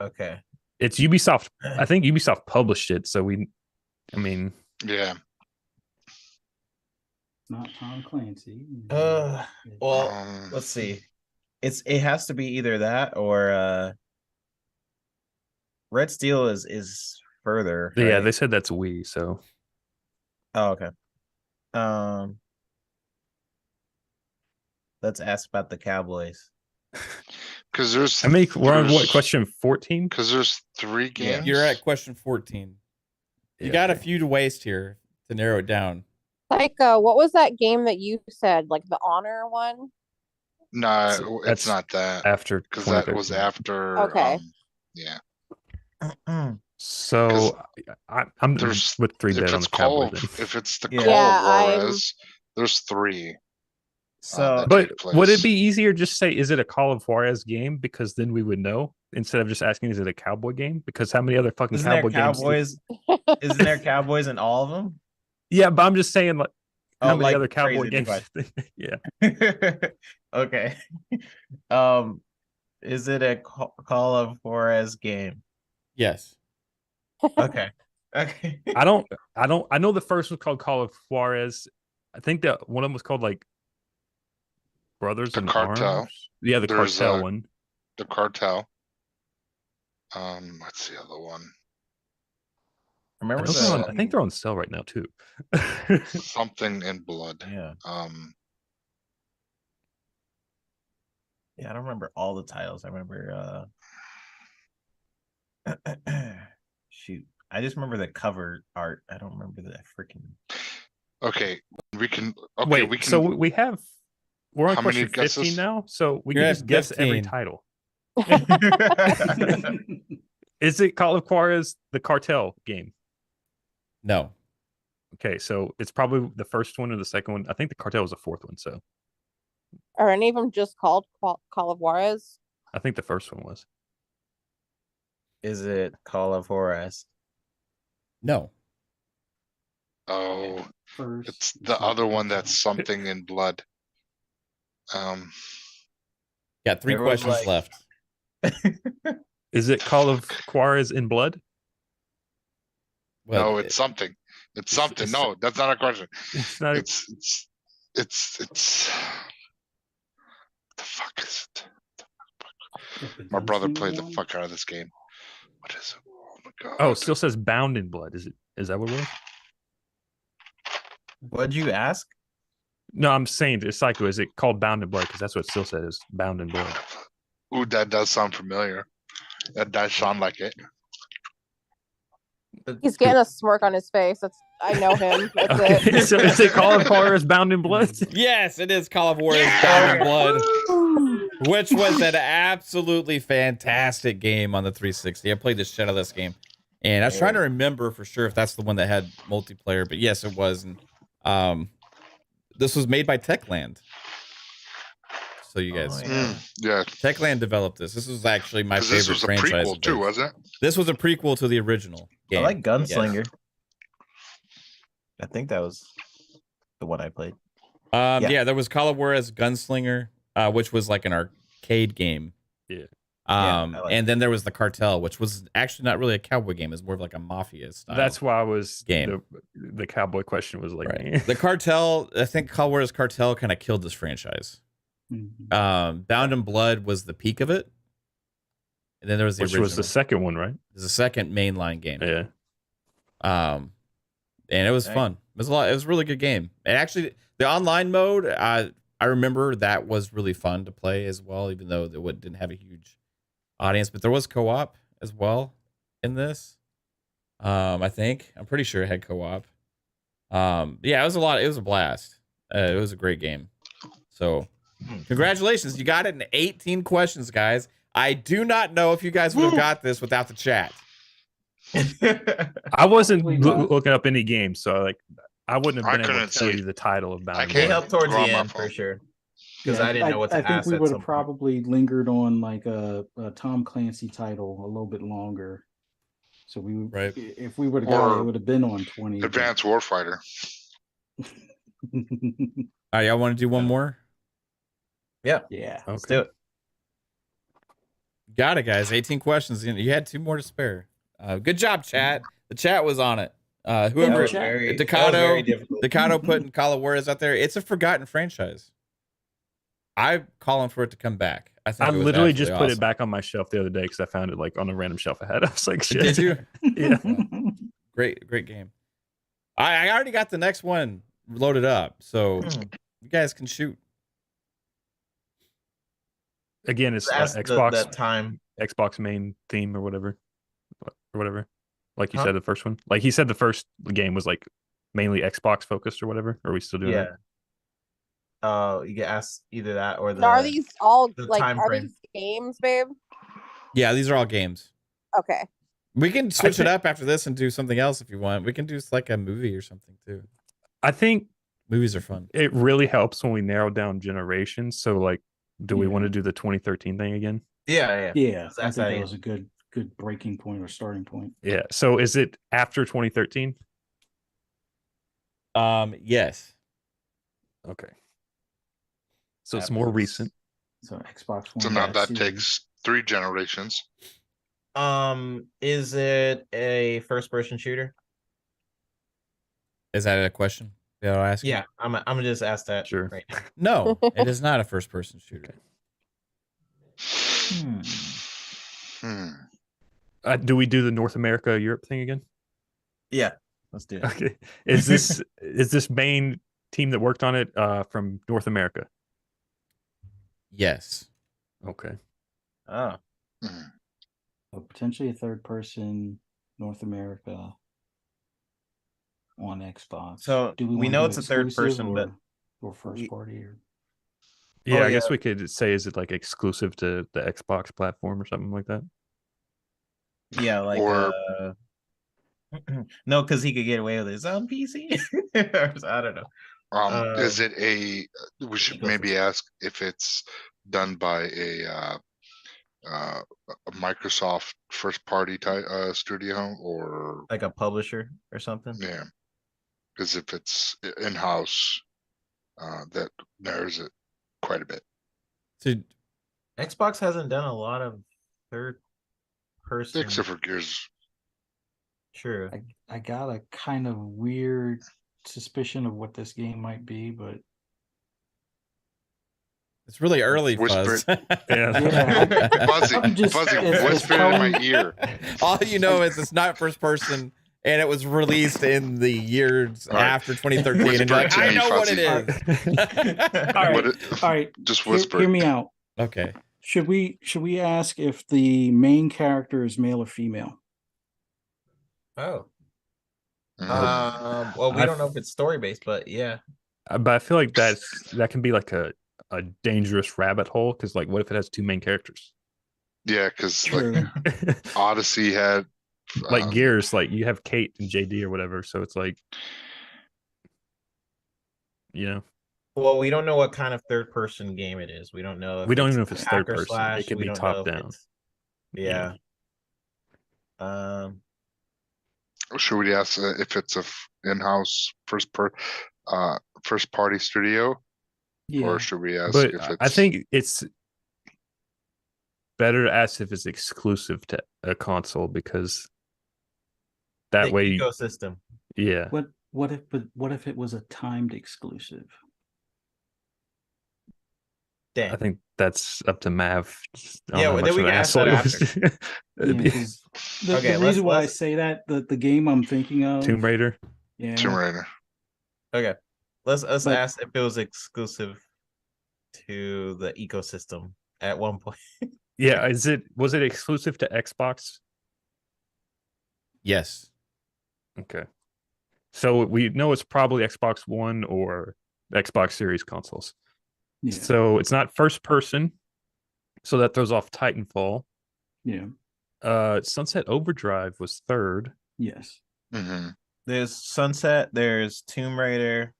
Okay. It's Ubisoft. I think Ubisoft published it, so I mean, yeah. It's not Tom Clancy. Well, Um, let's see. It has to be either that or Red Steel is further. yeah, right? they said that's Wii, so Oh, okay. Let's ask about the Cowboys. Because there's. we're on what, there's- question 14? Because there's 3 Yeah. games. You're at question 14. You Yeah, got a okay. few to waste here to narrow it down. Like, what was that game that you said? Like the Honor one? No, So it's that's not that. After Because that was 2013. after. Okay. Yeah. So I'm There's with 3 dead If on it's the Cowboys. called, if it's the Yeah. Call Yeah, of Juarez, there's 3. So But take would it place. be easier just say, is it a Call of Juarez game? Because then we would know instead of just asking, is it a cowboy game? Because how many other fucking isn't there cowboy games? Cowboys? Isn't there Cowboys in all of them? Yeah, but I'm just saying, like, how many like, other cowboy phrase it games? different. Yeah. Okay. Is it a Call of Juarez game? Yes. Okay. Okay. I know the first was called Call of Juarez. I think that one of them was called like Brothers The in Cartel. Arms. Yeah, the There's, Cartel one. The Cartel. What's the other one? Remember I think they're on sale right now too. Something in Blood. Yeah. Yeah, I don't remember all the titles. I remember shoot. I just remember the cover art. I don't remember the freaking Okay, we can. Okay, Wait, we can. so we're on How many question 15 guesses? now, so we You're can at just guess every 15. title. Is it Call of Juarez the Cartel game? No. Okay, so it's probably the first one or the second one. I think the Cartel was the 4th one, so Are any of them just called Call of Juarez? I think the first one was. Is it Call of Juarez? No. Oh, First, it's the other one that's something in Blood. Got 3 Everyone's questions like- left. Is it Call of Juarez in Blood? Well, no, it's something. It's something. No, that's not a question. It's not. It's. What the fuck is it? My brother played the fuck out of this game. What is it? Oh my god. Oh, it still says Bound in Blood. Is that what it was? What'd you ask? No, I'm saying to Psycho, is it called Bound in Blood? Because that's what it still says, Bound in Blood. Ooh, that does sound familiar. That does sound like it. He's getting a smirk on his face. I know him. That's it. So is it Call of Horrors Bound in Blood? Yes, it is Call of Warriors Bound in Blood, which was an absolutely fantastic game on the 360. I played the shit out of this game, and I was trying to remember for sure if that's the one that had multiplayer, but yes, it was. And this was made by Techland. So you guys, yeah, Techland developed this. This was actually my favorite this was a franchise. prequel too, wasn't it? This was a prequel to the original game. I like Gunslinger. Yes. I think that was the one I played. Yeah, there was Call of Juarez Gunslinger, which was like an arcade game. Yeah. And then there was the Cartel, which was actually not really a cowboy game. It's more of like a mafia style. That's why I was game. The cowboy question was like right. The Cartel. I think Call of Juarez Cartel kind of killed this franchise. Bound in Blood was the peak of it, and then there was the original. Was the second one, right? It was the second mainline game. Yeah. And it was fun. It was it was a really good game. And actually, the online mode, I remember that was really fun to play as well, even though it didn't have a huge audience. But there was co-op as well in this. I'm pretty sure it had co-op. Yeah, it was a lot. It was a blast. It was a great game. So, congratulations, you got it in 18 questions, guys. I do not know if you guys would have got this without the chat. I wasn't looking up any games, so I wouldn't have been able to tell you the title of Bound. They helped towards the end for sure, because I didn't know what to ask. I think we would have probably lingered on like a Tom Clancy title a little bit longer. So we would, if we would have got it, would have been on 20. Advanced Warfighter. All right, y'all want to do one more? Yeah. Okay. Let's do it. Got it, guys. 18 questions. You had 2 more to spare. Good job, chat. The chat was on it. Whoever deccaddo putting Call of Juarez out there, it's a forgotten franchise. I'm calling for it to come back. I literally just put it back on my shelf the other day because I found it like on a random shelf I had. I was like, shit. Did you? Yeah. Great game. I already got the next one loaded up, so you guys can shoot. Again, it's Xbox that time, Xbox main theme or whatever. Like you said, the first one. Like he said, the first game was like mainly Xbox focused or whatever. Are we still doing that? You get asked either that or the. So are these all like time frame. These games, babe? Yeah, these are all games. Okay. We can switch it up after this and do something else if you want. We can do like a movie or something too. I think movies are fun. It really helps when we narrow down generations. So like, do we want to do the 2013 thing again? Yeah. I think that was a good breaking point or starting point. Yeah. So is it after 2013? Yes. Okay. So it's more recent. So Xbox One. So now that takes 3 generations. Is it a first-person shooter? Is that a question? Yeah, I'll ask. Yeah, I'm gonna just ask that. Sure. Right now. No, it is not a first-person shooter. Do we do the North America Europe thing again? Yeah, let's do it. Okay. Is this main team that worked on it from North America? Yes. Okay. Oh. So potentially a third person North America on Xbox. So we know it's a third person, but or first party or. Yeah, I guess we could say, is it like exclusive to the Xbox platform or something like that? Yeah, like no, because he could get away with his own PC. I don't know. Is it we should maybe ask if it's done by a Microsoft first party studio or like a publisher or something. Yeah, because if it's in house, that narrows it quite a bit. So Xbox hasn't done a lot of third person, except for Gears. True. I got a kind of weird suspicion of what this game might be, but it's really early. Fuzz. Yeah. Fuzzy, whisper in my ear. All you know is it's not first person, and it was released in the years after 2013. And you're like, I know what it is. All right. Just whisper. Hear me out. Okay. Should we ask if the main character is male or female? Oh, Well, we don't know if it's story based, but yeah. But I feel like that can be like a dangerous rabbit hole because like what if it has two main characters? Yeah, because like True. Odyssey had Like Gears, like you have Kate and JD or whatever, so it's like, you know. Well, we don't know what kind of third person game it is. We don't know if We don't it's even know if it's third hacker person. slash. It could We be don't top know if down. it's- Yeah. should we ask if it's a in-house first party studio, Yeah. or should we ask But if it's? I think it's better to ask if it's exclusive to a console because that the way, ecosystem. yeah. What if it was a timed exclusive? Damn. I think that's up to Mav. Yeah, well, then we can ask that Yeah, 'cause the reason why I say that the game I'm thinking of, Tomb Raider. yeah, Tomb Raider. Okay. Let's But- ask if it was exclusive to the ecosystem at one point. Yeah, was it exclusive to Xbox? Yes. Okay. So we know it's probably Xbox One or Xbox Series consoles. yeah, So it's not first person. So that throws off Titanfall. yeah, Sunset Overdrive was third. yes. Mm-hmm. There's Sunset, there's Tomb Raider.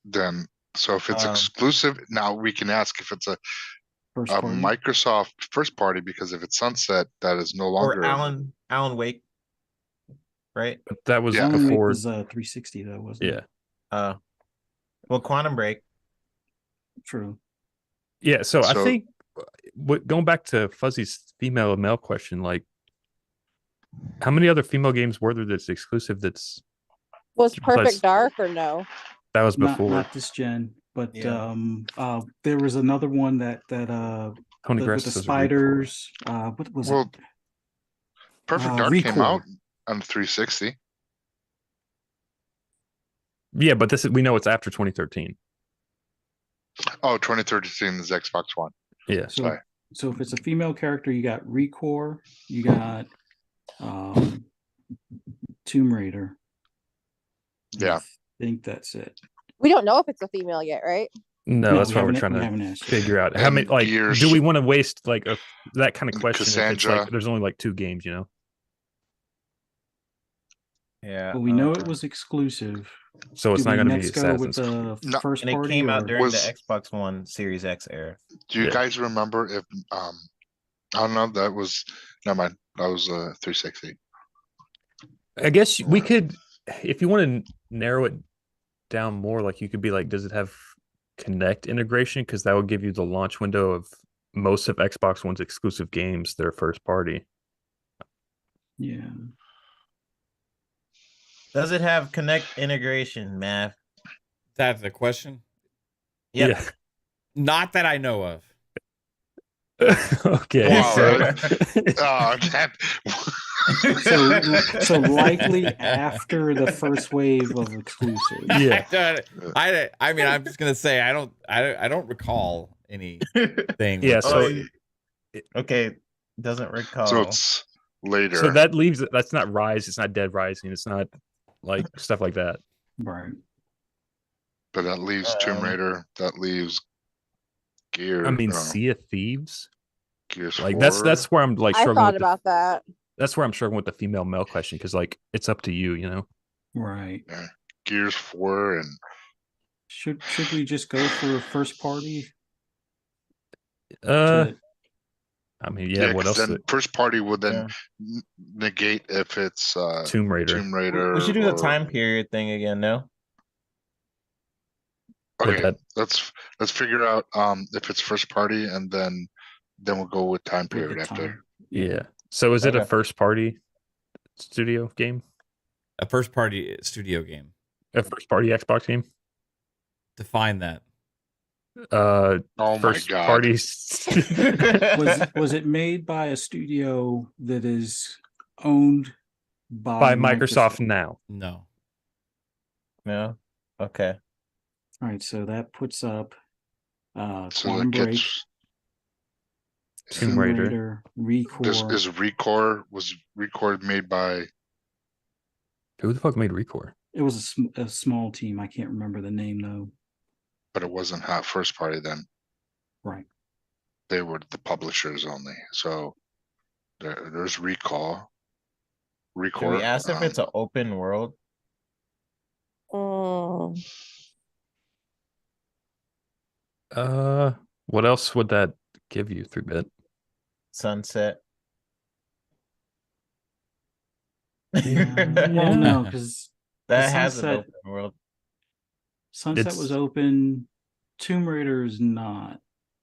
Then, so if it's exclusive, now we can ask if it's a First party. Microsoft first party, because if it's Sunset, that is no longer. Or Alan Wake. Right? But that was Yeah. Alan Wake before. was 360 though, wasn't it? Yeah. Well, Quantum Break. True. Yeah. So I So- think going back to Fuzzy's female male question, like how many other female games were there that's exclusive that's Was Besides- Perfect Dark or no? that was before Not this gen, but Yeah. there was another one that Tony with the Grasso's a spiders. What was Well, it? Perfect Dark came Recore. out on the 360. Yeah, but we know it's after 2013. Oh, 2013 is Xbox One. Yeah. So Sorry. so if it's a female character, you got Recore, you got Tomb Raider. Yeah. I think that's it. We don't know if it's a female yet, right? No, that's we why we're haven't- trying we to haven't asked yet. figure out how And many. Like, Gears. do we want to waste like that kind of question? If it's Cassandra. like there's only like 2 games, you know? Yeah. But we know it was exclusive. So it's Do not we going to be next go with Assassin's. the No. first And it party? came out or- during Was- the Xbox One Series X era. Do you Yeah. guys remember if I don't know, that was never mind. That was 360. I guess we could, if you want to narrow it down more, like you could be like, does it have Connect integration? Because that would give you the launch window of most of Xbox One's exclusive games that are first party. Yeah. Does it have Connect integration, Mav? That's the question. Yep. Not that I know of. Yeah. Okay. Wow, so- Oh, that, So likely after the first wave of exclusive. yeah. I mean, I'm just gonna say I don't recall anything. Yeah, with so- this. Okay. Doesn't recall. so it's later. So that leaves that's not Rise, it's not Dead Rising, it's not like stuff like that. Right. But that leaves Tomb Raider. That leaves Gear. I mean, no, Sea of Thieves. Gears Like 4. that's where I'm like I struggling thought with about that. that's where I'm struggling with the female male question because like it's up to you, you know. Right. Gears 4 and Should we just go for a first party? I mean, yeah, what 'cause else? then first party would then negate if it's Tomb Raider. Tomb Raider. We should do the or- time period thing again, no? But Okay, that- let's figure out if it's first party, and then we'll go with time With period the after. time. Yeah. So is it a Okay. first party studio game? A first party studio game. A first party Xbox game? Define that. Oh my First god! parties. Was it made by a studio that is owned by Microsoft now. No. No? Okay. All right, so that puts up So Quantum that Break, gets. Tomb Raider. Recore. Was Recore made by Who the fuck made Recore? It was a small team. I can't remember the name though. But it wasn't hot first party then. Right. They were the publishers only. So there's Recore. Should we ask if it's an open world? What else would that give you, 3-bit? Sunset. Well, no, because that has an open world. Sunset was open. Tomb Raider is not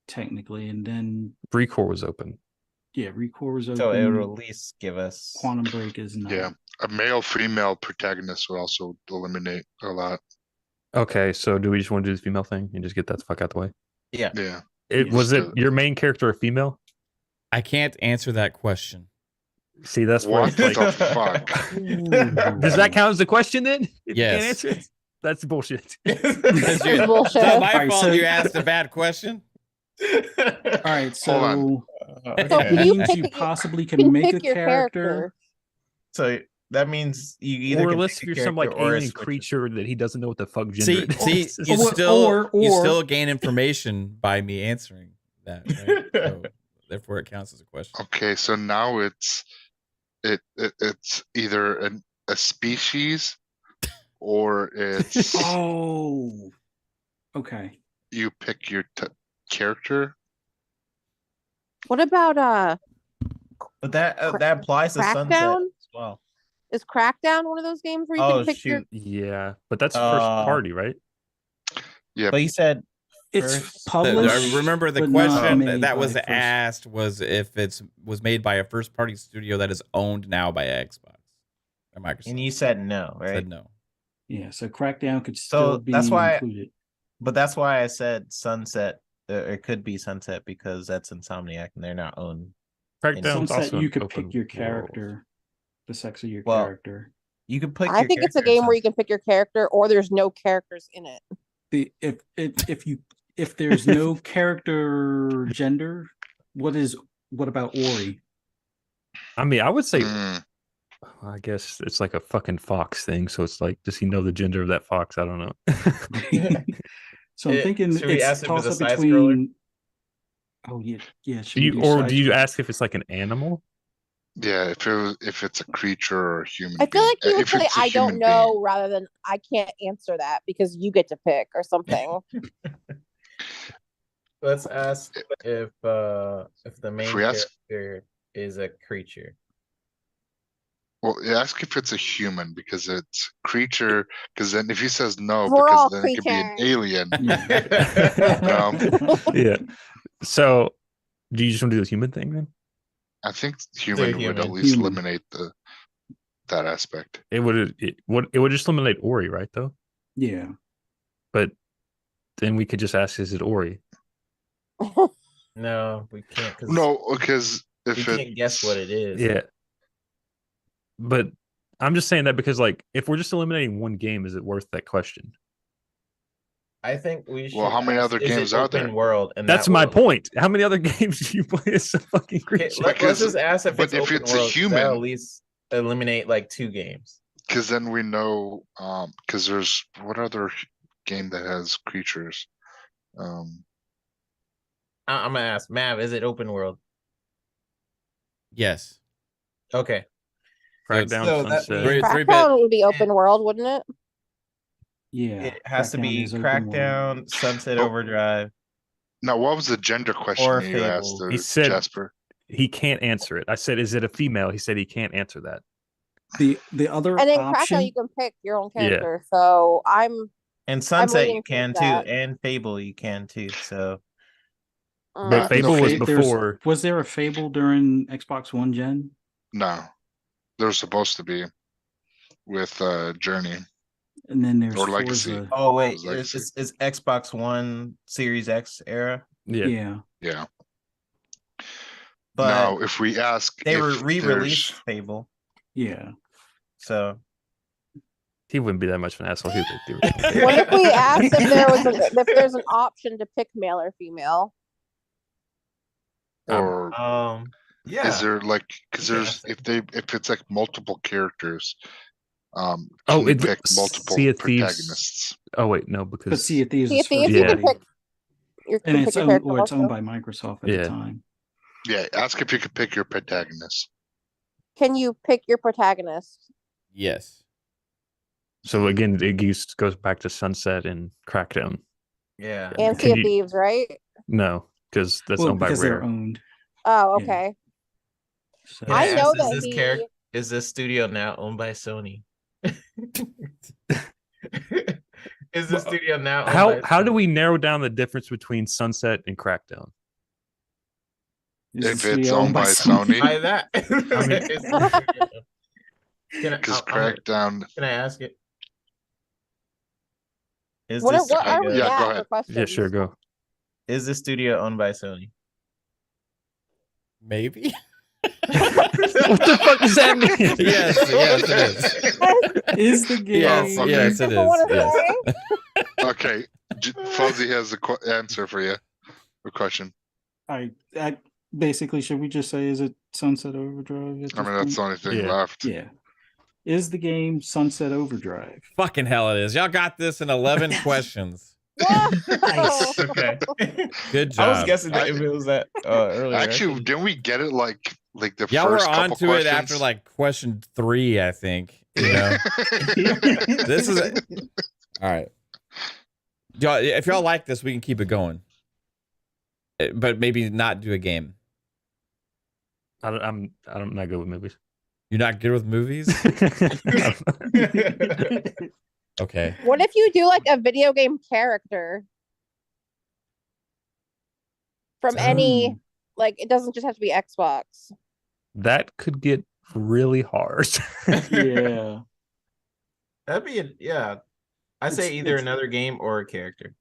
technically, and then Recore was open. Yeah, Recore was open. So it will at least give us Quantum Break is not. Yeah, a male-female protagonist would also eliminate a lot. Okay, so do we just want to do the female thing and just get that fuck out the way? Yeah. Yeah. Was it your main character a female? I can't answer that question. See, that's where What it's like, the fuck? does that count as a question then? If you Yes. can't answer it? That's bullshit. It's your- Bullshit. It's not my Alright, fault so- you asked a bad question. All right, Hold on. so So that you means pick- you possibly You can make a pick your character. So that means you either Or can unless pick a you're some like character or a alien switcher. creature that he doesn't know what the fuck gender See, it see, is. you Or- still you or- still gain information by me answering that, right? So therefore, it counts as a question. Okay, so now it's either a species or it's Oh, okay. you pick your character. What about But that applies to Sunset Crackdown? as well. Is Crackdown one of those games where you Oh can pick your shoot! Yeah, but that's first party, right? Yeah, But you said It's First- published. Remember the but not question made that by was first- asked was if it was made by a first party studio that is owned now by Xbox or Microsoft. and you said no, I right? said no. Yeah, so Crackdown could So still be that's why- included. But that's why I said Sunset. It could be Sunset because that's Insomniac and they're not owned. Crackdown's Sunset, also you an could open pick your world. character, the sex of your Well, character. You could pick. I think it's a game where you can pick your character or there's no characters in it. If there's no character gender, what about Ori? I mean, I would say, Mm, I guess it's like a fucking fox thing. So it's like, does he know the gender of that fox? I don't know. So I'm thinking should we it's ask if it's a toss up side between. Oh yeah. Should we Do you ask if it's like an animal? yeah, if it's a creature or a human. I feel like you being. would If say it's a I don't human know being. rather than I can't answer that because you get to pick or something. Let's ask if the main If we ask- character is a creature. Well, ask if it's a human because it's creature. Because then if he says no, We're all because then it could be an creatures. alien. Yeah. So do you just want to do the human thing then? I think human would human. at least Human. eliminate that aspect. It would just eliminate Ori, right? Though, Yeah. but then we could just ask, is it Ori? No, we can't. Cause No, because we if can't guess what it is. Yeah. But I'm just saying that because, like, if we're just eliminating one game, is it worth that question? I think we should. Well, how many ask, other is it games are open there? World, and That's that my will- point. How many other games do you play as a fucking Okay, creature? let's Because- just ask if but it's if open it's a world, human- that'll at least eliminate like 2 games. because then we know because there's what other game that has creatures. I'm gonna ask Mav, is it open world? Yes. Okay. Crackdown, So that Sunset. means- Three bit. Crackdown would be open world, wouldn't it? Yeah. It has to Crackdown be is open world. Crackdown, Sunset Oh. Overdrive. Now, what was the gender question Or you asked Fable. He said- Jasper? He can't answer it. I said, is it a female? He said he can't answer that. The other And then option. Crackdown, you can pick your own Yeah. character. So I'm. And Sunset leaning you can towards too, that. and Fable you can too. So But Fable No, was there's- before. Was there a Fable during Xbox One gen? No, they're supposed to be with Journey. And then there's Or Legacy. Forza. oh wait, was like is Xbox One Series X era? Yeah. Yeah. Yeah. But Now, if we ask, they if were re-released there's- Fable. Yeah. So He wouldn't be that much of an asshole. He would do What if we asked if there's an option to pick male or female? or yeah. is there like because Yeah. there's if it's like multiple characters, Oh, you it's pick multiple Sea of Thieves. protagonists. Oh wait, no, But because Sea of Thieves Sea is of Thieves, first you Yeah. can party, pick. You and can it's pick your owned, character or it's owned also. by Microsoft at Yeah. the time. Yeah, ask if you could pick your protagonist. Can you pick your protagonist? Yes. so again, it goes back to Sunset and Crackdown. Yeah. And Can Sea of you- Thieves, right? No, because that's Well, owned by because they're Rare. owned. Oh, Yeah. okay. So, Can I I know ask, that is this he. is this studio now owned by Sony? Is the studio now owned by How do Sony? we narrow down the difference between Sunset and Crackdown? is the If it's studio owned by Sony, By that? mean- Is the studio- because I'm gonna- Crackdown. Can I ask it? Is What this are we studio, Yeah, go at ahead. for questions? Yeah, sure, go. is this studio owned by Sony? Maybe. What the fuck does that mean? Yes, it is. Is the game? Yes, okay. yes, it I wanna is. Yes. Okay, Fuzzy has the answer for you. A question. I basically, should we just say, is it Sunset Overdrive? I mean, this that's the point? only thing Yeah. left. Yeah. Is the game Sunset Overdrive? Fucking hell it is. Y'all got this in 11 questions. Nice. Okay. Good I was job. guessing that if it was that earlier. Actually, didn't we get it like the Y'all were first couple onto questions? it after like question 3, I think. You know, this is all right. Y'all, if y'all like this, we can keep it going, but maybe not do a game. I'm not good with movies. You're not good with movies? Okay. What if you do like a video game character from any? Like, it doesn't just have to be Xbox. That could get really hard. Yeah. That'd be yeah. I say either another game or a character.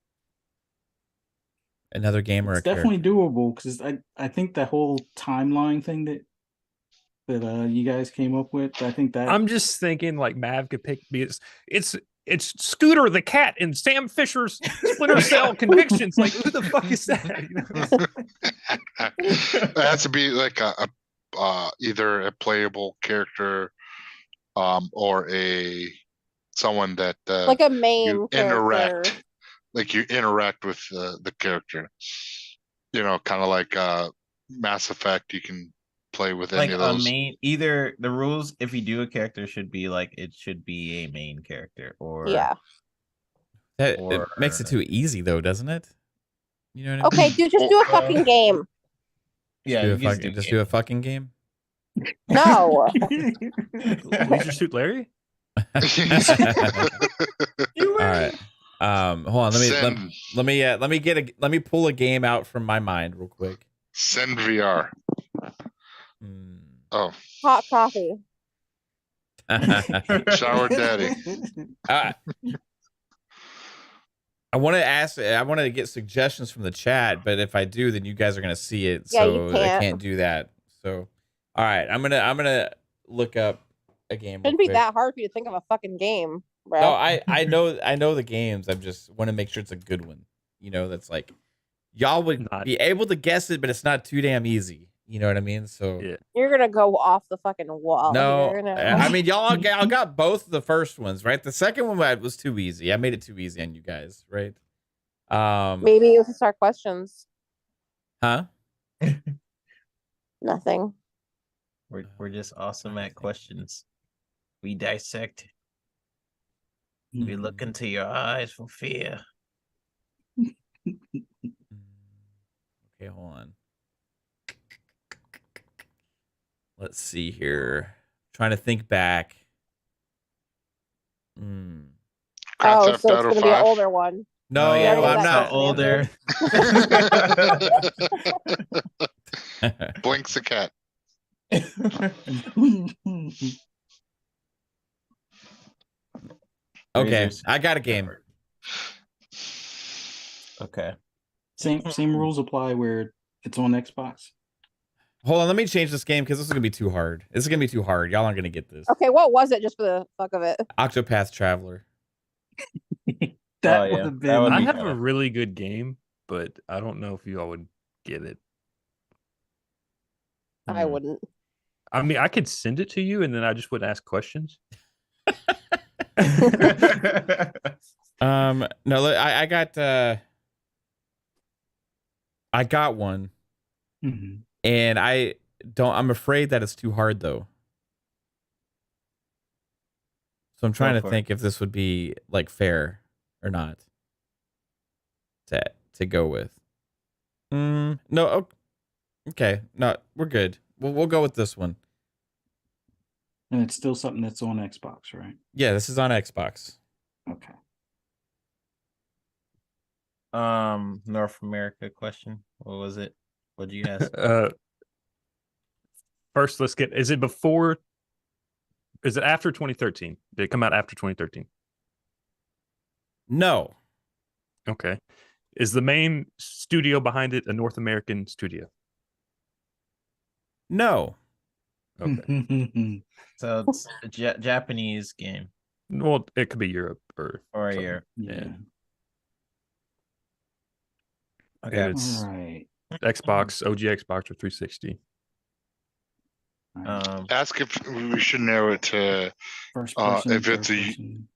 Another game or It's a character. definitely doable because I think that whole timeline thing that you guys came up with, I think that I'm just thinking like Mav could pick it's Scooter the cat and Sam Fisher's Splinter Cell Convictions. Like, who the fuck is that? You know? It has to be like a either a playable character, or someone that Like a main you character. interact, like you interact with the character. You know, kind of like Mass Effect. You can play with Like any of a those. main, either the rules if you do a character should be like it should be a main character or Yeah. It makes it or- too easy though, doesn't it? You know what I Okay, mean? dude, just do a fucking game. yeah, do you a can just fucking, do just game. do a fucking game. No. Leisure Suit Larry? All right. Hold on. Let me pull a game out from my mind real quick. Send VR. Hmm. Oh, Hot coffee. Shower Daddy. I want to get suggestions from the chat, but if I do, then you guys are gonna see it, Yeah, so you I can't. can't do that. So, all right, I'm gonna look up a game. Shouldn't real be quick. that hard for you to think of a fucking game, bro. No, I know the games. I just want to make sure it's a good one. You know, that's like y'all would Not- be able to guess it, but it's not too damn easy. You know what I mean? So Yeah. You're gonna go off the fucking wall. no, You're gonna- I mean y'all got both of the first ones, right? The second one was too easy. I made it too easy on you guys, right? Maybe you can start questions. Huh? Nothing. We're just awesome at questions. We dissect. We look into your eyes for fear. Okay, hold on. Let's see here. Trying to think back. Grand Oh, Theft so it's Auto gonna be an 5. older one. No, Oh, yeah, already I'm got not. that older. Blinks the cat. Okay, Razors. I got a game. Okay. Same rules apply where it's on Xbox. Hold on, let me change this game because this is gonna be too hard. This is gonna be too hard. Y'all aren't gonna get this. Okay, what was it just for the fuck of it? Octopath Traveler. That Oh, yeah. would have That been. would I be have kinda- a really good game, but I don't know if you all would get it. I Hmm. wouldn't. I mean, I could send it to you and then I just would ask questions. No, I got one, and I'm afraid that it's too hard though. So I'm trying to think if this would be like fair or not to go with. No, okay, no, we're good. We'll go with this one. And it's still something that's on Xbox, right? Yeah, this is on Xbox. Okay. North America question. What was it? What did you ask? First, let's get. Is it before? Is it after 2013? Did it come out after 2013? No. Okay. Is the main studio behind it a North American studio? No. Okay. So it's a Japanese game. Well, it could be Europe or Europe. Yeah. Okay. And it's All right. Xbox, OG Xbox or 360. Ask if we should narrow it to First person, if third it's person,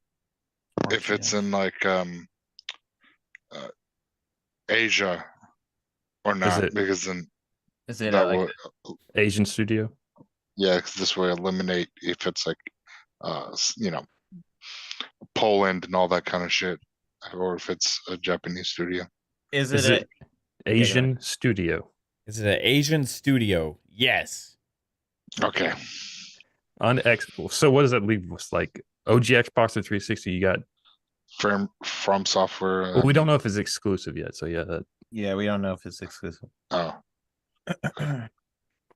if it's in like Asia or not, because then is it that like will, Asian studio? yeah, because this way eliminate if it's like Poland and all that kind of shit, or if it's a Japanese studio. Is Is it Asian studio? Is it an Asian studio? Yes. Okay. On Xbox. So what does that leave us? Like OG Xbox and 360, you got from software. Well, we don't know if it's exclusive yet. So yeah. Yeah, we don't know if it's exclusive. Oh.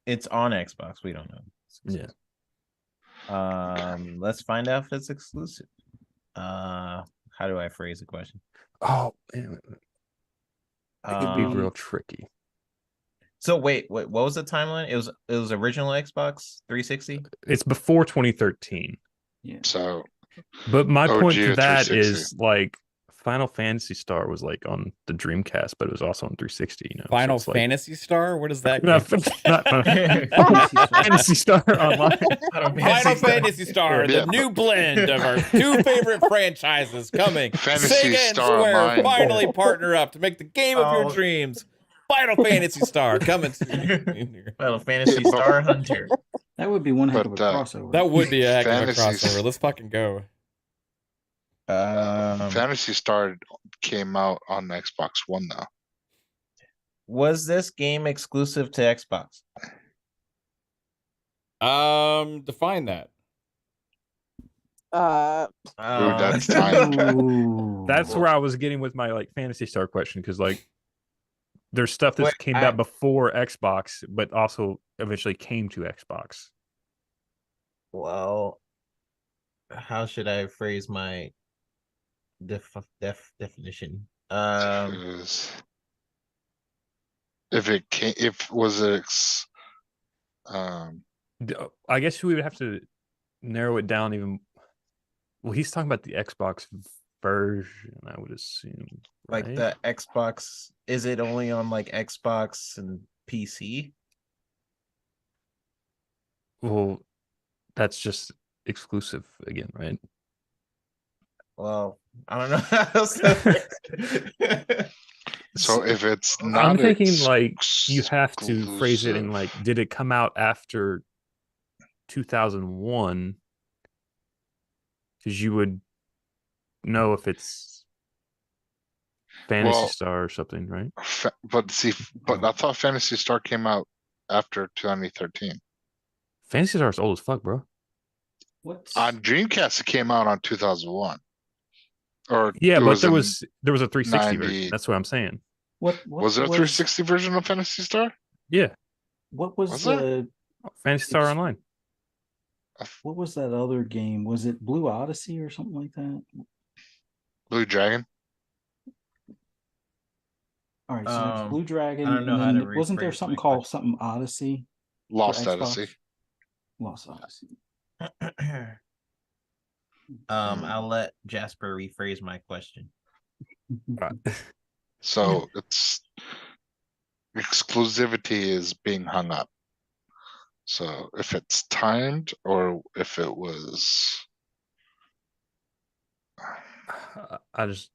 It's on Xbox. We don't know. Yeah. Let's find out if it's exclusive. How do I phrase the question? Oh, man. It could be real tricky. So wait, what was the timeline? It was original Xbox 360? It's before 2013. Yeah. So but my OG point to that 360. is like Final Fantasy Star was like on the Dreamcast, but it was also on 360, you know. Final so Fantasy Star? What is that? Not Fantasy Star Online. Final Fantasy Star, the new blend of our two favorite franchises coming. Fantasy Sega and Star Square Online. finally partner up to make the game of your dreams. Final Fantasy Star coming to Final Fantasy Star Hunter. That would be one heck of a crossover. That would be a heck of a Fantasy- crossover. Let's fucking go. Fantasy Star came out on Xbox One though. Was this game exclusive to Xbox? Define that. That's time. That's where I was getting with my like Fantasy Star question, because like there's stuff that came out before Xbox, but also eventually came to Xbox. Well, how should I phrase my definition? If it was I guess we would have to narrow it down even. Well, he's talking about the Xbox version, I would assume. Like right? the Xbox, is it only on like Xbox and PC? Well, that's just exclusive again, right? Well, I don't know how else to... So if it's not, I'm thinking like you have to phrase it in like, did it come out after 2001? Because you would know if it's Fantasy Star or something, right? But I thought Fantasy Star came out after 2013. Fantasy Star is old as fuck, bro. On Dreamcast, it came out on 2001. Or yeah, but there was a 360 90... version. That's what I'm saying. What was there a 360 version of Fantasy Star? Yeah. What was the Fantasy Star Online? What was that other game? Was it Blue Odyssey or something like that? Blue Dragon. All right, so there's Blue Dragon. I don't know and how then to wasn't there rephrase something my called question. something Odyssey? Lost Odyssey. Lost Odyssey. I'll let Jasper rephrase my question. So it's exclusivity is being hung up. So if it's timed or if it was I just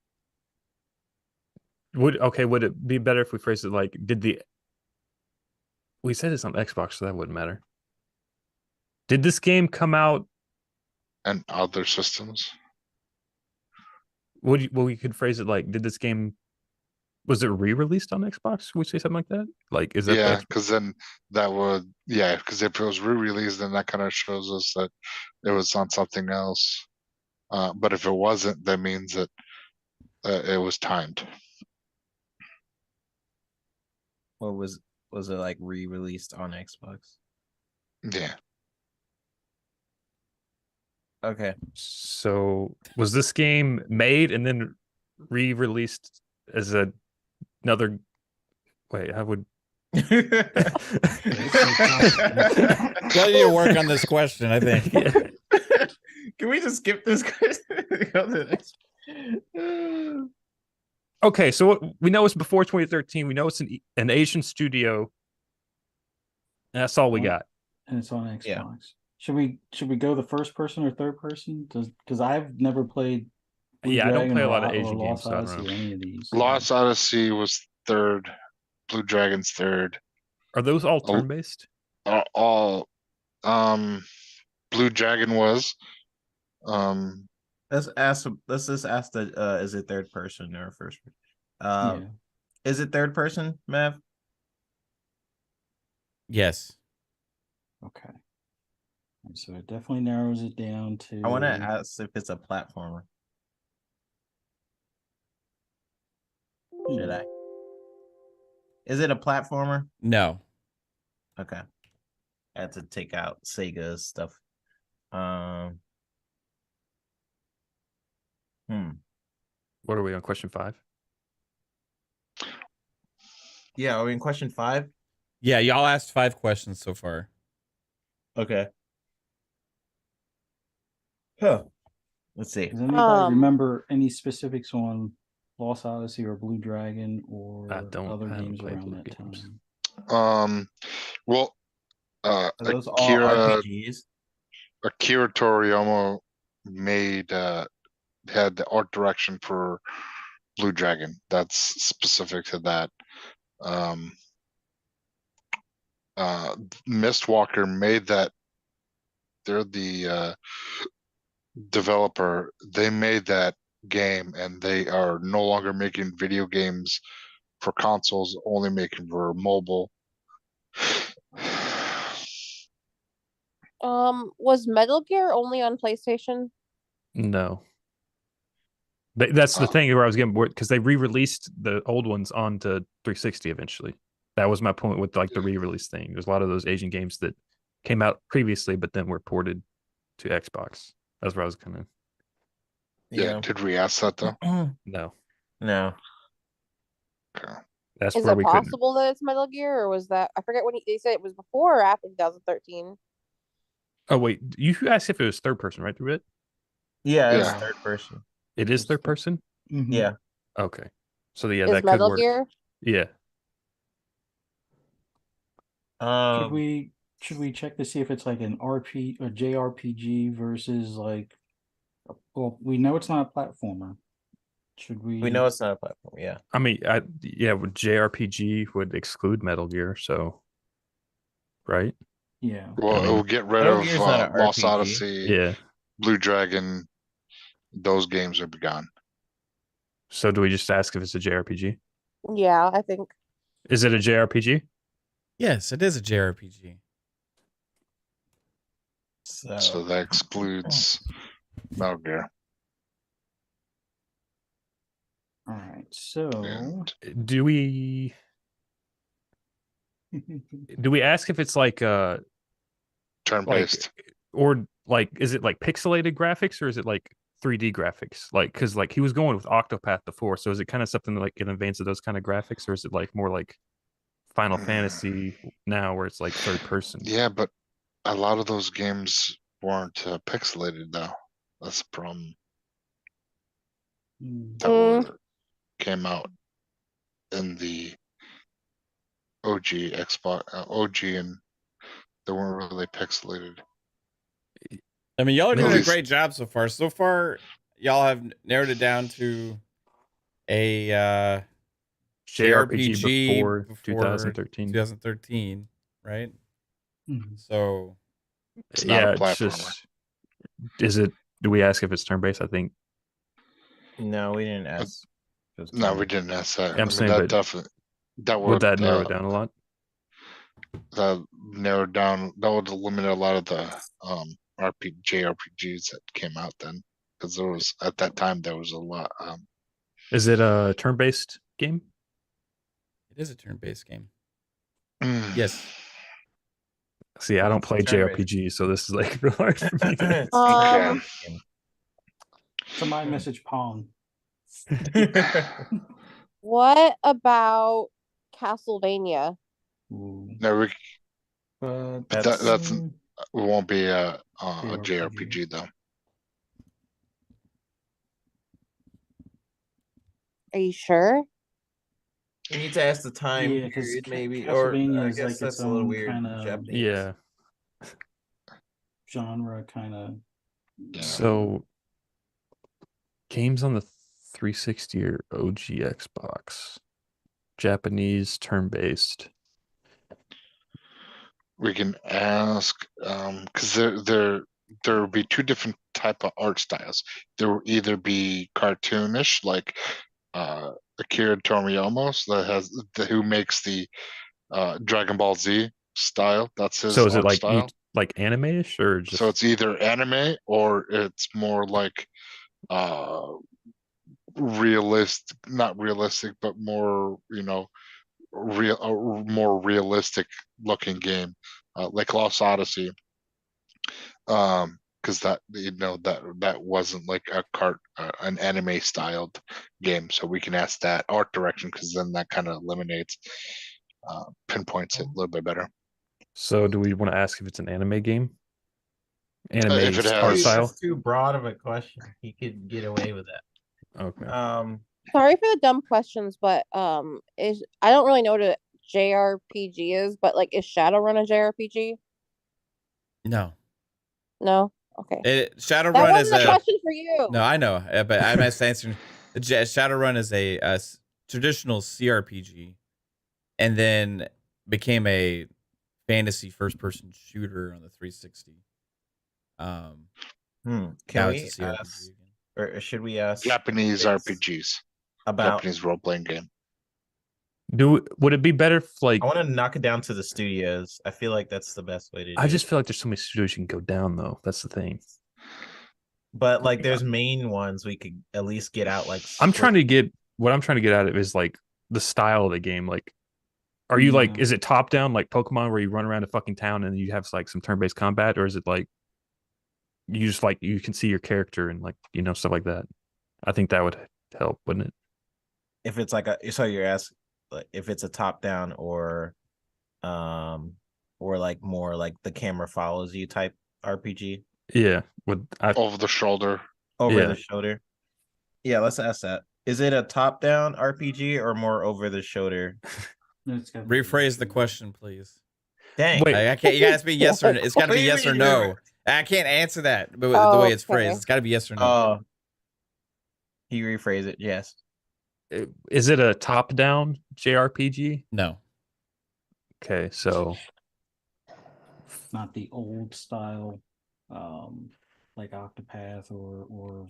would it be better if we phrase it like we said it's on Xbox, so that wouldn't matter. Did this game come out And other systems. we could phrase it like, did this game, was it re-released on Xbox? Would we say something like that? Like, is that Yeah, the because then that would, yeah, because if it was re-released, then that kind of shows us that it was on something else. But if it wasn't, that means that it was timed. Or was it like re-released on Xbox? Yeah. Okay. So was this game made and then re-released as another? Wait, I would. So I need to work on this question, I think. Yeah. Can we just skip this question? Go to the next. Okay, so we know it's before 2013. We know it's an Asian studio. And that's all we got. And it's on Xbox. Yeah. Should we go the first person or third person? Because I've never played. Blue Yeah, I don't Dragon play a or lot of Lo- Asian or games, Lost so I don't Odyssey know. or any of these. Lost Odyssey was third. Blue Dragon's third. Are those all turn-based? All Blue Dragon was. Let's just ask the is it third person or first person? Yeah. Is it third person, Mav? Yes. Okay. And so it definitely narrows it down to. I want to ask if it's a platformer. Should I? Is it a platformer? No. Okay. I had to take out Sega's stuff. What are we on, question 5? Yeah, are we in question 5? Yeah, y'all asked 5 questions so far. Okay. Huh. Let's see. Does anybody remember any specifics on Lost Odyssey or Blue Dragon or I don't- other I haven't games played around Blue that games. time? Well, Are those all Akira RPGs? Toriyama made had the art direction for Blue Dragon. That's specific to that. Mistwalker made that. They're the developer. They made that game, and they are no longer making video games for consoles, only making for mobile. Was Metal Gear only on PlayStation? No. That's the Oh. thing where I was getting bored, because they re-released the old ones onto 360 eventually. That was my point with like the re-release thing. There's a lot of those Asian games that came out previously, but then were ported to Xbox. That's where I was kind of Yeah. Did we ask that though? no. No. Okay. That's Is where it we couldn't. possible that it's Metal Gear, or was that? I forget when they said it was before or after 2013. Oh wait, you asked if it was third person, right? Through it. Yeah, it's Yeah. third person. It is third person. Mhm. Yeah. Okay. So yeah, Is that could Metal work. Gear? Yeah. Should we check to see if it's like an JRPG versus like? Well, we know it's not a platformer. Should we? We know it's not a platform. Yeah. I mean, JRPG would exclude Metal Gear, so right? Yeah. Well, I mean, it will get rid Metal of Gear's not a Lost RPG. Odyssey, Yeah. Blue Dragon. Those games are gone. So do we just ask if it's a JRPG? Yeah, I think. Is it a JRPG? Yes, it is a JRPG. So that excludes Metal Gear. All right. So. And Do we ask if it's like turn-based. or like is it like pixelated graphics or is it like 3D graphics? Like, because like he was going with Octopath before, so is it kind of something like in advance of those kind of graphics, or is it like more like Final Fantasy now where it's like third person? Yeah, but a lot of those games weren't pixelated though. That's the problem. That came out in the OG Xbox, OG, and they weren't really pixelated. I mean, y'all are At doing a least- great job so far. So far, y'all have narrowed it down to a JRPG before before 2013. 2013, right? Mhm. So It's not a yeah, it's platformer. just. Is it? Do we ask if it's turn-based? I think. No, we didn't ask. if it was No, we turn-based. didn't ask that. I'm I mean, saying, that but definitely that Would would that narrow it down a lot? that narrowed down. That would eliminate a lot of the JRPGs that came out then, because there was at that time there was a lot. Is it a turn-based game? it is a turn-based game. mm, Yes. See, I don't It's play turn-based. JRPG, so this is like real hard for me. It's Um, turn-based. Somebody message Pong. what about Castlevania? Ooh. No, we But that's mm, it won't be a JRPG. JRPG though. Are you sure? You need to ask the time Yeah, 'cause period, maybe, Castlevania or I is guess like its that's a little own weird. kinda- Japanese. Yeah. genre kind of. Yeah. So, games on the 360 or OG Xbox, Japanese turn-based. We can ask because there will be two different type of art styles. There will either be cartoonish like Akira Toriyama who makes the Dragon Ball Z style. That's his So is it art like style. like anime-ish or just? So it's either anime or it's more like not realistic, but more more realistic looking game, like Lost Odyssey. Because that wasn't like an anime styled game, so we can ask that art direction because then that kind of eliminates pinpoints it a little bit better. So do we want to ask if it's an anime game? Anime If it art has- style? That's too broad of a question. He could get away with that. Okay. Sorry for the dumb questions, but I don't really know what a JRPG is, but like is Shadowrun a JRPG? No. No. Okay. Shadowrun That is wasn't a a question for you. no. I know, but I'm just answering. Shadowrun is a traditional CRPG, and then became a fantasy first-person shooter on the 360. Now Can it's we a CRPG ask, again. or should we ask Japanese it's RPGs, about? Japanese role playing game. Would it be better if like I want to knock it down to the studios. I feel like that's the best way to do I just it. feel like there's so many studios you can go down though. That's the thing. But like, there's main ones we could at least get out. Like, I'm trying to get what I'm trying to get at it is like the style of the game. Like, are you like, Yeah. is it top down like Pokemon where you run around a fucking town and you have like some turn based combat, or is it like you just like you can see your character and like stuff like that? I think that would help, wouldn't it? if it's like so you're asking like if it's a top down or like more like the camera follows you type RPG Yeah. Would I? Over the shoulder. over Yeah. the shoulder. Yeah, let's ask that. Is it a top down RPG or more over the shoulder? It's gotta be- Rephrase the question, please. Dang. Wait. I can't. You gotta be yes or no. It's got to What be do you yes or mean? no. I can't answer that, but the way it's Okay. phrased, it's got to be yes or no. Oh, you rephrase it. Yes. Is it a top down JRPG? No. Okay, so Not the old style, like Octopath or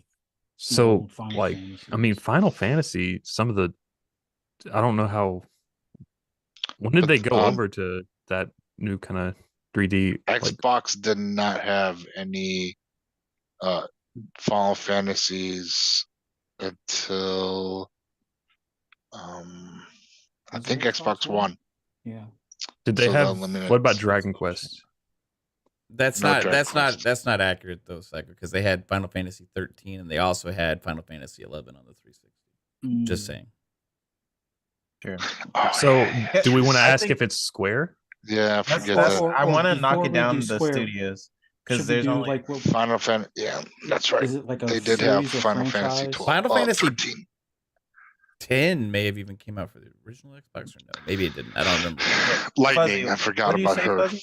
so old Final like Fantasies. I mean Final Fantasy, some of the I don't know how when did But, they go over to that new kind of 3D like Xbox did not have any Final Fantasies until I Was it think Xbox Xbox One? One. Yeah. did they so that have eliminates what about Dragon Quest? That's No not. Dragon Quest. That's not accurate though, Cypher, because they had Final Fantasy 13 and they also had Final Fantasy 11 on the 360. Just saying. Sure. Oh, So yeah. do we want to I ask think- if it's Square? Yeah, That's, forget that's, that. Or- I want to knock before it we down do the Square, studios because Should we there's do only like what? Final Fantasy. Yeah, that's right. Is it like a They did have series or Final Fantasy franchise? 12. Final Fantasy 13. 10 may have even came out for the original Xbox or no? Maybe it didn't. I don't remember. Lightning. Fuzzy, I forgot what do you about say, her. Fuzzy?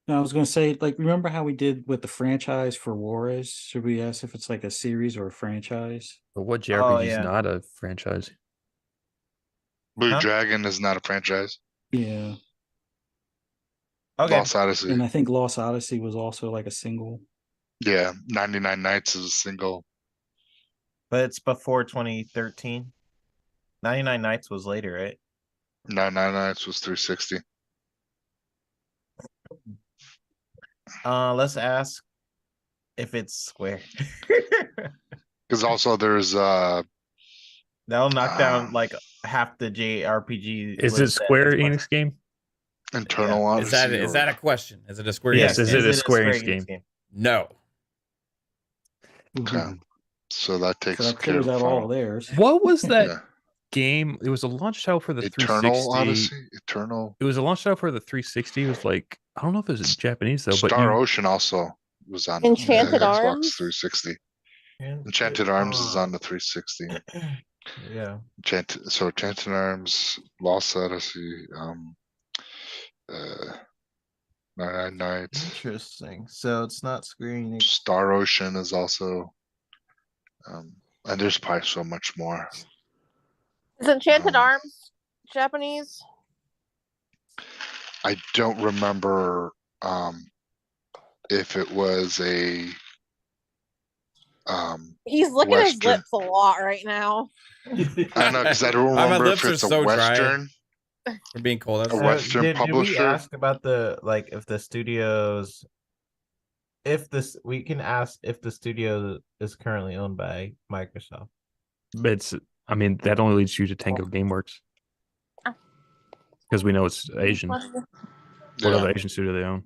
No, I was going to say, like, remember how we did with the franchise for Juarez? Should we ask if it's like a series or a franchise? But what Oh, JRPG is yeah. not a franchise? Blue Huh? Dragon is not a franchise. Yeah. Okay. Lost Odyssey. And I think Lost Odyssey was also like a single. Yeah, 99 Nights is a single. But it's before 2013. 99 Nights was later, right? 99 Nights was 360. Let's ask if it's Square. Because also there's That'll knock down like half the JRPG. Is it list that Square Xbox- Enix game? Internal Odyssey. Is that a question? Is it a Square Yes, Enix is game? it a Square Enix game? No. Okay. So that takes So that care clears of out the all final. theirs. What was that Yeah. game? It was a launch title for the Eternal 360. Odyssey? Eternal. It was a launch title for the 360. It was like, I don't know if it was Japanese though, but Star you, Ocean also was on Enchanted the Xbox Arms? 360. Enchanted Arms is on the 360. Yeah. Enchanted Arms, Lost Odyssey, 99 Nights, Interesting. So it's not Square Enix. Star Ocean is also, and there's probably so much more. Is Enchanted Um, Arms Japanese? I don't remember if it was a He's licking his Western. lips a lot right now. I don't know because I don't My remember lips if are it's a so dry. Western. For being cold A outside. Western Did we publisher. ask about the like if the studios we can ask if the studio is currently owned by Microsoft. it's, I mean, that only leads you to Tango GameWorks. Because we know it's Asian. What Yeah. other Asian studio they own?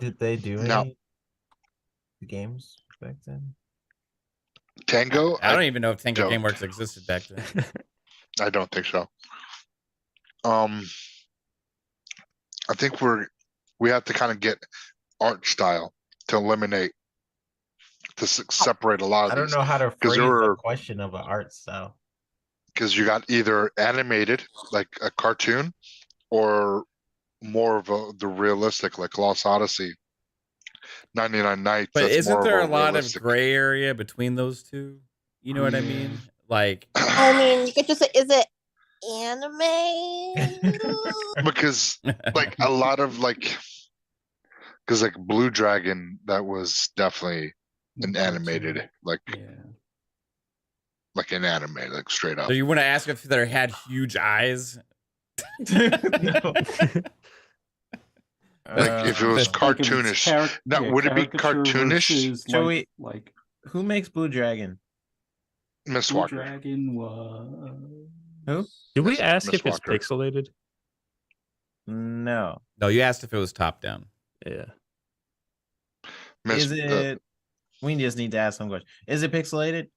Did they do No. any games back then? Tango? I don't even know if Tango don't. GameWorks existed back then. I don't think so. I think we have to kind of get art style to eliminate to separate a lot I of don't these know how to 'cause phrase there the were- question of an art style. because you got either animated like a cartoon or more of the realistic like Lost Odyssey, 99 Nights. But that's isn't more there of a lot realistic. of gray area between those two? You know what I mean? Like, I mean, you could just say, is it anime? because like a lot of like because like Blue Dragon, that was definitely an animated like an anime, like straight up. so you want to ask if they had huge eyes? Like if it was Just think of its cartoonish. Now, would it be caricature cartoonish? versus, Shall like, like Who makes Blue Dragon? Miss Blue Walker. Dragon was Who? Did we Miss- ask Miss if it's Walker. pixelated? No. No, you asked if it was top down. Yeah. Miss, Is it? We just need to ask some questions. Is it pixelated?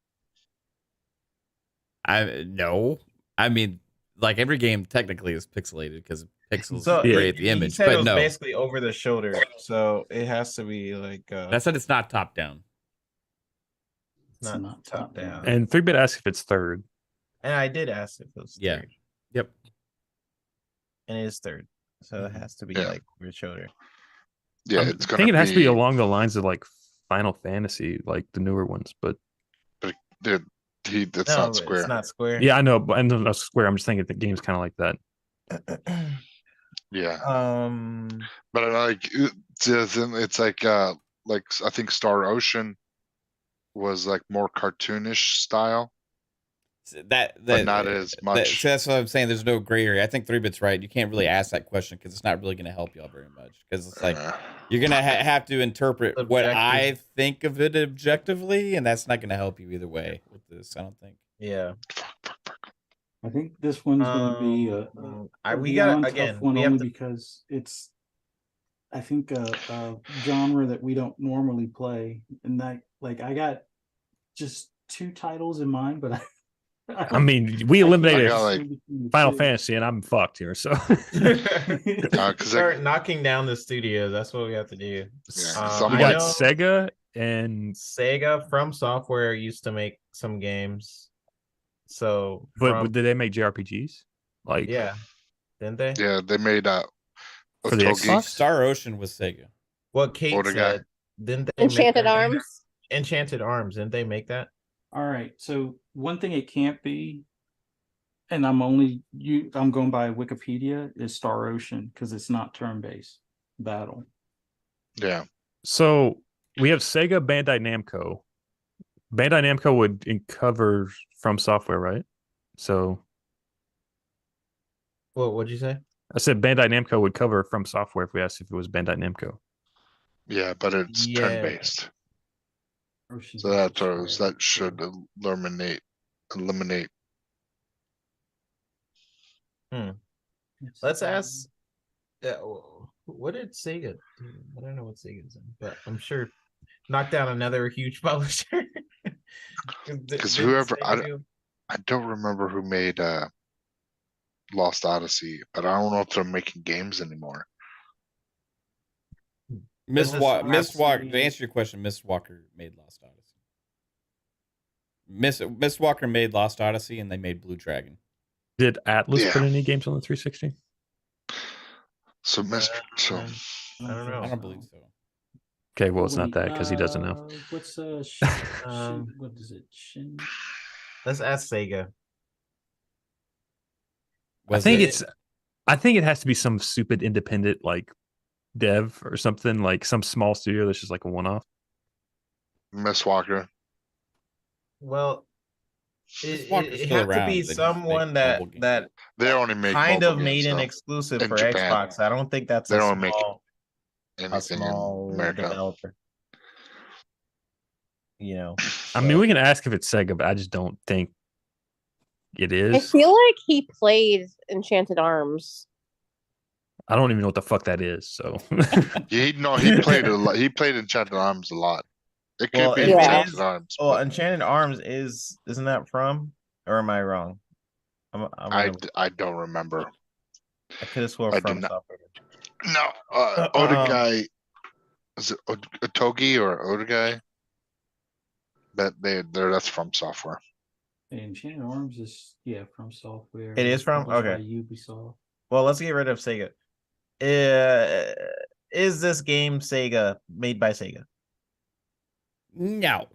No. I mean, like every game technically is pixelated because pixels So create the he image. said it But was no, basically over the shoulder, so it has to be like that said it's not top down. not top down. And 3-Bit asked if it's third. And I did ask if it was Yeah. third, Yep. and it is third, so it has to be Yeah. like over the shoulder. yeah, I it's gonna think it has to be be along the lines of like Final Fantasy, like the newer ones. But Dude, that's No, not but square. it's not square. yeah, I know. But I know that's Square. I'm just thinking the game's kind of like that. Yeah, Um, but I like it's like I think Star Ocean was like more cartoonish style, That but not as much. so that's what I'm saying. There's no gray area. I think 3-Bit's right. You can't really ask that question because it's not really going to help y'all very much. Because it's like you're gonna have to interpret what Objective. I think of it objectively, and that's not going to help you either way with this. I don't think. yeah. I think this one's going to be We got beyond again. tough one We have only to. because it's I think a genre that we don't normally play, and that like I got just 2 titles in mind, but I mean, we eliminated I got, like, Final Fantasy, and I'm fucked here. So Start knocking down the studio. That's what we have to do. Yeah, we I got know Sega and Sega from Software used to make some games. So, but did they make JRPGs? Like yeah, didn't they? Yeah, they made For the Otogi. Xbox? Star Ocean was Sega. What Kate Older guy. said. Didn't they make Enchanted that game? Arms. Enchanted Arms. Didn't they make that? All right. So one thing it can't be, and I'm going by Wikipedia, is Star Ocean because it's not turn-based battle. Yeah. So we have Sega, Bandai Namco. Bandai Namco would cover From Software, right? So What'd you say? I said Bandai Namco would cover From Software if we asked if it was Bandai Namco. Yeah, but it's Yeah. turn-based. So that should eliminate. Let's ask. What did Sega do? I don't know what Sega's in, but I'm sure knock down another huge publisher. Because whoever I don't remember who made Lost Odyssey, but I don't know if they're making games anymore. Mistwalker. To answer your question, Mistwalker made Lost Odyssey. Mistwalker made Lost Odyssey, and they made Blue Dragon. Did Atlas Yeah. put any games on the 360? So I don't know. I don't believe so. Okay, well, it's not that because he doesn't know. What's what is it? Let's ask Sega. I think it has to be some stupid independent like dev or something, like some small studio that's just like a one-off. Miss Walker. Well, Walker's it still had to around. be They just someone make mobile games. that They only make kind mobile of games, made an though. exclusive in for Japan. Xbox. I don't think that's They a don't make small anything in America. developer. You know, I mean, we can ask if it's Sega, but I just don't think it I is. feel like he played Enchanted Arms. I don't even know what the fuck that is. So He played a lot. He played Enchanted Arms a lot. It could Well, be if it Enchanted is- Arms. well, but Enchanted Arms isn't that from, or am I wrong? I don't remember. I could have swore I do from not- software. No, Otogi. Is it Otogi or Otogi? That's from software. Enchanted Arms is from software. It is from? published by Okay. Ubisoft. Well, let's get rid of Sega. Is this game Sega made by Sega? No.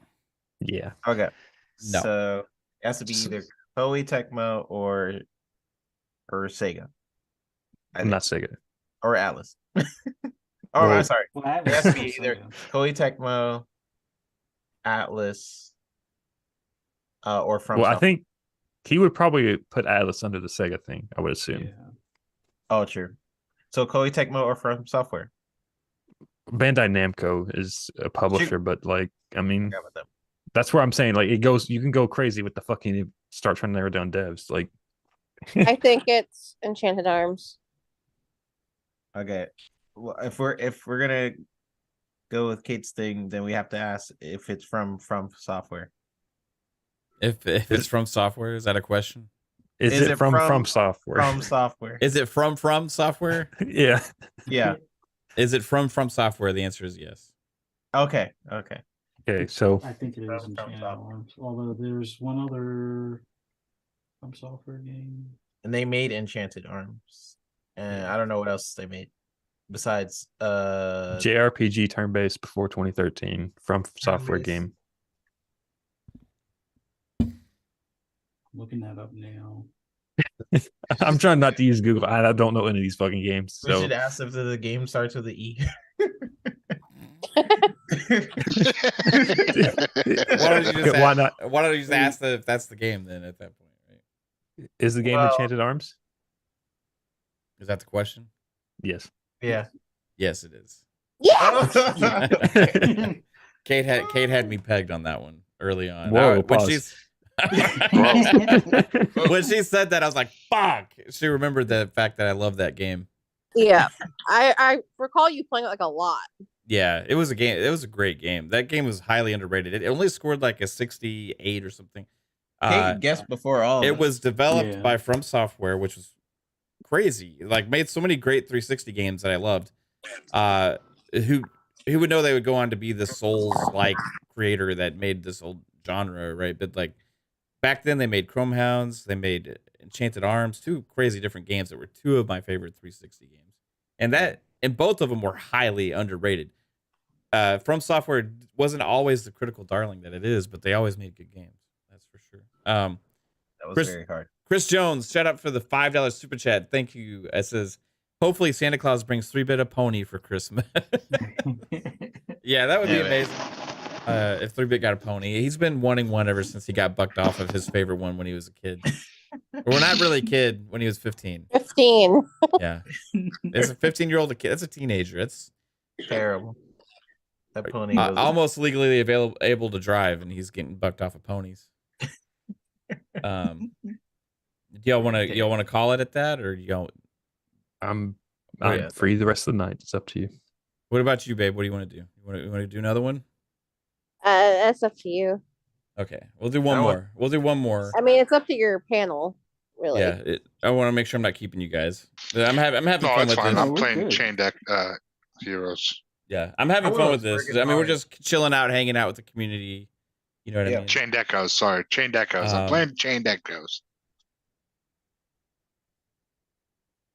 yeah, Okay. No. So it has to be either Koei Tecmo or Sega. I I'm think. not Sega. Or Atlas. Oh, Well- I'm sorry. Well, It Atlas has to be is either Sega. Koei Tecmo, Atlas, or from. Well, I Software. think he would probably put Atlas under the Sega thing, I would assume. Yeah. Oh, true. So Koei Tecmo or from software. Bandai Namco is a publisher, but like, I mean, Forgot about them. that's where I'm saying, like, you can go crazy with the fucking start trying to narrow down devs. Like, I think it's Enchanted Arms. Okay. Well, if we're gonna go with Kate's thing, then we have to ask if it's from software. If it's from software, is that a question? is it from software? From software. Is it from software? Yeah. Yeah. Is it from software? The answer is yes. Okay. Okay, so I think it is From Enchanted software. Arms. Although there's one other from software game. And they made Enchanted Arms. And I don't know what else they made besides JRPG turn-based before 2013 from software Turn-based. game. Looking that up now. I'm trying not to use Google. I don't know any of these fucking games. we So should ask if the game starts with an E. Why don't you just Why ask, not? Why don't you just ask if that's the game then at that point? Right? Is the game Well- Enchanted Arms? Is that the question? Yes. Yeah. Yes, it is. Yeah. Kate had me pegged on that one early on. Whoa, when pause. when she said that, I was like, "Fuck!" She remembered the fact that I love that game. Yeah. I recall you playing it like a lot. Yeah, it was a game. It was a great game. That game was highly underrated. It only scored like a 68 or something. Kate guessed before all of It us. was developed Yeah. by From Software, which was crazy. Like made so many great 360 games that I loved. Who would know they would go on to be the Souls-like creator that made this old genre, right? But like back then, they made Chrome Hounds, they made Enchanted Arms, two crazy different games that were two of my favorite 360 games. and both of them were highly underrated. From Software wasn't always the critical darling that it is, but they always made good games. That's for sure. That was very hard. Chris Jones, shout out for the $5 super chat. Thank you. It says, hopefully Santa Claus brings 3-bit of pony for Christmas. Yeah, that would be amazing. If 3-bit got a pony. He's been wanting one ever since he got bucked off of his favorite one when he was a kid. Well, not really a kid, when he was 15. 15. Yeah. It's a 15-year-old kid. That's a teenager. It's terrible. That pony was almost legally able to drive, and he's getting bucked off of ponies. Do y'all want to call it at that, or y'all? I'm free the rest of the night. It's up to you. What about you, babe? What do you want to do? You want to do another one? That's up to you. Okay, we'll do one more. We'll do one more. I mean, it's up to your panel, really. Yeah, I want to make sure I'm not keeping you guys. I'm having fun with fine. this. I'm playing Chain Deck Heroes. Yeah, I'm having fun with this. I mean, we're just chilling out, hanging out with the community. You know what I mean? Chain Deckos. Sorry, Chain Deckos. I'm playing Chain Deckos.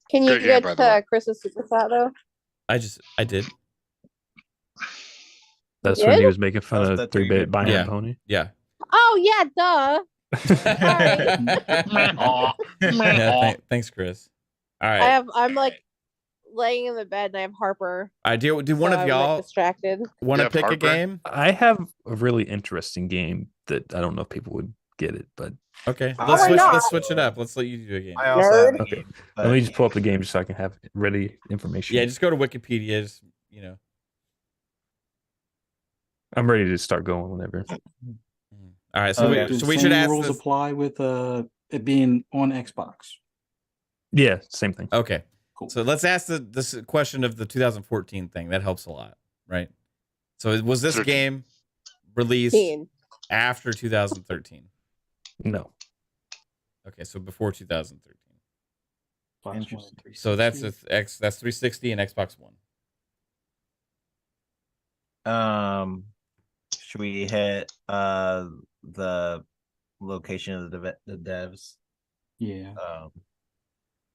Can you get Chris's super chat though? I did. That's when he was making fun of 3-bit buying a pony. Yeah. Oh yeah, Yeah, thanks, Chris. All right. I'm like laying in the bed and I have Harper. Do one of y'all distracted? Want to pick a game? I have a really interesting game that I don't know if people would get it, but okay. Let's switch it up. Let's let you do a game. I also have a okay. game, Let me just pull up the game just so I can have ready information. Yeah, just go to Wikipedia. Just, I'm ready to start going whenever. All right, so we should ask rules apply with it being on Xbox. Yeah, same thing. Okay, cool. So let's ask this question of the 2014 thing. That helps a lot, right? So was this game released after 2013? No. Okay, so before 2013. Interesting. So that's 360 and Xbox One. Should we hit the location of the devs? Yeah.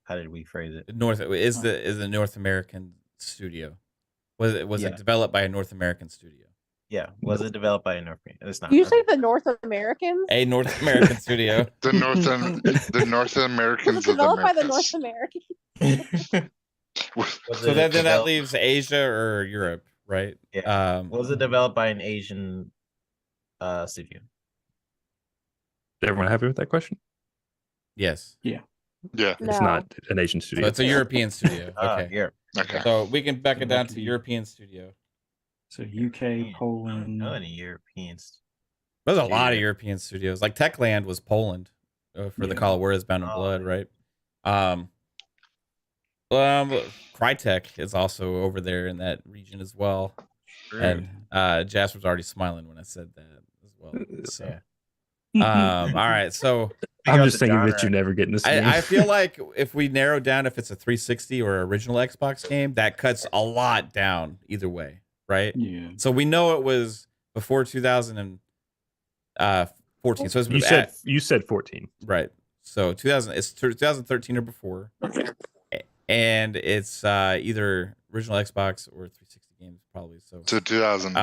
How did we phrase it? Is the North American studio? Was it developed by a North American studio? Yeah. Was it developed by a North American? It's not. You say the North Americans? A North American studio. The North Americans. Was it developed by the North Americans? So then that leaves Asia or Europe, right? Yeah. Was it developed by an Asian studio? Is everyone happy with that question? Yes. Yeah. It's not an Asian studio. So it's a European studio. Okay. Europe. Okay. So we can back it down to European studio. So UK, Poland. No, any Europeans. There's a lot of European studios. Like Techland was Poland for the Call of Juarez Bound in Blood, right? Crytek is also over there in that region as well. True. And Jasper's already smiling when I said that as well. So, all right. So I'm just thinking that you're never getting this game. I feel like if we narrow down if it's a 360 or original Xbox game, that cuts a lot down either way, right? Yeah. So we know it was before 2014. So you said 14, right? So 2013 or before. And it's either original Xbox or 360 games, probably. So 2000.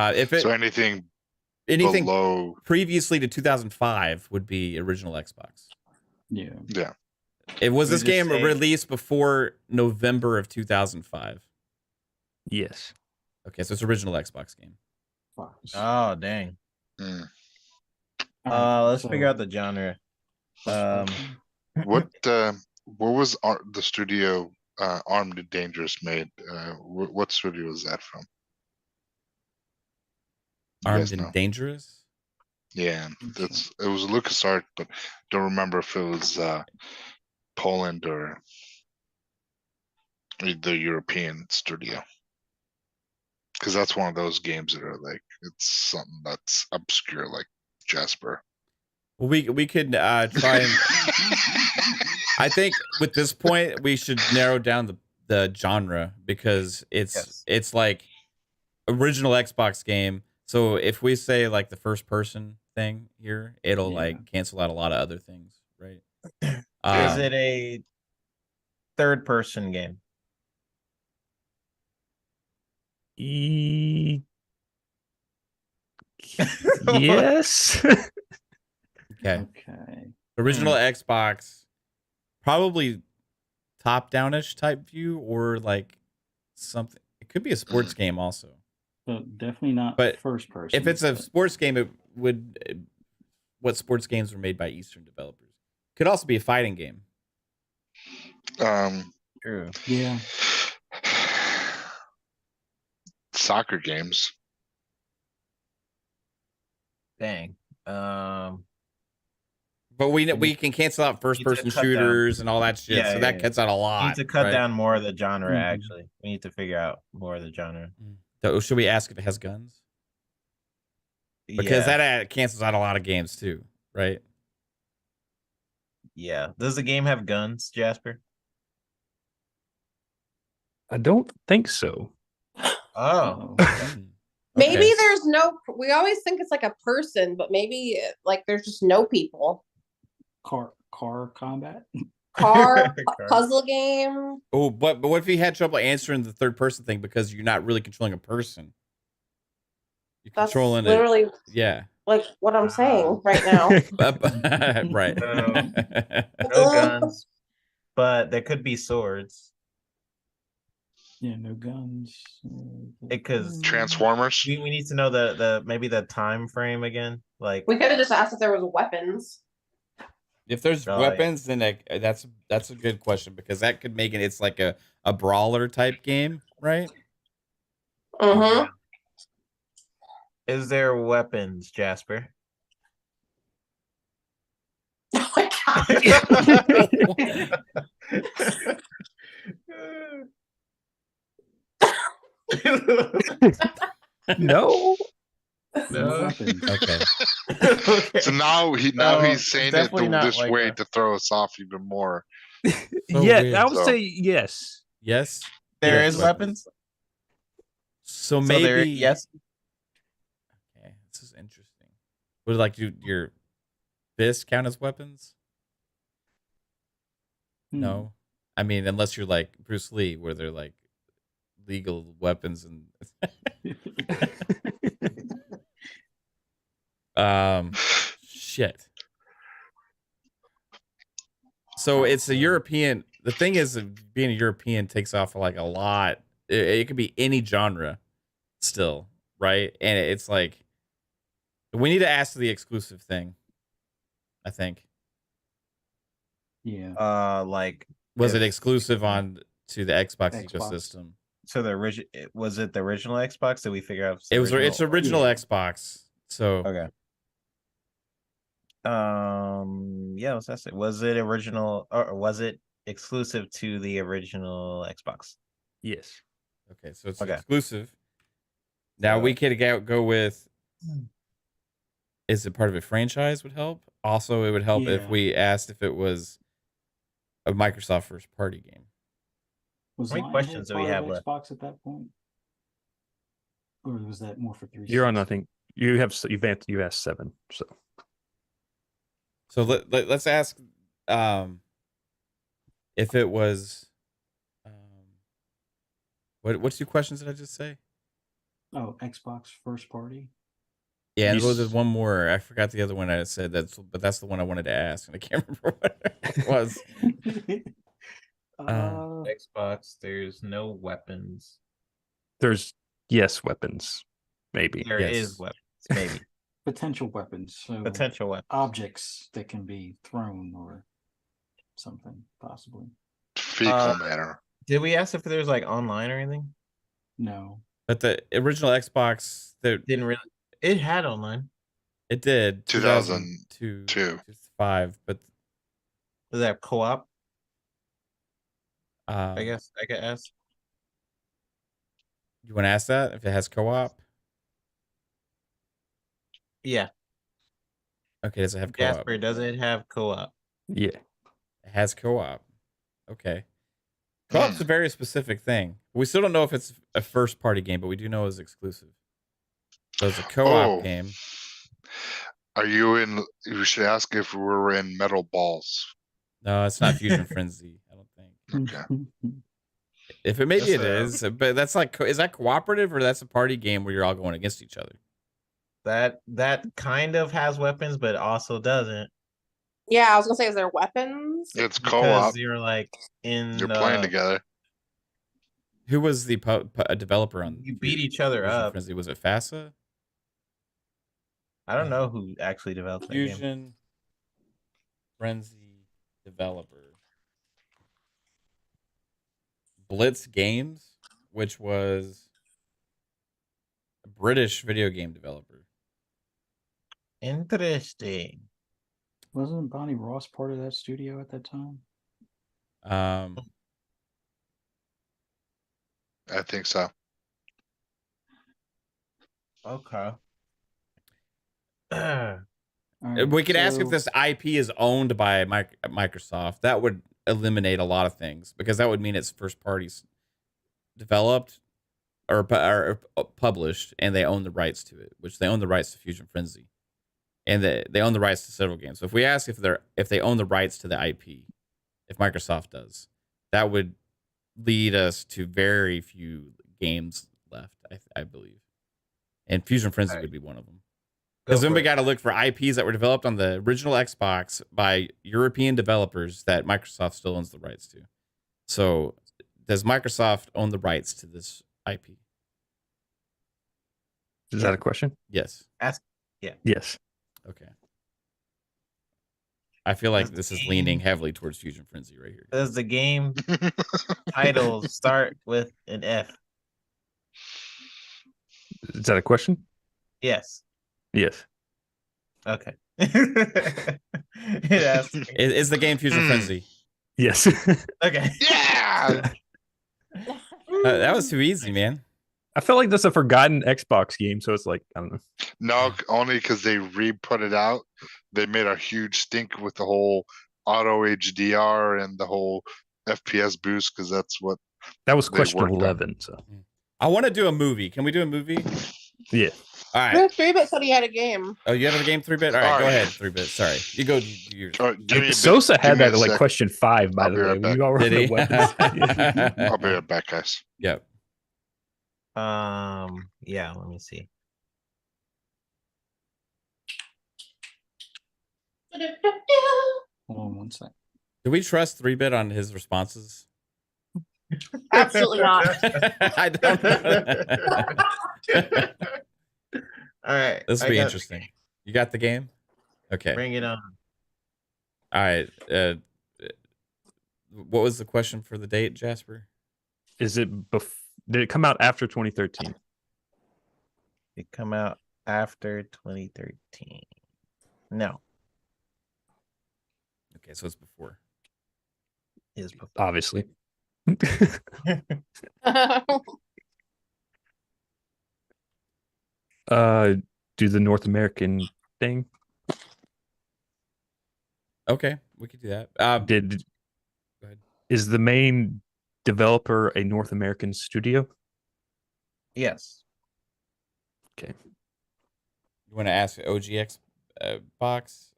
Anything below previously to 2005 would be original Xbox. Yeah. Yeah. Was this game released before November of 2005? Yes. Okay, so it's original Xbox game. Oh dang. Let's figure out the genre. What was the studio Armed and Dangerous made? What studio was that from? Armed and Dangerous? Yeah, it was LucasArts, but don't remember if it was Poland or the European studio. Because that's one of those games that are like, it's something that's obscure, like Jasper. Well, we could try and. I think with this point we should narrow down the genre because it's like original Xbox game. So if we say like the first person thing here, it'll like cancel out a lot of other things, right? Is it a third person game? Yes. Okay. Okay. Original Xbox, probably top-downish type view, or like something. It could be a sports game also. So definitely not But first person. If it's a but- sports game, it would. What sports games were made by Eastern developers? Could also be a fighting game. True. Yeah. Soccer games. Dang. But we can cancel out first person cut down. shooters and all that shit. Yeah, so yeah, that yeah. cuts out a lot. We need to cut right? down more of the genre. Mhm. Actually, we need to figure out more of the genre. So should we ask if it has guns? Because yeah, that cancels out a lot of games too, right? yeah. Does the game have guns, Jasper? I don't think so. Oh, Maybe Okay. there's no. We always think it's like a person, but maybe like there's just no people. Car combat. Car Car. puzzle game. Oh, but what if you had trouble answering the third person thing because you're not really controlling a person? You're That's controlling it. literally Yeah. like what I'm saying right now. Right. no guns, but there could be swords. Yeah, no guns. Because Transformers. we need to know the maybe the time frame again. Like We could have just asked if there was weapons. If there's Right. weapons, then that's a good question because that could make it's like a brawler type game, right? Mm-hmm. is there weapons, Jasper? Oh my No. No weapons. Okay. Okay. So now No, he's saying it definitely not this like way that. to throw us off even more. So Yeah, weird. I would So- say yes. Yes. There Yes, is weapons. So So maybe there, yes. Okay, this is interesting. Would like your fists count as weapons? Hmm. No. I mean, unless you're like Bruce Lee, where they're like legal weapons and shit. So it's a European. The thing is, being a European takes off like a lot. It could be any genre, still, right? And it's like we need to ask the exclusive thing. I think Yeah. Like was it if- exclusive on to the Xbox Xbox. ecosystem? so the original was it the original Xbox? Did we figure out? if It was. It's original Yeah. Xbox. So Okay. Yeah, let's ask it. Was it original or was it exclusive to the original Xbox? Yes. okay, so it's Okay. exclusive. Now we could go with. Is it part of a franchise? Would help. Also, it would help if Yeah. we asked if it was a Microsoft first party game. Was How many Lionhead questions do we part of have left? Xbox at that point? Or was that more for 360? You're on. I think you've asked 7. So So let's ask if it was. What's your questions did I just say? Oh, Xbox first party. Yeah, and You there's one more. I forgot the other one I said. But that's the one I wanted to ask, and I can't remember what it was. Xbox, there's no weapons. there's weapons, maybe. There is Yes. weapons, maybe. potential weapons. So Potential weapons. objects that can be thrown or something, possibly. Fecal matter. Did we ask if there's like online or anything? No. But the original Xbox, Didn't really. It had online. it did 2002. 2005, but Does that have co-op? I I guess I could ask. you want to ask that if it has co-op. Yeah, Okay, does it have co-op? Jasper, does it have co-op? Yeah. It has co-op. Okay. Co-op's a very specific thing. We still don't know if it's a first party game, but we do know it's exclusive. So it's a co-op game. Are you in? You should ask if we're in Metal Balls. No, it's not Fusion Frenzy, I don't think. Okay. If it maybe Yes, it is, but that's like, is that cooperative or that's a party game where you're all going against each other? That kind of has weapons, but also doesn't. Yeah, I was gonna say, is there weapons? It's Because co-op. you're like in You're playing together. Who was the developer on? You beat each other Fusion up. Frenzy? Was it FASA? I don't know who actually developed that game. Fusion Frenzy developer. Blitz Games, which was a British video game developer. Interesting. Wasn't Bonnie Ross part of that studio at that time? I think so. Okay. All right, We could ask if so- this IP is owned by Microsoft. That would eliminate a lot of things because that would mean it's first parties developed or published, and they own the rights to it, which they own the rights to Fusion Frenzy, and they own the rights to several games. So if we ask if they own the rights to the IP, if Microsoft does, that would lead us to very few games left, I believe, and Fusion Frenzy would be one of them. Because then we got to look for IPs that were developed on the original Xbox by European developers that Microsoft still owns the rights to. So, does Microsoft own the rights to this IP? Is that a question? Yes. Yes. Okay. I feel like this is leaning heavily towards Fusion Frenzy right here. Does the game title start with an F? Is that a question? Yes. Yes. Okay. It asks me. Is the game Fusion Frenzy? Yes. Okay. Yeah. That was too easy, man. I felt like that's a forgotten Xbox game, so it's like, I don't know. No, only because they re-put it out. They made a huge stink with the whole auto HDR and the whole FPS boost because that's what That was They question worked on. 11. So I want to do a movie. Can we do a movie? yeah. All right. 3-bit said he had a game. Oh, you have a game 3-bit? All right, All go right. ahead, 3-bit. Sorry. You go. Yours. All right, give me a bit- Sosa had give me that a at like sec. question 5, by I'll the be way. right When you back. all were Did on he? the weapons. I'll be right back, guys. Yep. Yeah, let me see. Hold on one sec. Do we trust 3-bit on his responses? Absolutely not. I don't know. All right. This will I be got- interesting. You got the game? Okay. Bring it on. All right. What was the question for the date, Jasper? Is it did it come out after 2013? It come out after 2013. No, Okay, so it's before. is before. Obviously. Do the North American thing. Okay, we could do that. Did Go ahead. Is the main developer a North American studio? Yes. You want to ask OGX box?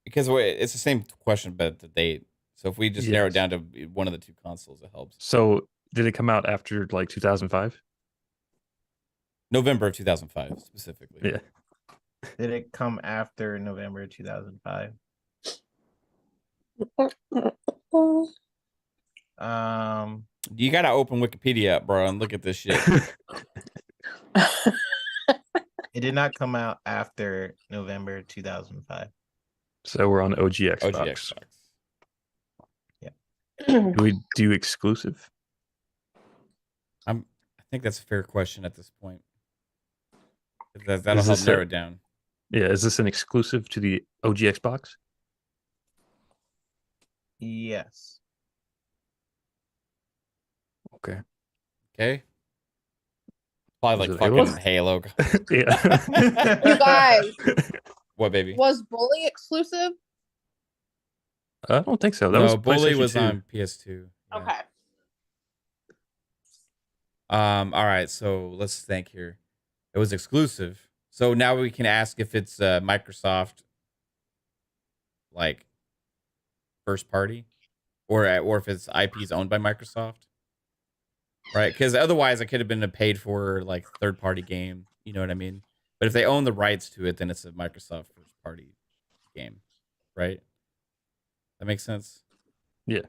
Because it's the same question, but the date. So if we just narrow it Yes. down to one of the two consoles, it helps. So did it come out after like 2005? November of 2005, specifically. Yeah. Did it come after November 2005? You gotta open Wikipedia up, bro, and look at this shit. It did not come out after November 2005. So we're on OG Xbox. OG Xbox. Do we do exclusive? I think that's a fair question at this point. That'll Is help this narrow it down. Yeah, is this an exclusive to the OG Xbox? Yes. Okay. Okay. Probably Was like it fucking Halo. Yeah. You guys, What, baby? was Bully exclusive? I don't think so. That No, was Bully PlayStation was 2. on PS2. Yeah. Okay. All right, so let's think here. It was exclusive. So now we can ask if it's Microsoft, like, first party. or if its IP is owned by Microsoft, right? Because otherwise, it could have been a paid for like third party game. You know what I mean? But if they own the rights to it, then it's a Microsoft first party game, right? That makes sense. Yeah,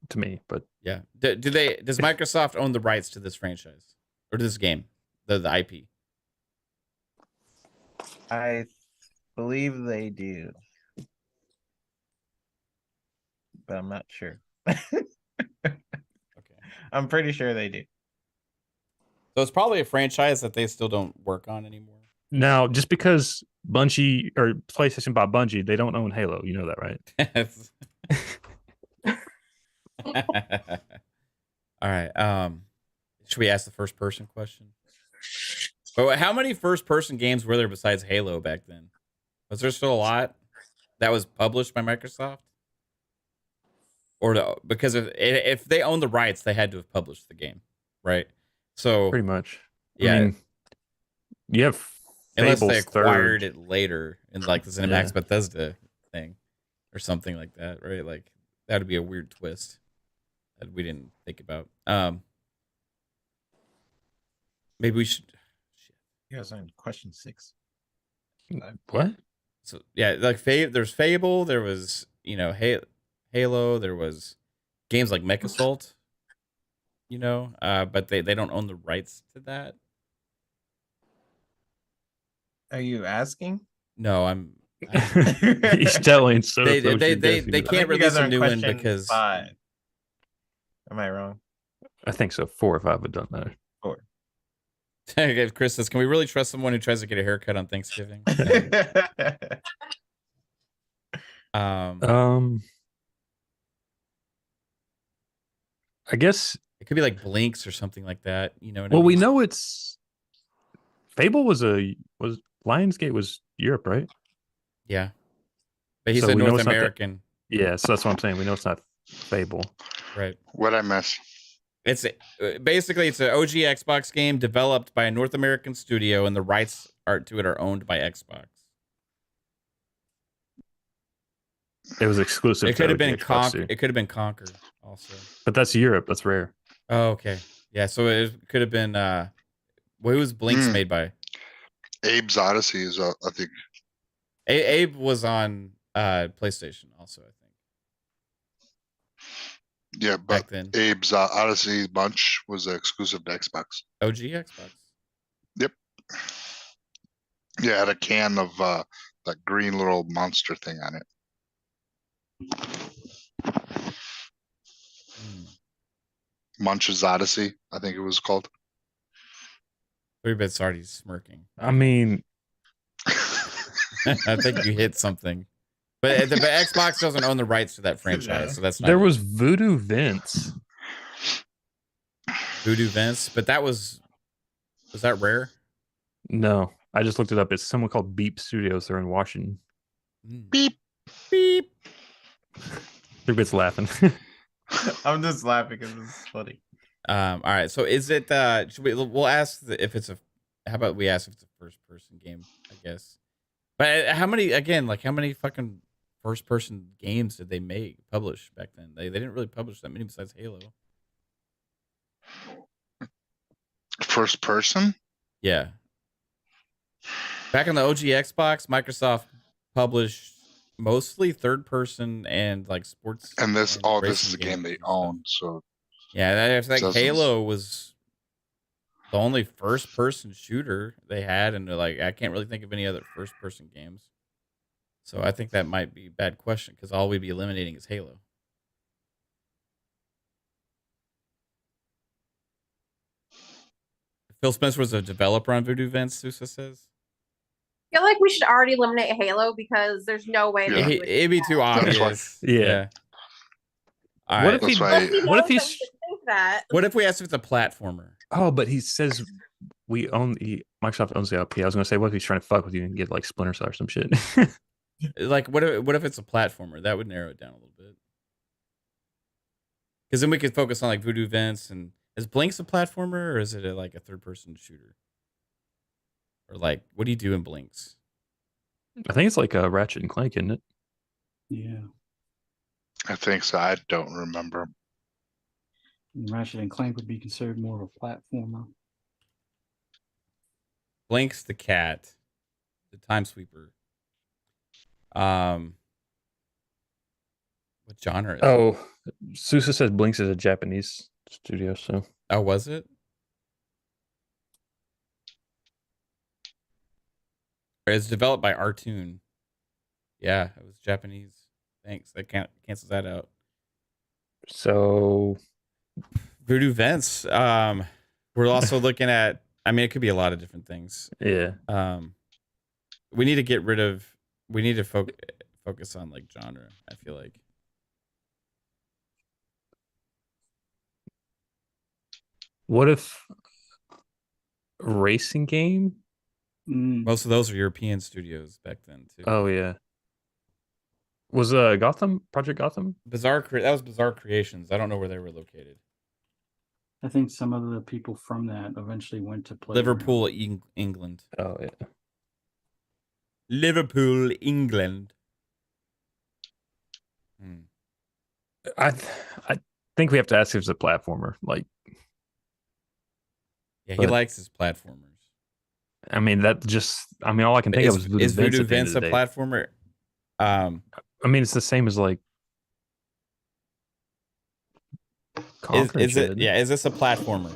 to me, but yeah. Does Microsoft own the rights to this franchise or to this game, the IP? I believe they do, but I'm not sure. Okay. I'm pretty sure they do. So it's probably a franchise that they still don't work on anymore. now just because Bungie or PlayStation bought Bungie, they don't own Halo. You know that, right? All right. Should we ask the first person question? But how many first person games were there besides Halo back then? Was there still a lot that was published by Microsoft? Or because if they own the rights, they had to have published the game, right? So Pretty much. Yeah. I mean, you have unless Fable's they acquired third. it later in like the Cinemax Bethesda thing or something like that, right? Like that would be a weird twist that we didn't think about. Maybe we should. You guys on question 6. What? So yeah, like there's Fable, there was Halo, there was games like Mechasalt, but they don't own the rights to that. Are you asking? No, I'm He's telling. So they can't release a new one because 5. Am I wrong? I think so. 4 or 5 have done that. 4. Chris says, can we really trust someone who tries to get a haircut on Thanksgiving? I guess it could be like Blinks or something like that. Well, we know it's Fable was Lionsgate was Europe, right? Yeah, but he's So a we know North it's not American. Yeah, so that's what I'm saying. We know it's not Fable. Right. What'd I miss? It's basically it's an OG Xbox game developed by a North American studio, and the rights to it are owned by Xbox. It was exclusive. It could have been Conquer. It could have been Conquer also. But that's Europe. That's rare. Oh, okay. Yeah, so it could have been. What was Blinks made by? Abe's Odyssey is, I think. Abe was on PlayStation also, I think. Yeah, but back then. Abe's Odyssey Bunch was exclusive to Xbox. OG Xbox. Yep. Yeah, it had a can of that green little monster thing on it. Munch's Odyssey, I think it was called. 3-Bit's already smirking. I mean, I think you hit something. But Xbox doesn't own the rights to that franchise, so that's not. There was Voodoo Vince. Voodoo Vince, but was that rare? No, I just looked it up. It's someone called Beep Studios. They're in Washington. Beep. Beep. 3-Bit's laughing. I'm just laughing because it's funny. All right. So is it we'll ask if it's how about we ask if it's a first person game, I guess. But how many fucking first person games did they publish back then? They didn't really publish that many besides Halo. First person? Yeah. Back on the OG Xbox, Microsoft published mostly third person and like sports. And this is a game they own, so yeah, I think Halo was the only first person shooter they had, and like I can't really think of any other first person games. So I think that might be a bad question because all we'd be eliminating is Halo. Phil Spencer was a developer on Voodoo Vince, Sousa says. I feel like we should already eliminate Halo because there's no way. Yeah. It'd be too obvious. Yeah. All What right. if What if we asked if it's a platformer? Oh, but he says Microsoft owns the IP. I was gonna say, what if he's trying to fuck with you and get like Splinter Cell or some shit? Like, what if it's a platformer? That would narrow it down a little bit. Because then we could focus on like Voodoo Vince. And is Blinks a platformer, or is it like a third person shooter? Or like, what do you do in Blinks? I think it's like a Ratchet and Clank, isn't it? Yeah. I think so. I don't remember. Ratchet and Clank would be considered more of a platformer. Blinks the cat, the time sweeper. What genre is it? Oh, Susa says Blinks is a Japanese studio, so Oh, was it? It's developed by Artoon. Yeah, it was Japanese. Thanks. That cancels that out. so Voodoo Vents. We're also looking at. I mean, it could be a lot of different things. yeah. We need to get rid of. We need to focus on like genre. I feel like. What if a racing game? Most of those are European studios back then too. Oh yeah. Was Project Gotham? That was Bizarre Creations. I don't know where they were located. I think some of the people from that eventually went to play Liverpool, England. Oh yeah. Liverpool, England. I think we have to ask if it's a platformer. Like, yeah, he likes his platformers. I mean, all I can think of is Voodoo Is Vince. Voodoo At the end Vince of a the day. platformer? I mean, it's the same as like. Is it? Yeah, is this a platformer?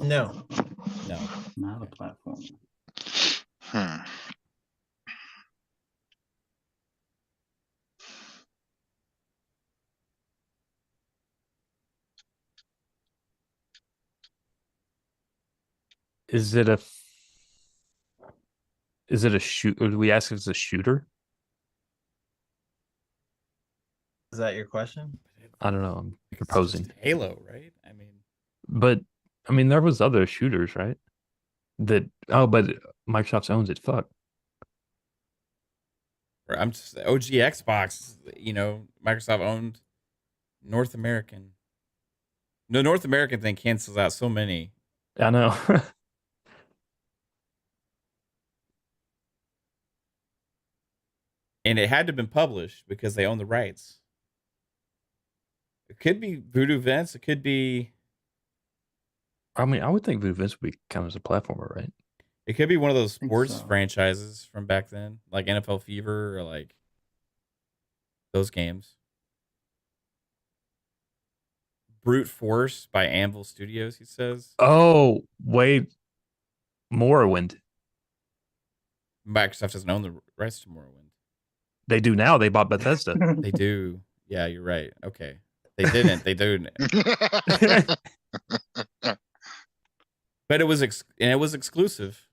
No. No, not a platform. Is it a shoot? Or do we ask if it's a shooter? Is that your question? I don't know. I'm proposing Halo, right? I mean, but there was other shooters, right? But Microsoft owns it. Fuck. I'm just OG Xbox. You know, Microsoft owned North American. The North American thing cancels out so many. I know. And it had to have been published because they own the rights. It could be Voodoo Vince. It could be. I mean, I would think Voodoo Vince would be kind of as a platformer, right? It could be one of those sports so. franchises from back then, like NFL Fever or like those games. Brute Force by Anvil Studios, he says. Oh, wait. Morrowind. Microsoft doesn't own the rights to Morrowind. They do now. They bought Bethesda. They do. Yeah, you're right. Okay. They didn't. They do. But it was exclusive.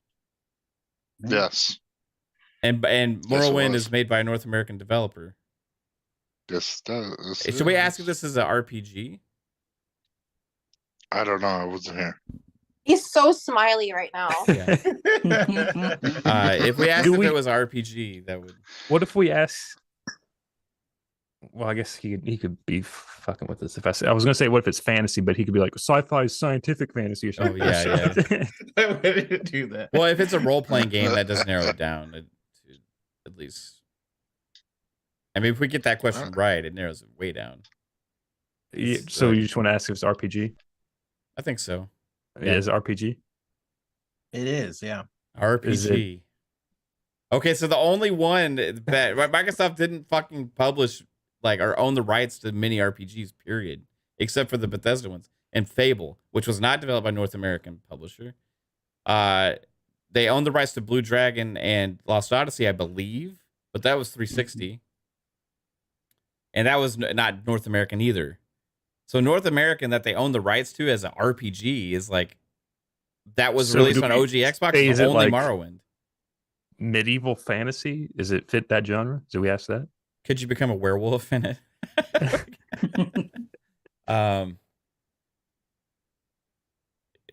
Yes. And Morrowind is made by a North American developer. Yes. Should we ask if this is an RPG? I don't know. I wasn't here. He's so smiley right now. Yeah. If we asked if it was RPG, that would. What if we ask? Well, I guess he could be fucking with us if I was gonna say what if it's fantasy, but he could be like sci-fi scientific fantasy or something. Oh yeah. I wouldn't do that. Well, if it's a role-playing game, that does narrow it down at least. I mean, if we get that question right, it narrows it way down. Yeah, so you just want to ask if it's RPG? I think so. Yeah, is it RPG? It is, yeah. RPG. Okay, so the only one that Microsoft didn't fucking publish or own the rights to mini RPGs, period, except for the Bethesda ones and Fable, which was not developed by North American publisher. They owned the rights to Blue Dragon and Lost Odyssey, I believe, but that was 360, and that was not North American either. So North American that they own the rights to as an RPG is that was released on OG Xbox. Is only Morrowind. Medieval fantasy? Does it fit that genre? Did we ask that? Could you become a werewolf in it?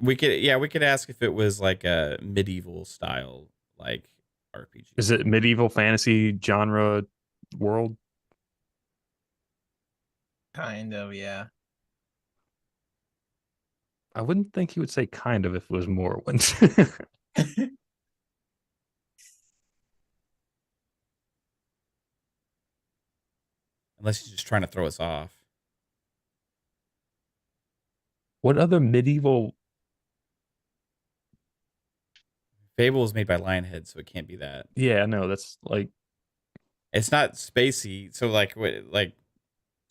We could ask if it was like a medieval style RPG. Is it medieval fantasy genre world? Kind of, yeah. I wouldn't think he would say kind of if it was Morrowind. Unless he's just trying to throw us off. What other medieval? Fable was made by Lionhead, so it can't be that. Yeah, no, that's like It's not spacey, so like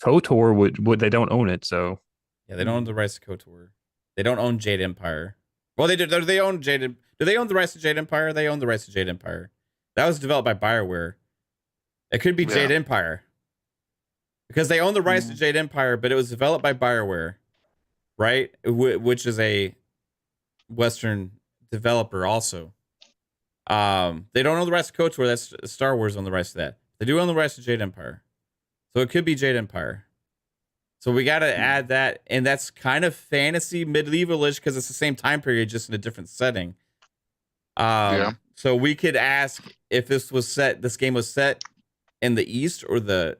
KOTOR would they don't own it, so yeah, they don't own the rights to KOTOR. They don't own Jade Empire. Well, they do. They own Jade. Do they own the rights to Jade Empire? They own the rights to Jade Empire. That was developed by BioWare. It could be Jade Empire because they own the rights to Jade Empire, but it was developed by BioWare, right? Which is a Western developer also. They don't own the rights to KOTOR. That's Star Wars on the rights to that. They do own the rights to Jade Empire, so it could be Jade Empire. So we got to add that, and that's kind of fantasy medievalish because it's the same time period, just in a different setting. So we could ask if this game was set in the East or the.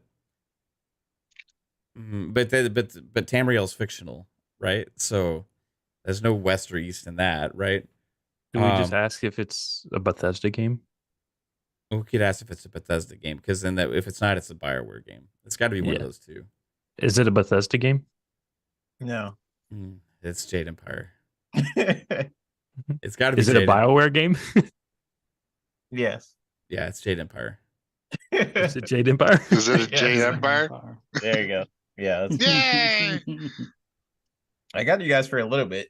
But Tamriel's fictional, right? So there's no West or East in that, right? do we just ask if it's a Bethesda game? We could ask if it's a Bethesda game because then if it's not, it's a BioWare game. It's got to be one of those two. Is it a Bethesda game? No. It's Jade Empire. It's got to be. Is it a BioWare game? Yes. Yeah, it's Jade Empire. Is it Jade Empire? Is it a Jade Empire? There you go. Yeah. That's Yay! I got you guys for a little bit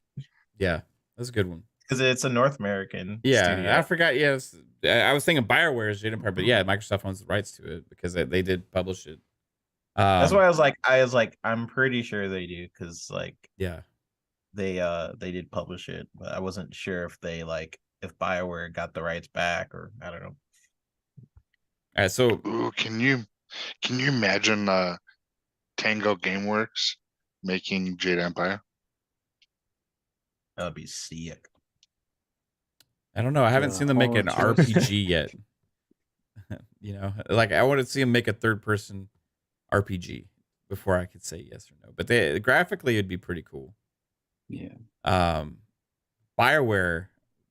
Yeah, that's a good one. because it's a North American. Yeah, studio. I forgot. Yes, I was thinking BioWare is Jade Empire, but yeah, Microsoft owns the rights to it because they did publish it. That's why I was like, I'm pretty sure they do because like yeah, they did publish it, but I wasn't sure if if BioWare got the rights back or I don't know. all right. So Ooh, can you imagine Tango GameWorks making Jade Empire? That'd be sick. I don't know. I haven't seen them make an RPG yet. You know, like I want to see them make a third-person RPG before I could say yes or no. But graphically, it'd be pretty cool. Yeah. BioWare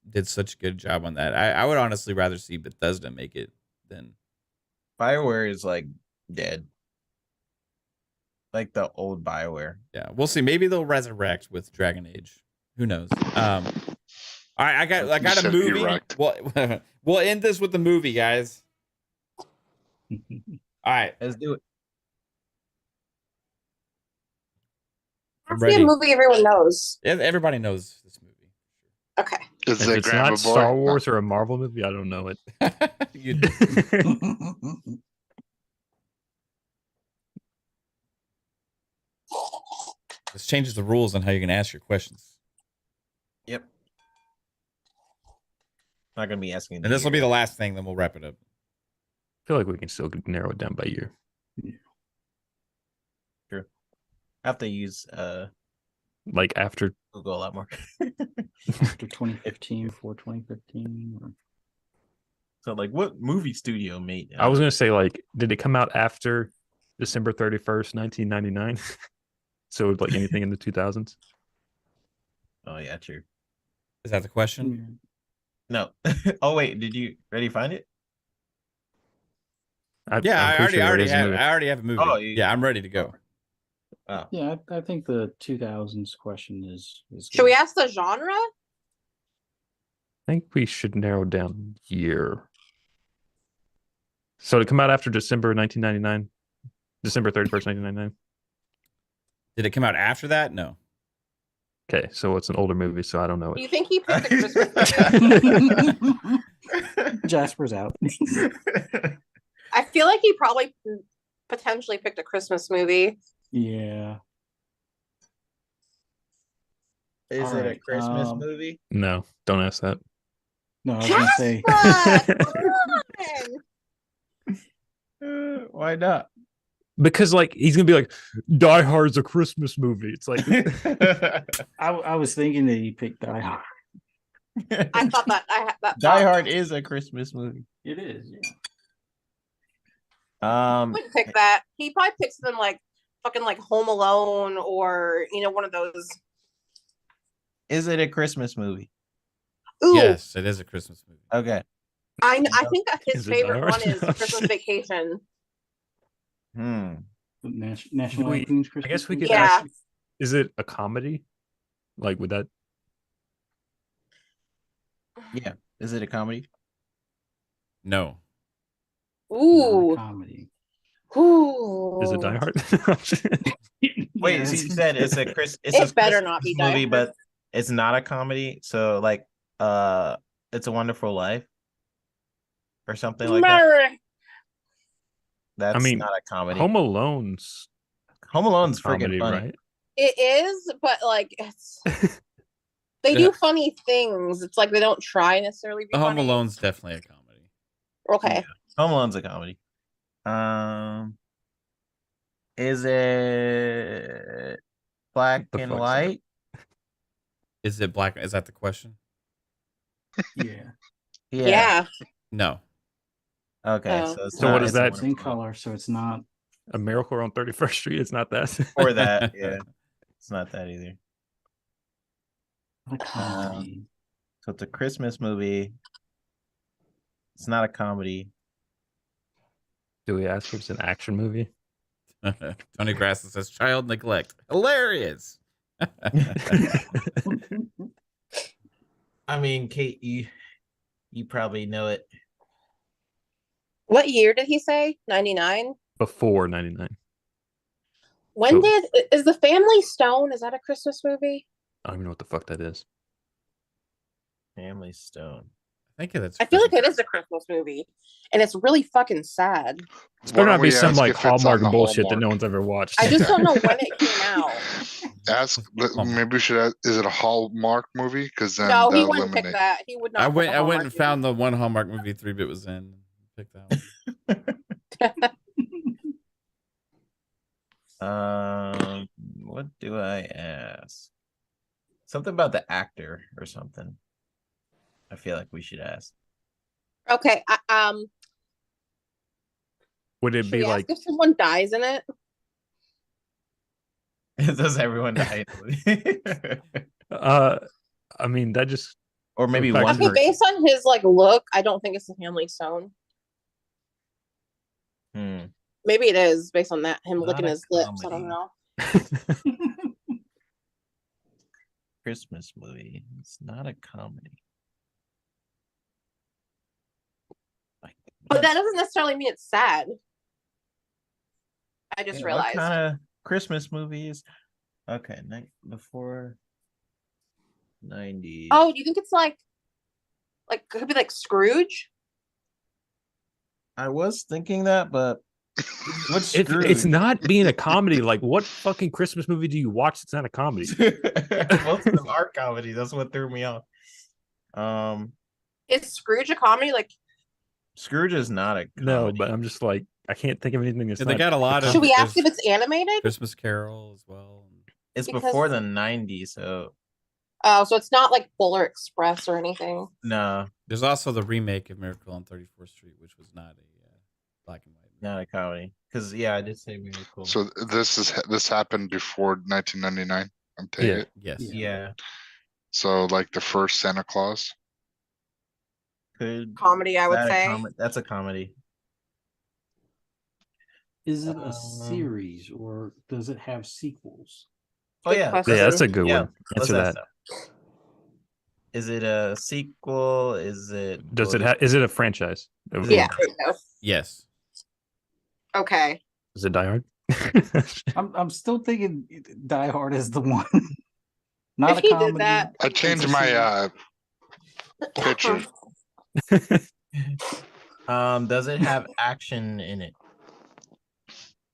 did such a good job on that. I would honestly rather see Bethesda make it than BioWare is like dead. Like the old BioWare. yeah. We'll see. Maybe they'll resurrect with Dragon Age. Who knows? All right, I got a movie. We'll end this with the movie, guys. All right, Let's do it. Has to be a movie everyone knows. Everybody knows this movie. Okay. Is If it it's Grandma not Boy? Star Wars or a Marvel movie, I don't know it. You- this changes the rules on how you can ask your questions. Yep. Not gonna be asking. And this will be the last thing, then we'll wrap it up. I feel like we can still narrow it down by year. True. I have to use Like after Google a lot more. After 2015, before 2015. Or... So like what movie studio made it? I was gonna say, like, did it come out after December 31st, 1999? So like anything in the 2000s? Oh yeah, true. Is that the question? No. Oh wait, did you already find it? Yeah, I'm I pretty sure already there is a have. movie. I already have a movie. Oh, yeah, I'm ready to go. Oh. Yeah, I think the 2000s question is Should we ask the genre? I think we should narrow down year. So it come out after December 1999, December 31st, 1999. Did it come out after that? No. Okay, so it's an older movie, so I don't know Do you it. think he picked a Christmas movie? Jasper's out. I feel like he probably potentially picked a Christmas movie. Yeah. Is All it a right, Christmas movie? No, don't ask that. No, I was gonna say Why not? Because like he's gonna be like, Die Hard's a Christmas movie. It's like I was thinking that he picked Die Hard. I thought that I had that. Die Hard is a Christmas movie. It is, yeah. I would pick that. He probably picks them like fucking like Home Alone or one of those. Is it a Christmas movie? Ooh, Yes, it is a Christmas movie. Okay. I think that his Is it favorite ours? one is Oh, Christmas shit. Vacation. National We- Lampoon's I Christmas guess we could Vacation? Yeah. ask, is it a comedy? Like, would that? Yeah. Is it a comedy? No. Not a Ooh. comedy. Ooh. Is it Die Hard? Wait, Yeah, so it's- you said it's a Chris. It's It a better Christmas not be Die movie, Hard. but it's not a comedy. So like, It's a Wonderful Life, or something like that. Mary. That's mean, not a comedy. Home Alone's Home Alone's comedy, freaking funny. right? It is, but like it's they do funny things. It's like they don't try necessarily be Home funny. Alone's definitely a comedy. Okay. Home Alone's a comedy. Is it black The and fuck's white? Is it black? Is that the question? Yeah. Yeah. No. Okay, Oh. so it's So not, what is it's a that? It's in Wonderful Life. color, so it's not. A Miracle on 31st Street. It's not that. Or that, yeah. It's not that either. A comedy. So it's a Christmas movie. It's not a comedy. Do we ask if it's an action movie? Tony Grasso says child neglect. Hilarious. I mean, Kate, you probably know it. What year did he say? 99? Before 99. When So- is The Family Stone? Is that a Christmas movie? I don't even know what the fuck that is. Family Stone. I think that's. I feel like it is a Christmas movie. And it's really fucking sad. It's better Why not don't be we some ask like if it's on Hallmark the bullshit that no Hallmark? one's ever watched. I just don't know when it came out. Ask. Maybe we should ask. Is it a Hallmark movie? Because then No, he that wouldn't pick eliminate. that. He would not. I pick went. a I went Hallmark and movie. found the one Hallmark movie 3-bit was in. Picked that one. What do I ask? Something about the actor or something. I feel like we should ask. Okay. Would it Should be we like ask if someone dies in it? Does everyone die? I mean that just Or maybe Okay, one Okay, person. based on his like look, I don't think it's The Family Stone. Maybe it is based on that him Not licking a his lips. I don't comedy. know. Christmas movie. It's not a comedy. But that doesn't necessarily mean it's sad. I just realized. What kind of Christmas movies? Okay, before 90s. Oh, do you think it's like could be like Scrooge? I was thinking that, but what's if Scrooge? it's not being a comedy, like what fucking Christmas movie do you watch that's not a comedy? Most of them are comedy. That's what threw me off. Is Scrooge a comedy? Like, Scrooge is not a comedy. No, but I'm just like I can't think of anything that's Yeah, they not got a lot of. should we ask there's if it's animated? Christmas Carol as well? it's because- before the 90s, so Oh, so it's not like Polar Express or anything. no, There's also the remake of Miracle on 34th Street, which was not a black and white. not a comedy. Because yeah, I did say Miracle. So this happened before 1999. I'm taking Yeah. it. Yes. yeah, So like the first Santa Claus. could Comedy, I would that a say. that's a comedy. Is it a series or does it have sequels? Oh Good yeah, question. Yeah, that's a good Yeah, one. let's Answer ask that. Is it a sequel? Is it? Does it have? Is it a franchise? Yeah. There you go. Yes. Okay. Is it Die Hard? I'm still thinking Die Hard is the one. Not If a he did comedy. that- I changed It's a my picture. Does it have action in it?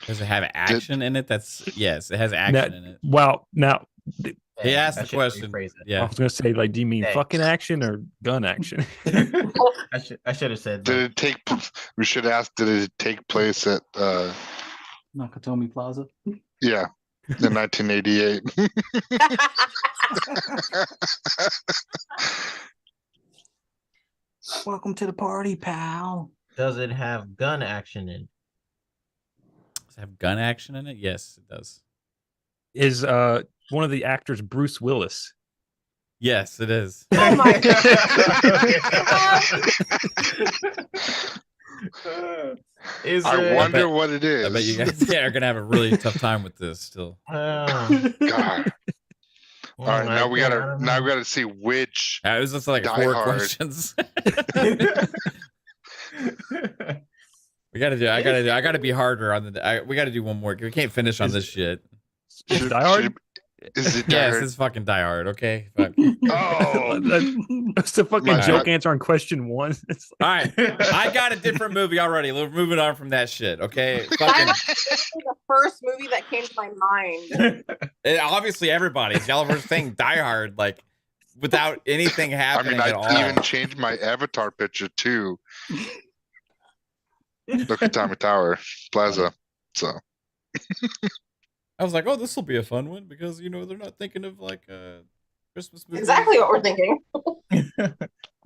Does it have action in it? That's yes. It has action in it. Well, now He asked I the should question. rephrase it. I Yeah. was gonna say, like, do you mean Hey. fucking action or gun action? I should have said Did that. it take? We should ask. Did it take place at? Nakatomi Plaza. Yeah, in 1988. Welcome to the party, pal. Does it have gun action in it? Does it have gun action in it? Yes, it does. Is one of the actors Bruce Willis? Yes, it is. Oh my Is I it? wonder what it is. I bet you guys are gonna have a really tough time with this still. God. All right, now we I gotta don't now know. we gotta see which. It was just like Die 4 Hard. questions. I gotta be harder on the. We gotta do one more. We can't finish on this shit. Should- Die Hard? should- Is it Die Yes, Hard? it's fucking Die Hard. Okay. Fuck. Oh, That's the fucking My joke bad. answer on question 1. It's All like, right, I got a different movie already. We're moving on from that shit. Okay. That Fucking. was the first movie that came to my mind. Obviously, everybody's y'all were saying Die Hard like without anything I happening mean, at all. I even changed my avatar picture too. Look at Tommy Tower Plaza. So I was like, oh, this will be a fun one because they're not thinking of like Christmas movies. Exactly what we're thinking.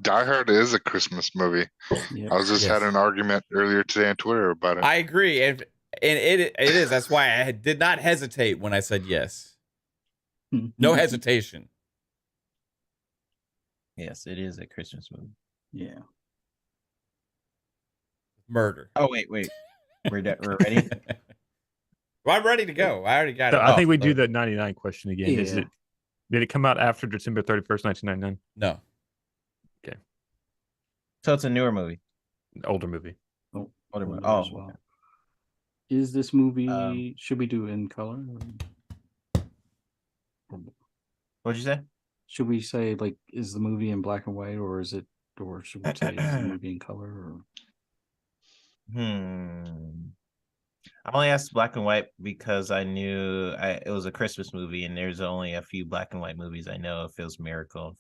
Die Hard is a Christmas movie. Yep. I was just had an argument earlier today on Twitter about it. I agree, and it is. That's why I did not hesitate when I said yes. No hesitation. Yes, it is a Christmas movie. Yeah. Murder. Oh wait. We're ready. Well, I'm ready to go. I already got it. I think we so- do the 99 question again. Yeah. Did it come out after December 31st, 1999? No. So it's a newer movie. Older movie. Oh, Older movie. older Oh, as well. Is this movie? Um, should we do it in color? what'd you say? Should we say like is the movie in black and white, or is it, or should we say is the movie in color? Or I only asked black and white because I knew it was a Christmas movie, and there's only a few black and white movies I know. If it was Miracle,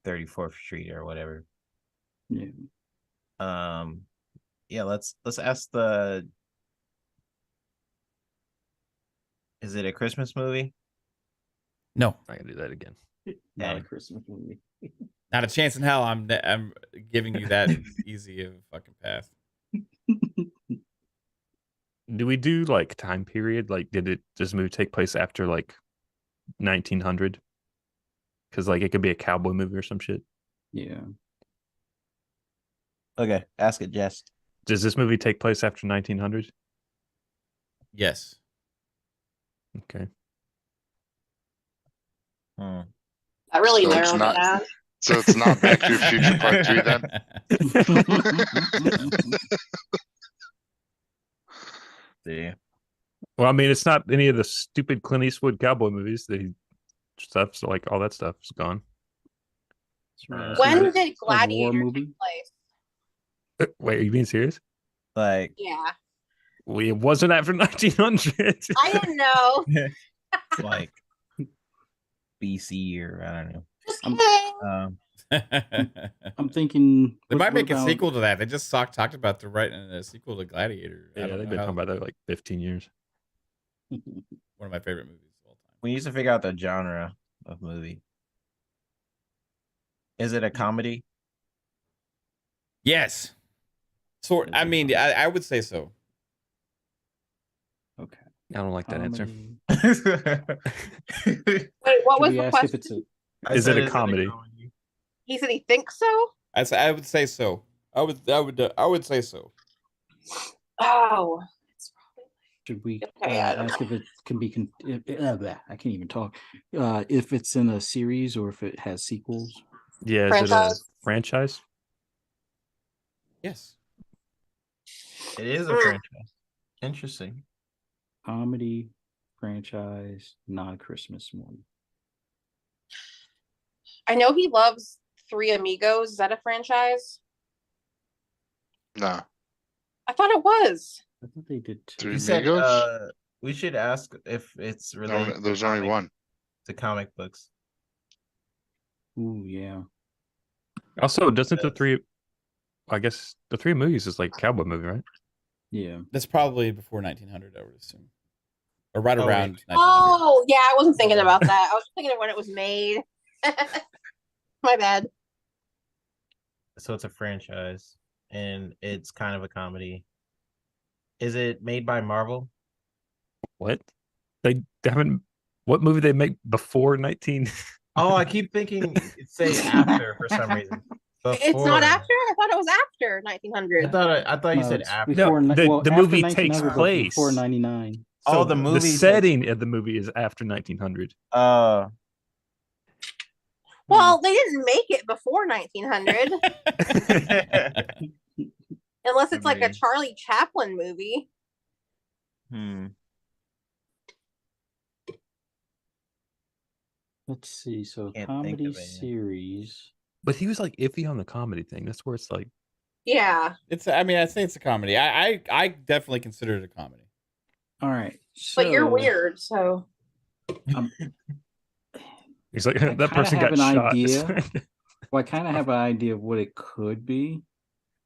34th Street, or whatever. yeah, Yeah. Let's ask the. Is it a Christmas movie? No. I can do that again. not a Okay. Christmas movie. Not a chance in hell. I'm giving you that easy of a fucking pass. Do we do like time period? Like, does this movie take place after like 1900? Because like it could be a cowboy movie or some shit. Yeah. Okay, ask it, Jess. Does this movie take place after 1900? Yes. Okay. That really So it's narrowed not- it down. So it's not Back to the Future Part 3 then? Yeah. Well, I mean, it's not any of the stupid Clint Eastwood cowboy movies that stuff. So like all that stuff is gone. When Is it did a war Gladiator movie? take place? Wait, are you being serious? Like, Yeah, Well, it wasn't after 1900. I didn't know. it's like BC or I don't know. Just I'm- kidding. I'm thinking They what- might what make a about- sequel to that. They just talked about the writing a sequel to Gladiator. I Yeah, don't they've know been how- talking about that like 15 years. one of my favorite movies of all time. We need to figure out the genre of movie. Is it a comedy? Yes. Sort. I mean, I would say so. Okay. I don't like that answer. Comedy. Wait, what Should was we the ask question? if it's a Is it a comedy? He said he thinks so. I would say so. I would say so. Oh, it's probably. should we Okay, I don't ask if it can be I can't even talk. If it's in a series or if it has sequels. Yeah, is Franchise? it a franchise? Yes. It is a franchise. Interesting. Comedy, franchise, non-Christmas one. I know he loves Three Amigos. Is that a franchise? No. I thought it was. I thought they did too. Three You said Amigos? we should ask if it's related There's only one. to comic books. Ooh, yeah. Also, doesn't the Yes. three? I guess the Three Movies is like a cowboy movie, right? Yeah. That's probably before 1900, I would assume, or right Oh, around. wait. 1900. Oh, yeah. I wasn't thinking about that. I was thinking of when it was made. My bad. So it's a franchise and it's kind of a comedy. Is it made by Marvel? What? They haven't. What movie they make before 19? Oh, I keep thinking it's say after for some reason. It's not after. I thought it was after 1900. I thought you No, said it's after. No, the after movie 1900, takes but place before 99. Oh, So the movie The takes- setting of the movie is after 1900. Well, they didn't make it before 1900, unless it's like a Agreed. Charlie Chaplin movie. Let's see. So Can't think comedy of it. series. But he was like iffy on the comedy thing. That's where it's like, Yeah. I mean, I think it's a comedy. I definitely consider it a comedy. All right. So, But you're weird, so he's like, I that kinda person have got an shot. idea. Well, I kind of have an idea of what it could be,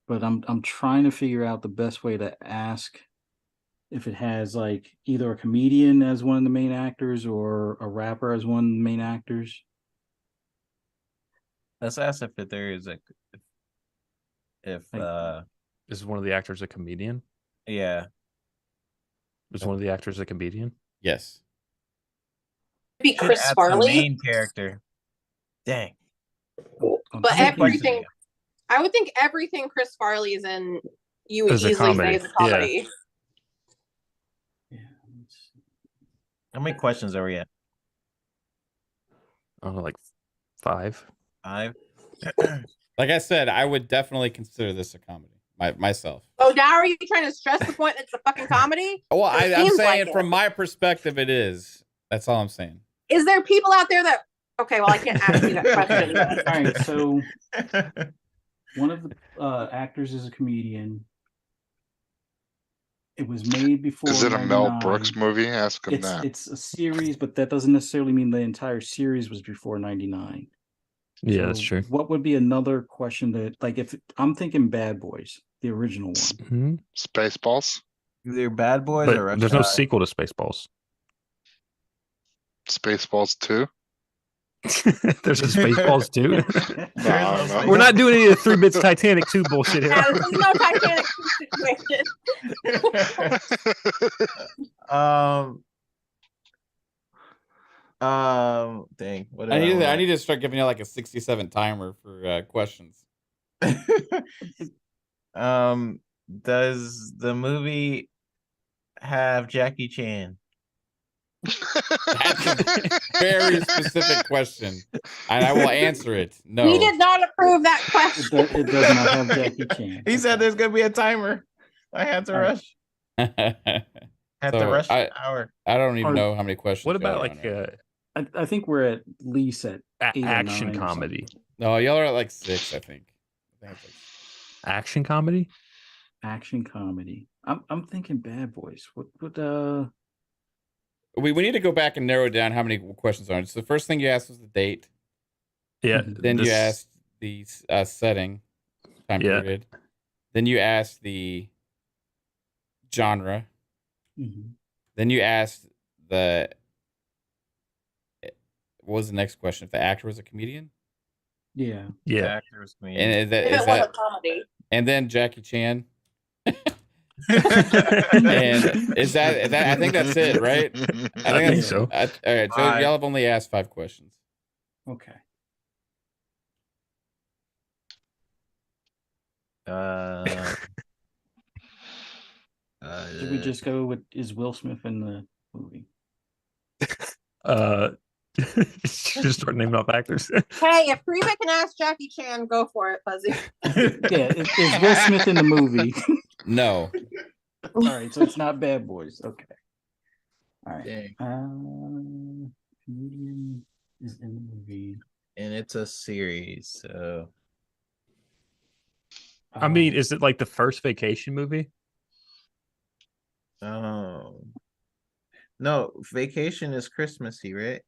but I'm trying to figure out the best way to ask if it has like either a comedian as one of the main actors or a rapper as one of the main actors. Let's ask if there is a Is one of the actors a comedian? yeah. Is one of the actors a comedian? Yes. be Should Chris add some Farley. main character. Dang. I'm But thinking- everything, I would think everything Chris Farley is in, you would As a easily comedy, say is a comedy. Yeah, let's see. How many questions are we at? I don't know, like 5. 5? Like I said, I would definitely consider this a comedy myself. Oh, now are you trying to stress the point that it's a fucking comedy? Well, It I'm seems saying like it. from my perspective, it is. That's all I'm saying. Is there people out there that? Okay, well, I can't ask you that question. But... All right, so one of the actors is a comedian. It was made before. Is it a Mel 99. Brooks movie? Ask him It's that. it's a series, but that doesn't necessarily mean the entire series was before 99. Yeah, that's So true. What would be another question that, like, if I'm thinking Bad Boys, the original one? Mhm. Spaceballs? Either Bad Boys But or Rush there's no Hour. sequel to Spaceballs. Spaceballs 2? There's a Spaceballs too. There's I don't no know. We're not doing any of the 3 bits Titanic 2 bullshit here. Yeah, there's no Titanic situation. Dang. What I did need to start giving you like a 67 timer for questions. Does the movie have Jackie Chan? That's a very specific question, and I will answer it. No. We did not approve that question. It does not have Jackie Chan. He said there's gonna be a timer. I had to All right. rush. Had to So, rush the hour. I don't even Or- know how many questions. What y'all about are like I think we're at least at 8 or action 9 or comedy? something. No, y'all are at like 6, I think. I think it's Action comedy? Action comedy. I'm thinking Bad Boys. What would we need to go back and narrow down how many questions are. So the first thing you asked was the date. Yeah. Then you asked the setting, time Yeah. period. Then you asked the genre. Mhm. Then you asked what was the next question? If the actor was a comedian? Yeah. Yeah. Actors, And is that, If is it was that a comedy. and then Jackie Chan? And is that I think that's it, right? I think that's- so. all right, so Five. y'all have only asked 5 questions. Okay. Should we just go with is Will Smith in the movie? Just start naming off actors. Hey, if Prima can ask Jackie Chan, go for it, Fuzzy. Yeah, is Will Smith in the movie? No. All right, so it's not Bad Boys. Okay. All right. Dang. Comedian is in the movie. And it's a series, so I mean, is it like the first vacation movie? no, Vacation is Christmassy, right?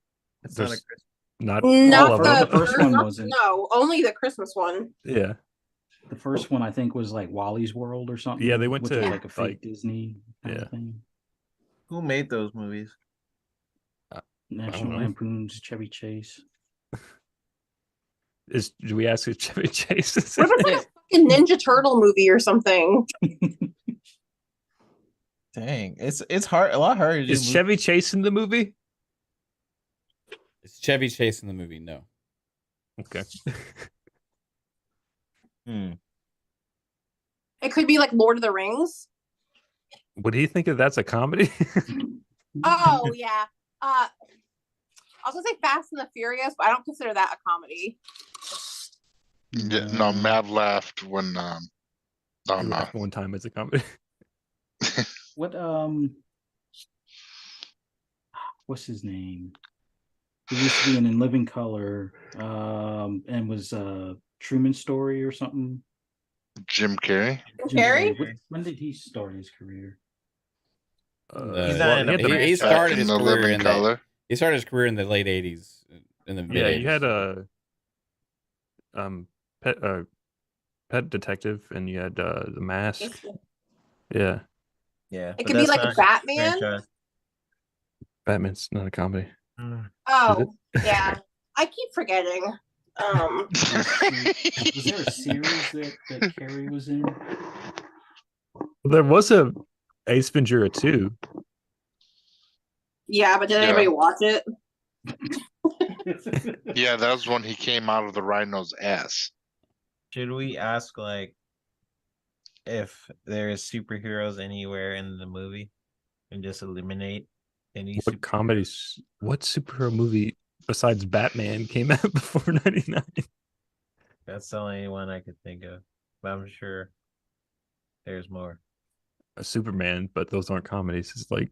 It's not a There's- Christmas. Not Not all of the them. first one wasn't. No, only the Christmas one. Yeah. The first one I think was like Wally's World or something. Yeah, they went which to, was like a fake like- Disney kind Yeah. of thing. Who made those movies? National know. Lampoon's Chevy Chase. Do we ask if Chevy Chase is What if it's like a fucking Ninja Turtle movie or something? Dang, it's hard. A lot harder to do. Is Chevy Chase in the movie? Is Chevy Chase in the movie? No. Okay. It could be like Lord of the Rings. Would he think that that's a comedy? Oh yeah. I was gonna say Fast and the Furious, but I don't consider that a comedy. Yeah, no, Matt laughed when oh He no. laughed one time as a comedy. What what's his name? He used to be in Living Color, and was Truman Story or something. Jim Carrey. Jim Carrey? When did he start his career? He's not in a he started In his the career Living in Color. he started his career in the late 80s, in the mid Yeah, 80s. you had a Pet Detective, and you had The Mask. Yeah, Yeah. It but could be that's like not Batman. franchise. Batman's not a comedy. Oh yeah, I keep forgetting. Was there a series that Carrie was in? There was a Ace Ventura 2. Yeah, but did Yeah. anybody watch it? Yeah, that was when he came out of the rhino's ass. Should we ask like if there is superheroes anywhere in the movie and just eliminate any What comedies? What superhero movie besides Batman came out before '99? That's the only one I could think of. But I'm sure there's more. A Superman, but those aren't comedies. It's like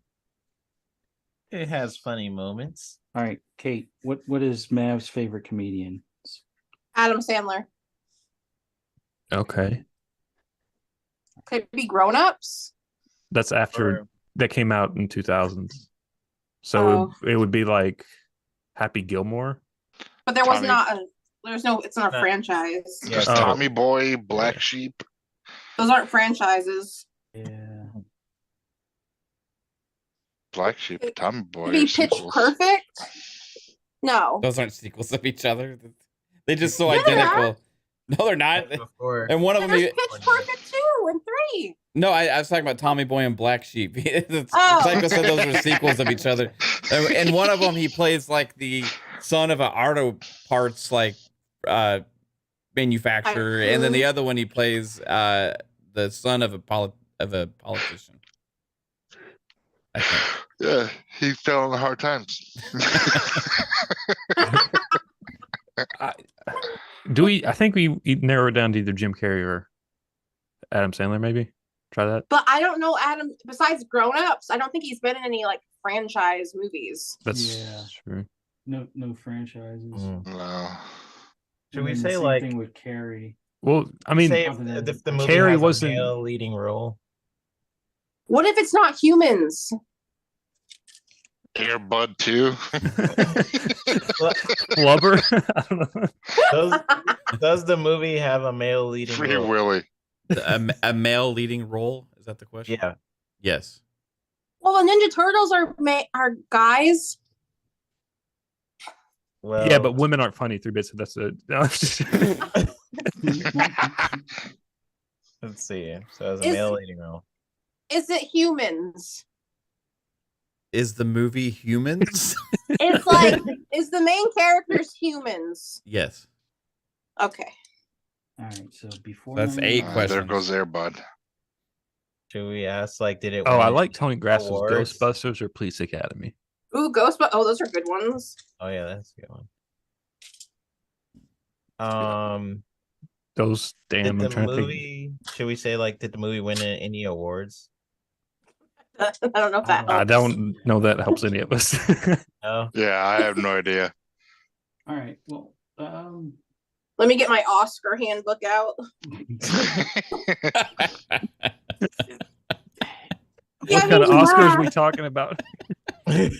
It has funny moments. All right, Kate. What is Mav's favorite comedian? Adam Sandler. okay, Could be Grown Ups. that's after Or- that came out in 2000s. So Oh. it would be like Happy Gilmore. But there was Tommy- not a. There's no. It's not a Not- franchise. Yeah, There's Oh. Tommy Boy, Black Sheep. Those aren't franchises. Yeah. Black Sheep, It- Tommy Boy. Could be are Pitch sequels. Perfect. No. Those aren't sequels of each other. They just so Yeah, they are. identical. No, they're not. before. And one of them, There's Pitch Perfect 2 and 3. no, I was talking about Tommy Boy and Black Sheep. Oh. Psycho said those were sequels of each other. And one of them, he plays like the son of an auto parts like manufacturer, and then the other one he plays the son of a politician. I think. Yeah, he fell on the hard times. I think we narrow it down to either Jim Carrey or Adam Sandler, maybe. Try that. But I don't know Adam. Besides Grown Ups, I don't think he's been in any like franchise movies. That's Yeah. true. No franchises. No. Should And we then say same like thing with Carrie? Well, I mean, say other than if the movie Carrie has wasn't- a male leading role? What if it's not humans? Air Bud too. Blubber. I don't know. Does the movie have a male leading Free role? Willy. A male leading role? Is that the question? Yeah. Yes. Well, the Ninja Turtles are guys. Well, Yeah, but women aren't funny. 3 bits. So that's a. No, I'm just- let's see. So as a Is- male leading role. Is it humans? Is the movie Humans? It's like is the main characters humans? Yes. Okay. All right, so before That's 8 99 questions. There goes Air Bud. Should we ask like did it Oh, I win like Tony Grasso's awards? Ghostbusters or Police Academy. Ooh, Ghostbusters. Oh, those are good ones. Oh yeah, that's a good one. Those damn. I'm Did the trying to think. movie should we say like did the movie win any awards? I don't know if that helps. I don't know that helps any of us. No. Yeah, I have no idea. All right, well, Let me get my Oscar handbook out. What kind of Oscars are we talking about? Wait,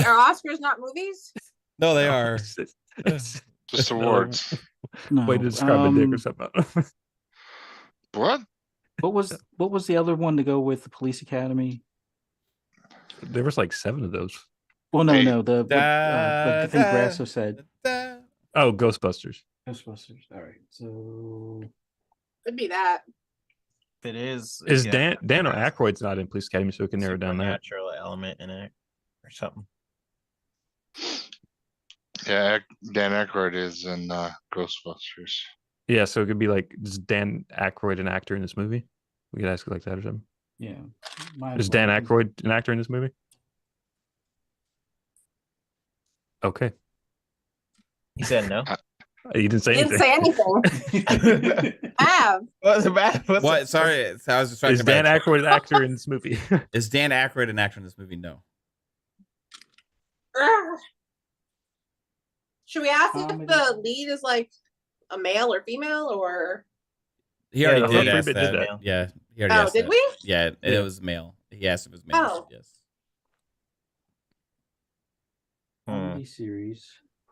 are Oscars not movies? No, they are. Just awards. no. Way to describe a dick or something. What? What was the other one to go with the Police Academy? There was like 7 of those. Well, no, Hey. no, the thing Grasso said. Oh, Ghostbusters. Ghostbusters. All right, so Could be that. If it is Is yeah, Dan Aykroyd's not in Police Academy, so we can narrow down that. supernatural element in it or something. Yeah, Dan Aykroyd is in Ghostbusters. Yeah, so it could be like, is Dan Aykroyd an actor in this movie? We could ask it like that or something. Yeah. Is Dan Aykroyd an actor in this movie? Okay. He said no. You didn't say He didn't anything. say anything. Have. What's the bad? What? Sorry, I was just talking Is about. Dan Aykroyd an actor in this movie? Is Dan Aykroyd an actor in this movie? No. Should we ask if the lead is like a male or female or? He already the did Humphrey ask bit that. did that. Yeah, he already Oh, asked did that. we? Yeah, it was male. He asked if it was male. Oh. Yes. Comedy series,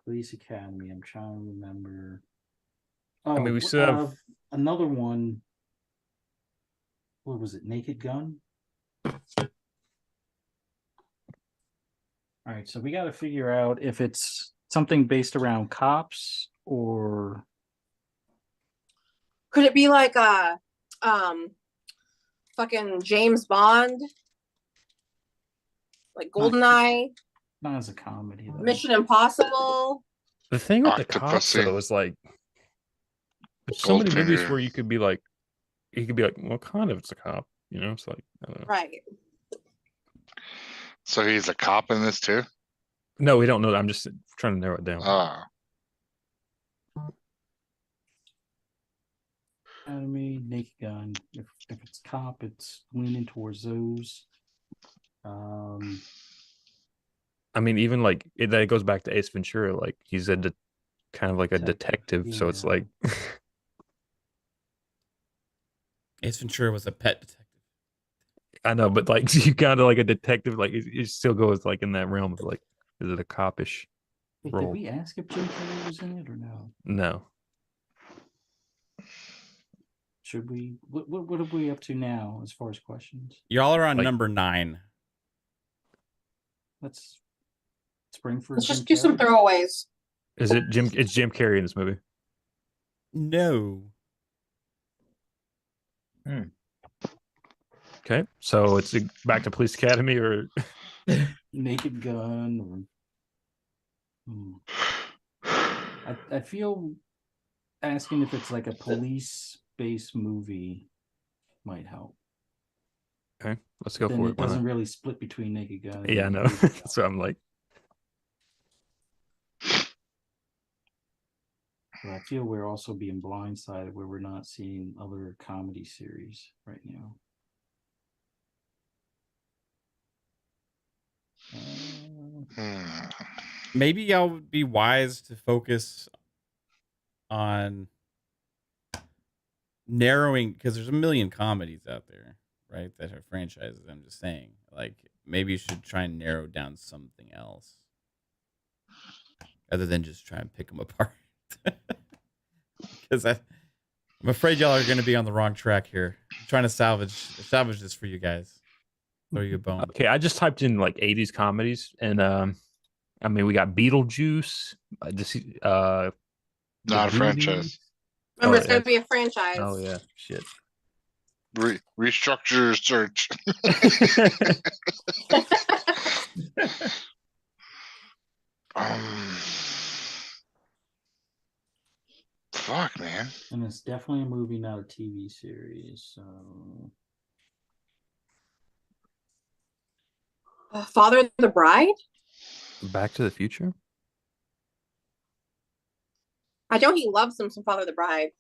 Police Academy. I'm trying to remember. Oh, I mean, we still have another one. What was it? Naked Gun. All right, so we got to figure out if it's something based around cops or Could it be like a fucking James Bond? Like GoldenEye, not as a comedy. Though. Mission Impossible. the thing with the cops Octopussy. though is like there's so many movies Goldfinger. where you could be like, well, kind of it's a cop, you know? It's like, I don't know. Right. So he's a cop in this too? No, we don't know. I'm just trying to narrow it down. Ah, Academy, Naked Gun. If it's cop, it's leaning towards those. I mean, even like that goes back to Ace Ventura. Like he's a kind of like a detective, so it's Yeah. like Ace Ventura was a pet detective. I know, but like you kind of like a detective, like it still goes like in that realm of like, is it a copish Wait, role? did we ask if Jim Carrey was in it or no? No. Should we? What are we up to now as far as questions? Y'all are on Like- number 9. Let's spring for. Let's Jim just do some Carrey. throwaways. Is it Jim? It's Jim Carrey in this movie. No. Okay, so it's back to Police Academy or Naked Gun. I feel asking if it's like a police-based movie might help. okay, let's go Then for it it. Why doesn't not? really split between Naked Gun. Yeah, I and know. Naked Gun. That's what I'm like. But I feel we're also being blindsided where we're not seeing other comedy series right now. Maybe y'all would be wise to focus on narrowing, because there's a million comedies out there, right? That are franchises. I'm just saying, like, maybe you should try and narrow down something else other than just try and pick them apart. Because I'm afraid y'all are going to be on the wrong track here. I'm trying to salvage this for you guys. Throw you a bone. Okay, I just typed in like 80s comedies, and I mean we got Beetlejuice. not The a franchise. Goonies. Remember, Oh, it's going yeah. to be a franchise. Oh yeah, shit. Restructure your search. Fuck, man. And it's definitely a movie, not a TV series. So Father of the Bride? Back to the Future. I know he loves some Father of the Bride.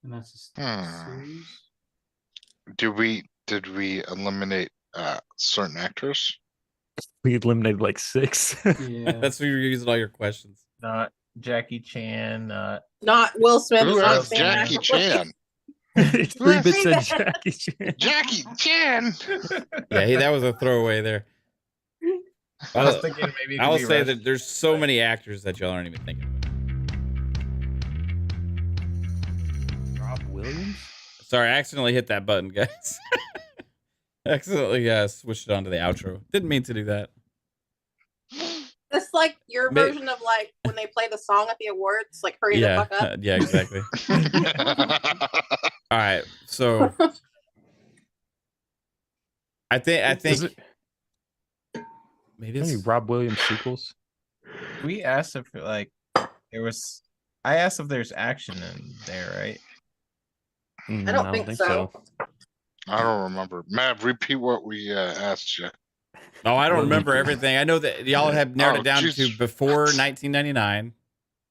and that's a Hmm. series. Did we eliminate certain actors? We eliminated like 6. Yeah. That's where you're using all your questions. Not Jackie Chan. Not Will Smith. Who not has Sam Jackie Aykroyd. Chan? It's 3 bits Who said has- Jackie Chan. Jackie Chan. Yeah, that was a throwaway there. I was thinking maybe it I could will be say Rush. that there's so many actors that y'all aren't even thinking about. Rob Williams. Sorry, I accidentally hit that button, guys. Accidentally switched it onto the outro. Didn't mean to do that. It's like your version of like when they play the song at the awards, like hurry the fuck up. Yeah, exactly. All right, so I think Is it maybe any it's Rob Williams sequels? We asked if like there was. I asked if there's action in there, right? I don't think so. I don't remember. Matt, repeat what we asked you. No, I don't Well, remember everything. I know that y'all have narrowed Oh, it down to jeez. before 1999.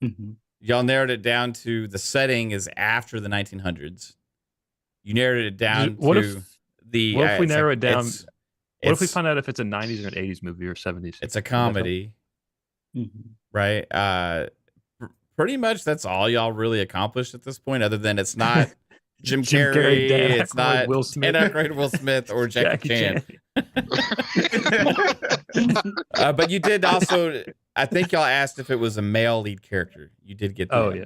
Mhm. Y'all narrowed it down to the setting is after the 1900s. You narrowed it down What to if- the. What if we it's narrow a- it down? It's, What if we it's- find out if it's a 90s or an 80s movie or 70s? It's a comedy, Mhm. right? Pretty much that's all y'all really accomplished at this point, other than it's not Jim Carrey, Dan it's Aykroyd, not Will Smith. Dan Aykroyd, Will Smith, or Jackie Chan. But you did also. I think y'all asked if it was a male lead character. You did get that. Oh yeah.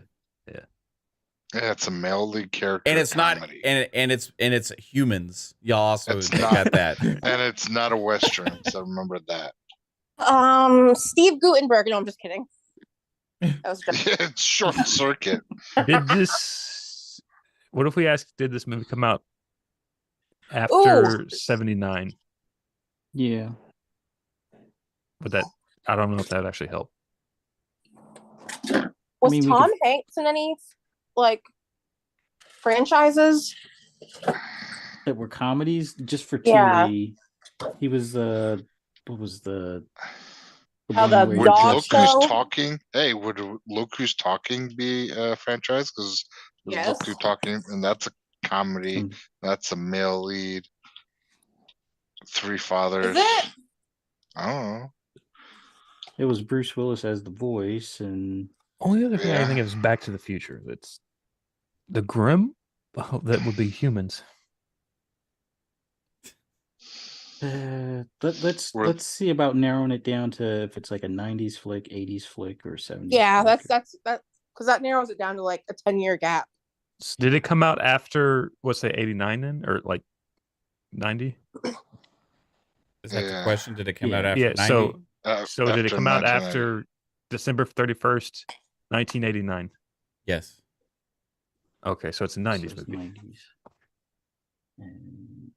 Yeah, it's a male lead character. And it's comedy. not, and it's humans. Y'all also It's got not. that. And it's not a Western, so remember that. Steve Gutenberg. No, I'm just kidding. That was good. It's short circuit. Did this? What if we asked? Did this movie come out after 79? Yeah. Would that? I don't know if that actually helped. Was mean, we Tom could- Hanks in any like franchises? That were comedies just for Yeah. 2A. He was what was the How one the where he Would dog dressed Look up- show? Who's Talking? Hey, would Look Who's Talking be a franchise? Because Yes. Look Who's Talking, and that's a comedy. Mm. That's a male lead. Three fathers. Is it? I don't know. It was Bruce Willis as the voice, and Only other thing I Yeah. think is Back to the Future. That's the Grimm. Oh, that would be humans. let's We're- see about narrowing it down to if it's like a 90s flick, 80s flick, or 70s. Yeah, flick. that's because that narrows it down to like a 10-year gap. Did it come out after, let's say, 89 then, or like 90? Is that the Yeah. question? Did it come out Yeah. after Yeah. 90? So did it After come out 1990. after December 31st, 1989? Yes. Okay, so it's a So 90s it's movie. 90s. And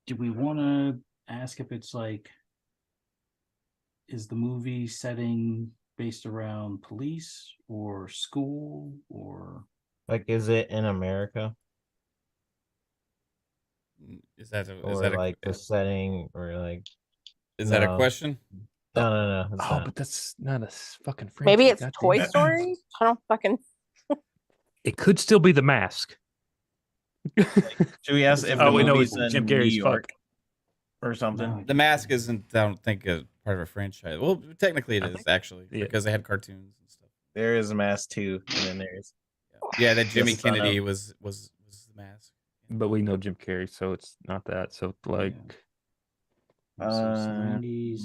do we want to ask if it's like, is the movie setting based around police or school or? Like, is it in America Is that a, or is that a, like the setting or like? is that a no. question? No. It's Oh, not. but that's not a fucking franchise. Maybe it's goddamn. Toy Story. I don't fucking. It could still be The Mask. Should we ask if Oh, the we know movie's it's in Jim Carrey's New York fuck. or something? No, The Mask isn't, I don't think, a part of a franchise. Well, technically it I is, think- actually, yeah. because they had cartoons and stuff. There is a Mask 2, and then there's Yeah, that Jimmy Yes, I know. Kennedy was The Mask. But we know Jim Carrey, so it's not that. So like, So it's Uh, 90s.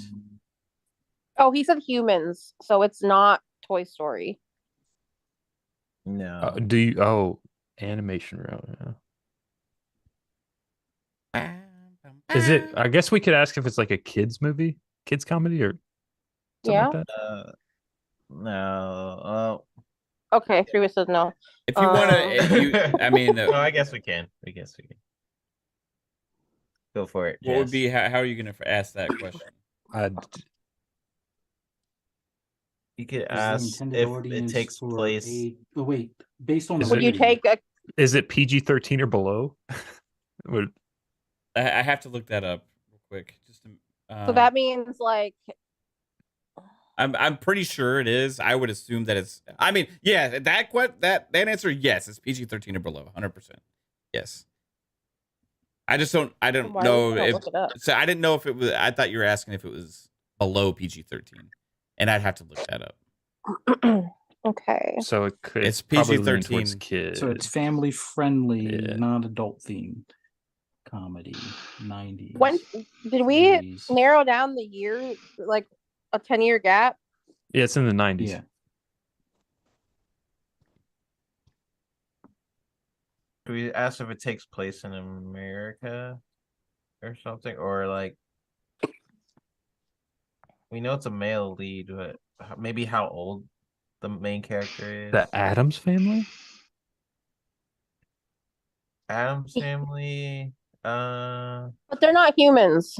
Oh, he said humans, so it's not Toy Story. no. do you? Oh, animation route. Yeah. Is it? I guess we could ask if it's like a kids movie, kids comedy, or something Yeah. like that. No. Okay, three says no. If you want Um, to, I mean, No, I guess we can. Go for it. what would Jess. be, how are you going to ask that question? You could Is the ask intended if it audience takes for place. Oh wait, based on Is the Would you rating. take a? Is it PG-13 or below? Would I have to look that up real quick. Just to, So that means like I'm pretty sure it is. I would assume that it's. I mean, yeah, that answer, yes, it's PG-13 or below, 100%. Yes. I just don't. I don't why know would you if. look it up? So I didn't know if it was. I thought you were asking if it was below PG-13, and I'd have to look that up. Okay. so it could. It's probably lean PG-13. towards kids. So it's family friendly, Yeah. non-adult themed comedy, 90s. When did we 80s. narrow down the year, like a 10-year gap? Yeah, it's in the 90s. Yeah. We asked if it takes place in America or something, or like we know it's a male lead, but maybe how old the main character is. The Addams Family. Adam's Family. But they're not humans.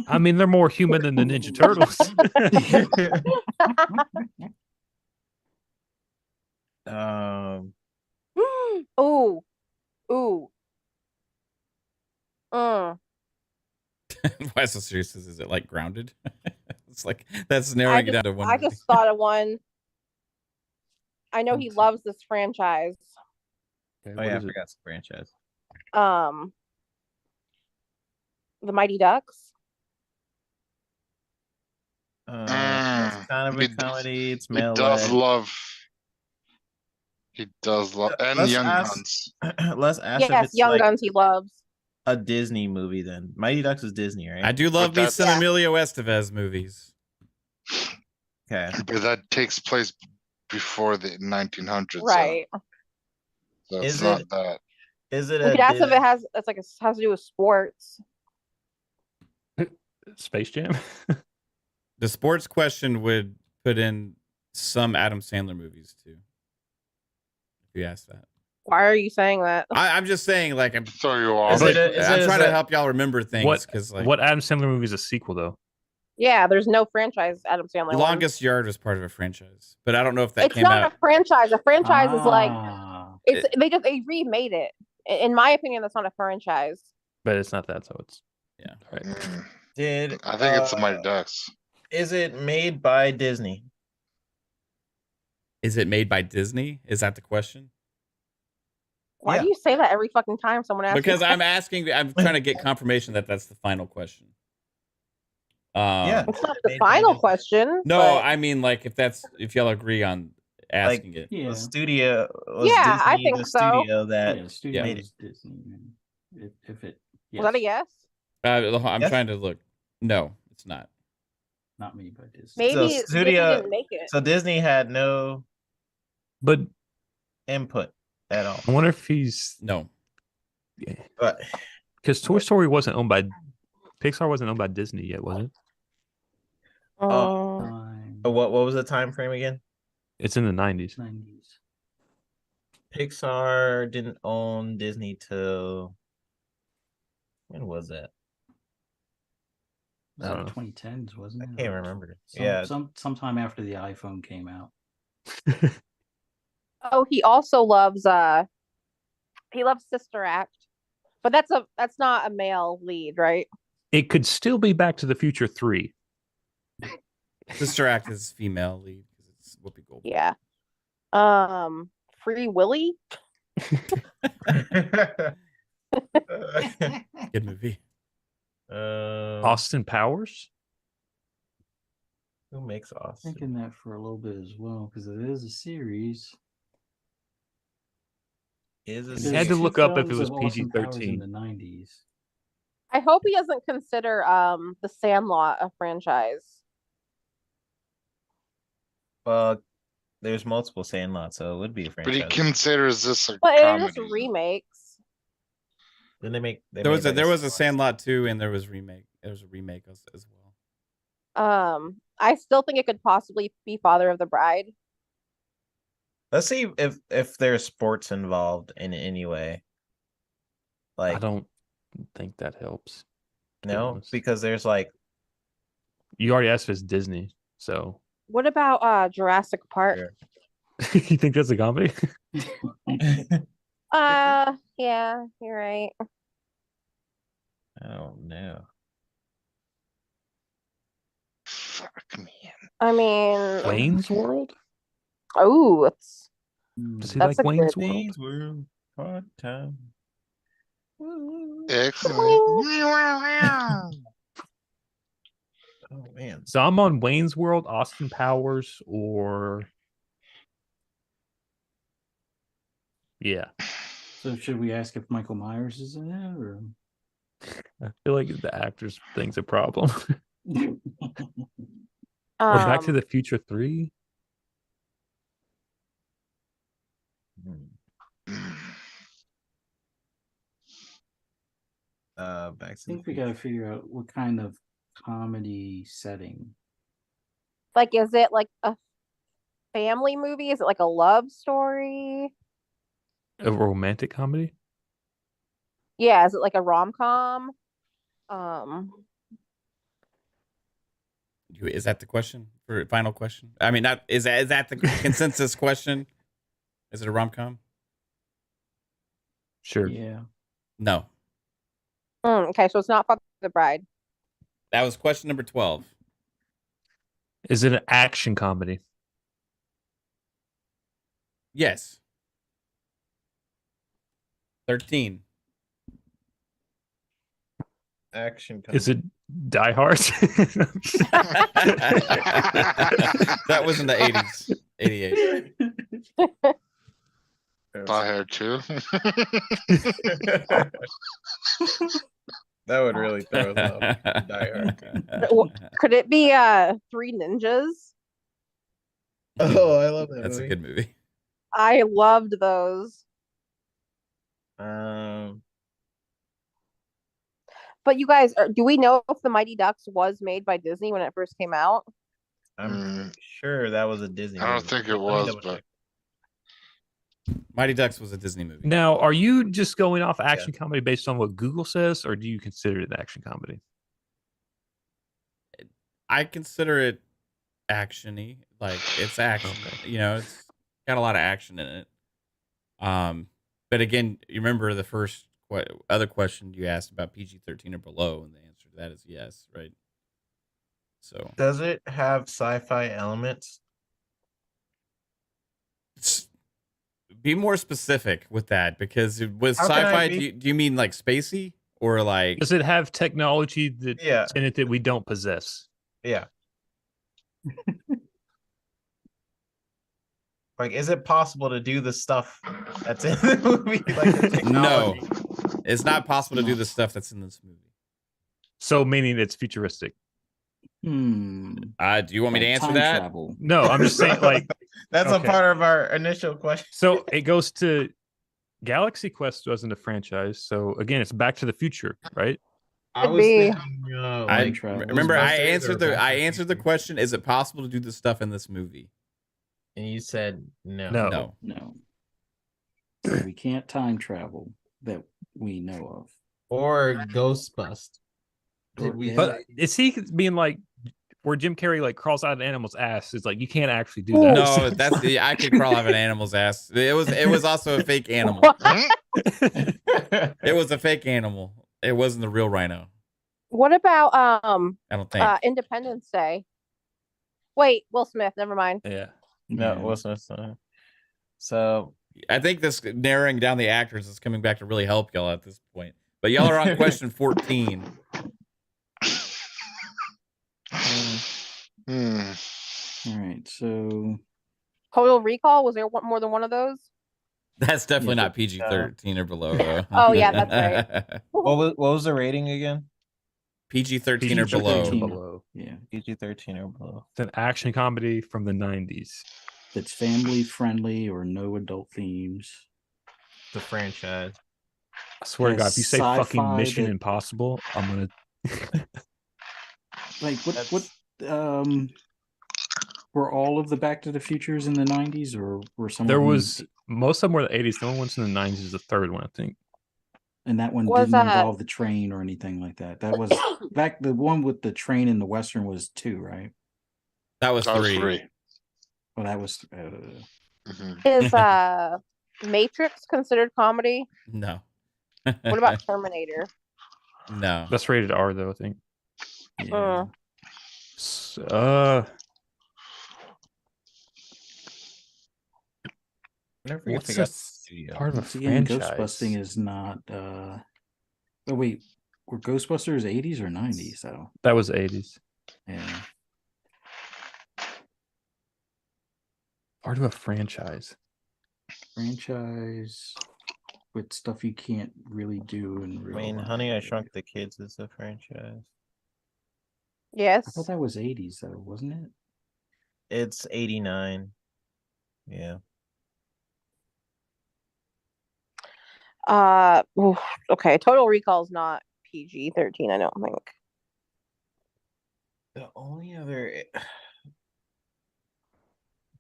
I mean, they're more human than the Ninja Turtles. Ooh. Ooh. Why so serious? Is it like Grounded? It's like that's narrowing it down to one. I just thought of one. I know he loves this franchise. Oh yeah, I forgot the franchise. The Mighty Ducks. It's kind of a comedy. It's male. He does love. He does love, and Young Guns. Let's ask. Yes, if it's Young like Guns he loves. a Disney movie. Then Mighty Ducks is Disney, right? I do love me some Emilio Estevez movies. Okay, but that takes place before the 1900s, right? So it's not that. Is it? You could ask if it has. It's like it has to do with sports. Space Jam. The sports question would put in some Adam Sandler movies too. If you ask that. Why are you saying that? I'm just saying, like, I'm throw you off. I'm trying to help y'all remember things because, like, what Adam Sandler movie is a sequel though? Yeah, there's no franchise Adam Sandler. Longest Yard was part of a franchise, but I don't know if that it's came not out. A franchise. A franchise is like they remade it. In my opinion, that's not a franchise. But it's not that, so it's right. I think it's the Mighty Ducks. Is it made by Disney? Is it made by Disney? Is that the question? Why do you say that every fucking time someone asks? Because I'm asking. I'm trying to get confirmation that that's the final question. It's not the final question. No, but... I mean, like, if y'all agree on asking it. The studio. Was yeah, Disney I think the so. Studio that made it. Disney. If it was that a yes? I'm trying to look. No, it's not. Not made by Disney. Maybe so studio Disney didn't make it. So Disney had no, input at all. I wonder if he's no. Yeah, but because Toy Story wasn't owned by Pixar, wasn't owned by Disney yet, was it? What was the time frame again? It's in the 90s. Pixar didn't own Disney till when was that? It was in the 2010s, wasn't it? I can't remember. Sometime after the iPhone came out. He also loves Sister Act, but that's not a male lead, right? It could still be Back to the Future 3. Sister Act is female lead because it's Whoopi Goldberg. Yeah. Free Willy. Good movie. Austin Powers. Who makes Austin? Thinking that for a little bit as well because it is a series. You had to look up if it was PG-13 in the 90s. I hope he doesn't consider The Sandlot a franchise. Well, there's multiple Sandlots, so it would be a franchise. But he considers this a but comedy. It is remakes. Then they make. There was a Sandlot 2 and there was remake. There was a remake as well. I still think it could possibly be Father of the Bride. Let's see if there's sports involved in any way. Like I don't think that helps. No, because there's like you already asked if it's Disney, so what about Jurassic Park? You think that's a comedy? Yeah, you're right. I don't know. Fuck me. I mean, Wayne's World. Oh, does he like Wayne's World? Hard time. Excellent. Oh man. So I'm on Wayne's World, Austin Powers, or yeah. So should we ask if Michael Myers is in it, or? I feel like the actors thing's a problem. Or Back to the Future 3. I think we got to figure out what kind of comedy setting. Like, is it like a family movie? Is it like a love story? A romantic comedy? Yeah, is it like a rom-com? Is that the question for final question? I mean, not is that the consensus question? Is it a rom-com? Sure. Yeah. No. Okay, so it's not Fuck the Bride. That was question number 12. Is it an action comedy? Yes. 13. Action. Is it Die Hard? That was in the 80s. 88. Die Hard 2. That would really throw us off. Die Hard. Could it be Three Ninjas? Oh, I love that That's movie. a good movie. I loved those. But you guys, do we know if the Mighty Ducks was made by Disney when it first came out? I'm sure that was a Disney I don't movie. think it Let me was, double but check. Mighty Ducks was a Disney movie. Now, are you just going off action comedy based on what Google says, or do you consider it an action comedy? I consider it actiony. Like, it's action. Okay. You know, it's got a lot of action in it. But again, you remember the first other question you asked about PG-13 or below, and the answer to that is yes, right? So Does it have sci-fi elements? be more specific with that, because with How can I sci-fi, be- do you mean like spacey or like? Does it have technology that's in it that we don't possess? Yeah. Like, is it possible to do the stuff that's in the movie? Like the No, technology? it's not possible to do the stuff that's in this movie. So meaning it's futuristic. Do you want me to answer Time that? travel. No, I'm just saying like That's okay. a part of our initial question. So it goes to Galaxy Quest wasn't a franchise. So again, it's Back to the Future, right? I Could was be. thinking, I travel. remember I Ghostbusters answered or the Back to the the question. Is it possible to do the stuff in this movie? and you said no. No. No. So we can't time travel that we know of. Or Ghostbust. But is he being like where Jim Carrey like crawls out of an animal's ass? It's like you can't actually do that. No, that's I could crawl out of an animal's ass. It was also a fake animal. It was a fake animal. It wasn't the real rhino. What about I don't think. Independence Day? Wait, Will Smith. Never mind. Yeah. No, Yeah. it wasn't. So I think this narrowing down the actors is coming back to really help y'all at this point. But y'all are on question 14. All right. So Total Recall. Was there more than one of those? That's definitely Yeah. not PG-13 or below, though. Oh, yeah, that's right. what was the rating again? PG-13 or below. below. yeah, PG-13 or below. It's an action comedy from the 90s. that's family friendly or no adult themes. The franchise. I swear to God, if you say fucking Sci-fi Mission that- Impossible, I'm gonna. Like what were all of the Back to the Futures in the 90s, or were some? There of them, was most of them were the 80s. The only ones in the 90s is the third one, I think. and that one Was didn't that- involve the train or anything like that. That was back. The one with the train in the Western was 2, right? That was That was 3. 3. Well, that was. Is Matrix considered comedy? No. What about Terminator? No. That's rated R though, I think. Yeah. Never forget What's they got a the studio. part of a Once again, franchise? Ghostbusting is not. Oh wait, were Ghostbusters 80s or 90s though? That was 80s. Yeah. Part of a franchise. Franchise with stuff you can't really do in I real mean, life. Honey, I Shrunk the Kids is a franchise. I Yes. thought that was 80s though, wasn't it? It's 89. Yeah. Okay. Total Recall is not PG-13. I don't think. The only other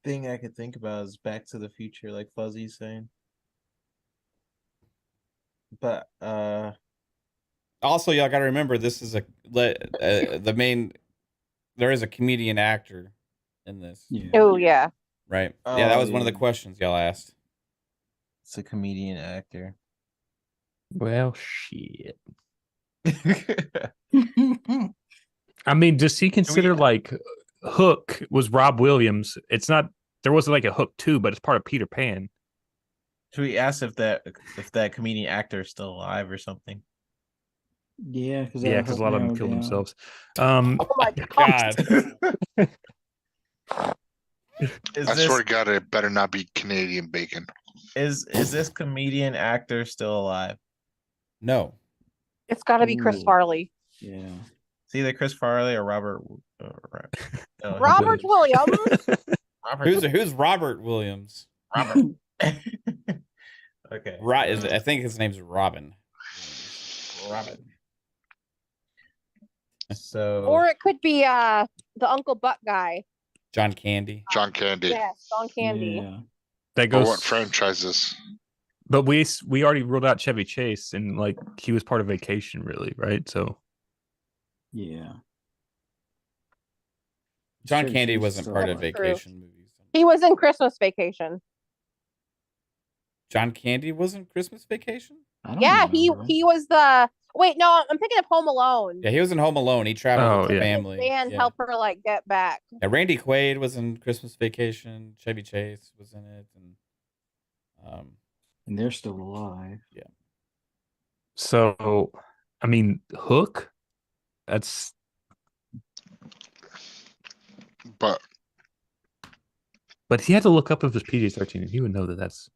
thing I could think about is Back to the Future, like Fuzzy's saying. But Also, y'all got to remember this is the main there is a comedian actor in this, Yeah. Oh yeah. right? Yeah, that was one of the yeah. questions y'all asked. It's a comedian actor. Well, shit. I mean, does he consider like Hook was Rob Williams? It's not. There wasn't like a Hook 2, but it's part of Peter Pan. Should we ask if that comedian actor is still alive or something? Yeah, because Yeah, because a lot of them killed themselves. Oh my God. Is I this swear to God, it better not be Canadian bacon. is this comedian actor still alive? No. It's got to be Chris Ooh. Farley. Yeah. It's either Chris Farley or Robert. Robert Williams. Who's Robert Williams? Robert. Okay. I think his name's Robin. Robin. So. Or it could be the Uncle Buck guy. John Candy. John Candy. Yes, John Candy. Yeah. That Or goes. what franchises? But we already ruled out Chevy Chase, and like he was part of Vacation, really, right? So Yeah. John Chevy Candy Chase wasn't still part of alive. Vacation movies. He was in Christmas Vacation. John Candy was in Christmas Vacation? I don't Yeah, remember. he was the. Wait, no, I'm thinking of Home Alone. Yeah, he was in Home Alone. He traveled with the yeah. family. And Yeah. help her like get back. Yeah, Randy Quaid was in Christmas Vacation. Chevy Chase was in it, And they're still alive. So, I mean, Hook. That's But But he had to look up if it was PG-13, and he would know that that's.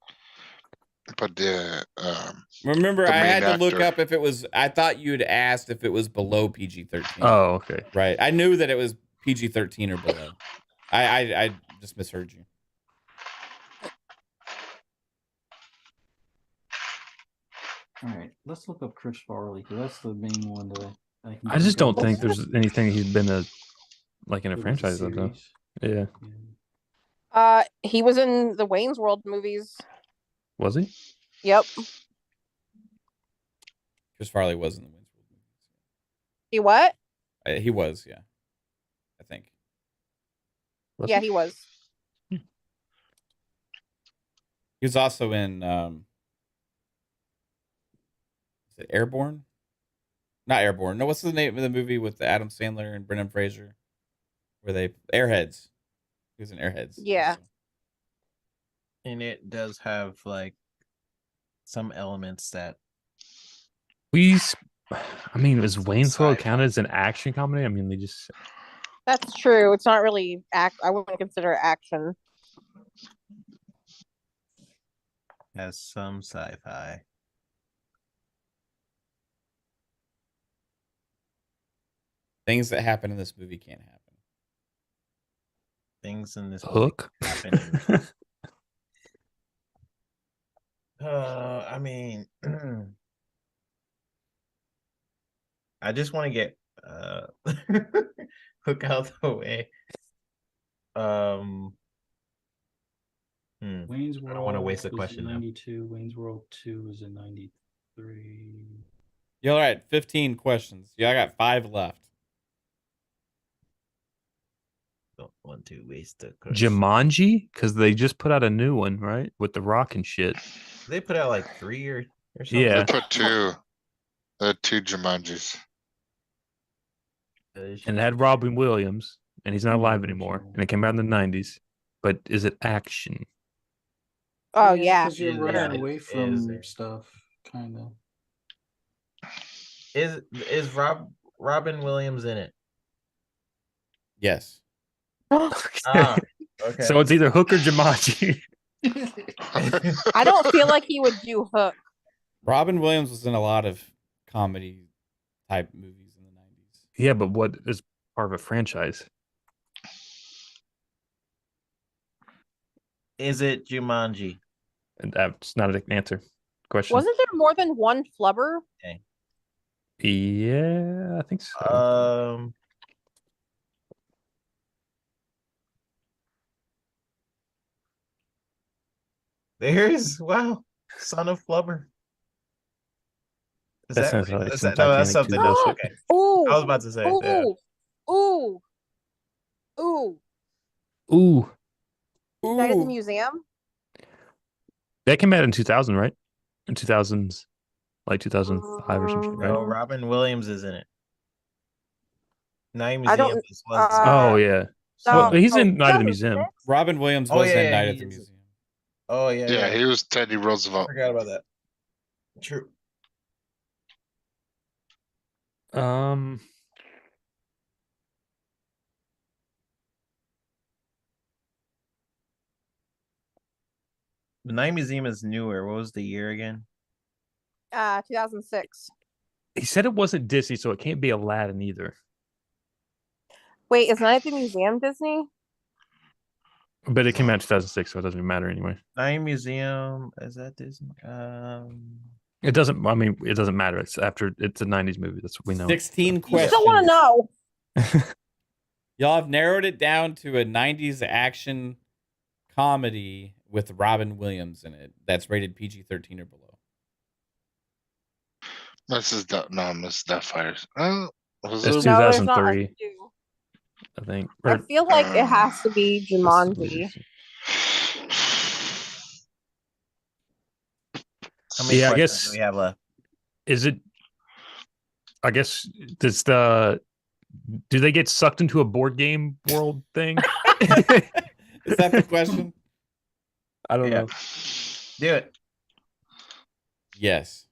remember, The I had main to look actor. up if it was. I thought you'd asked if it was below PG-13. Oh, okay. Right. I knew that it was PG-13 or below. I just misheard you. All right, let's look up Chris Farley because that's the main one that I can I just think don't of. think there's anything he's been in a It was a franchise of though. series. Yeah. He was in the Wayne's World movies. Was he? Yep. Chris Farley was in the Wiz World He what? movies. He was, yeah. I think. Was Yeah, he was. He was also in is it Airborne? Not Airborne. No, what's the name of the movie with Adam Sandler and Brendan Fraser? Where they Airheads. He was in Airheads. Yeah. also. And it does have like some elements that I mean, is Wayne's World Sci-fi. counted as an action comedy? I mean, they just. That's true. It's not really I wouldn't consider it action. has some sci-fi. Things that happen in this movie can't happen. Things in this movie Hook. happen. I mean, I just want to get Hook out the way. Wayne's I World. don't want to waste a was question now. 92. Wayne's World 2 was in 93. Yeah, all right. 15 questions. Yeah, I got 5 left. Don't want to waste a question. Jumanji, because they just put out a new one, right, with the Rock and shit. They put out like 3 or something. Yeah. They put two Jumanjis. And it had Robin Williams, and he's not alive anymore. Original. And it came out in the 90s. But is it action? Oh yeah. Because you're Yeah, running it away is. from stuff, kind of. Is Robin Williams in it? Yes. Ah, okay. So it's either Hook or Jumanji. I don't feel like he would do Hook. Robin Williams was in a lot of comedy type movies in the 90s. Yeah, but what is part of a franchise? Is it Jumanji? And that's not an answer. Question. Wasn't there more than one Flubber? Yeah, I think so. There's Son of Flubber. That sounds like some no, that's Titanic something too, else. doesn't it? Okay. Ooh. I was about to say. Yeah. Ooh. Ooh, Ooh, Night at the Ooh. Museum. that came out in 2000, right? In 2000s, like 2005 or some shit, right? No, Robin Williams is in it. Night I Museum don't- is was Oh yeah. No, Well, he's in Night at the 2006? Museum. Robin Williams Oh, was yeah, in yeah, Night he at the is. Museum. Oh yeah, Yeah, he was Teddy I Roosevelt. forgot about that. True. The Night Museum is newer. What was the year again? 2006. He said it wasn't Disney, so it can't be Aladdin either. Wait, is Night at the Museum Disney? But it came out in 2006, so it doesn't matter anyway. Night Museum, is that Disney? It doesn't. I mean, it doesn't matter. It's after. It's a 90s movie. That's what we know. 16 You questions. still want to know? Y'all have narrowed it down to a 90s action comedy with Robin Williams in it that's rated PG-13 or below. This is Deathfires. Was It's it? No, there's not a 2003, two. I think. I feel like it has to be Jumanji. How many Yeah, I questions guess. do we have left? Is it? I guess does do they get sucked into a board game world thing? Is that the question? I don't Yeah. know. Do it. Yes.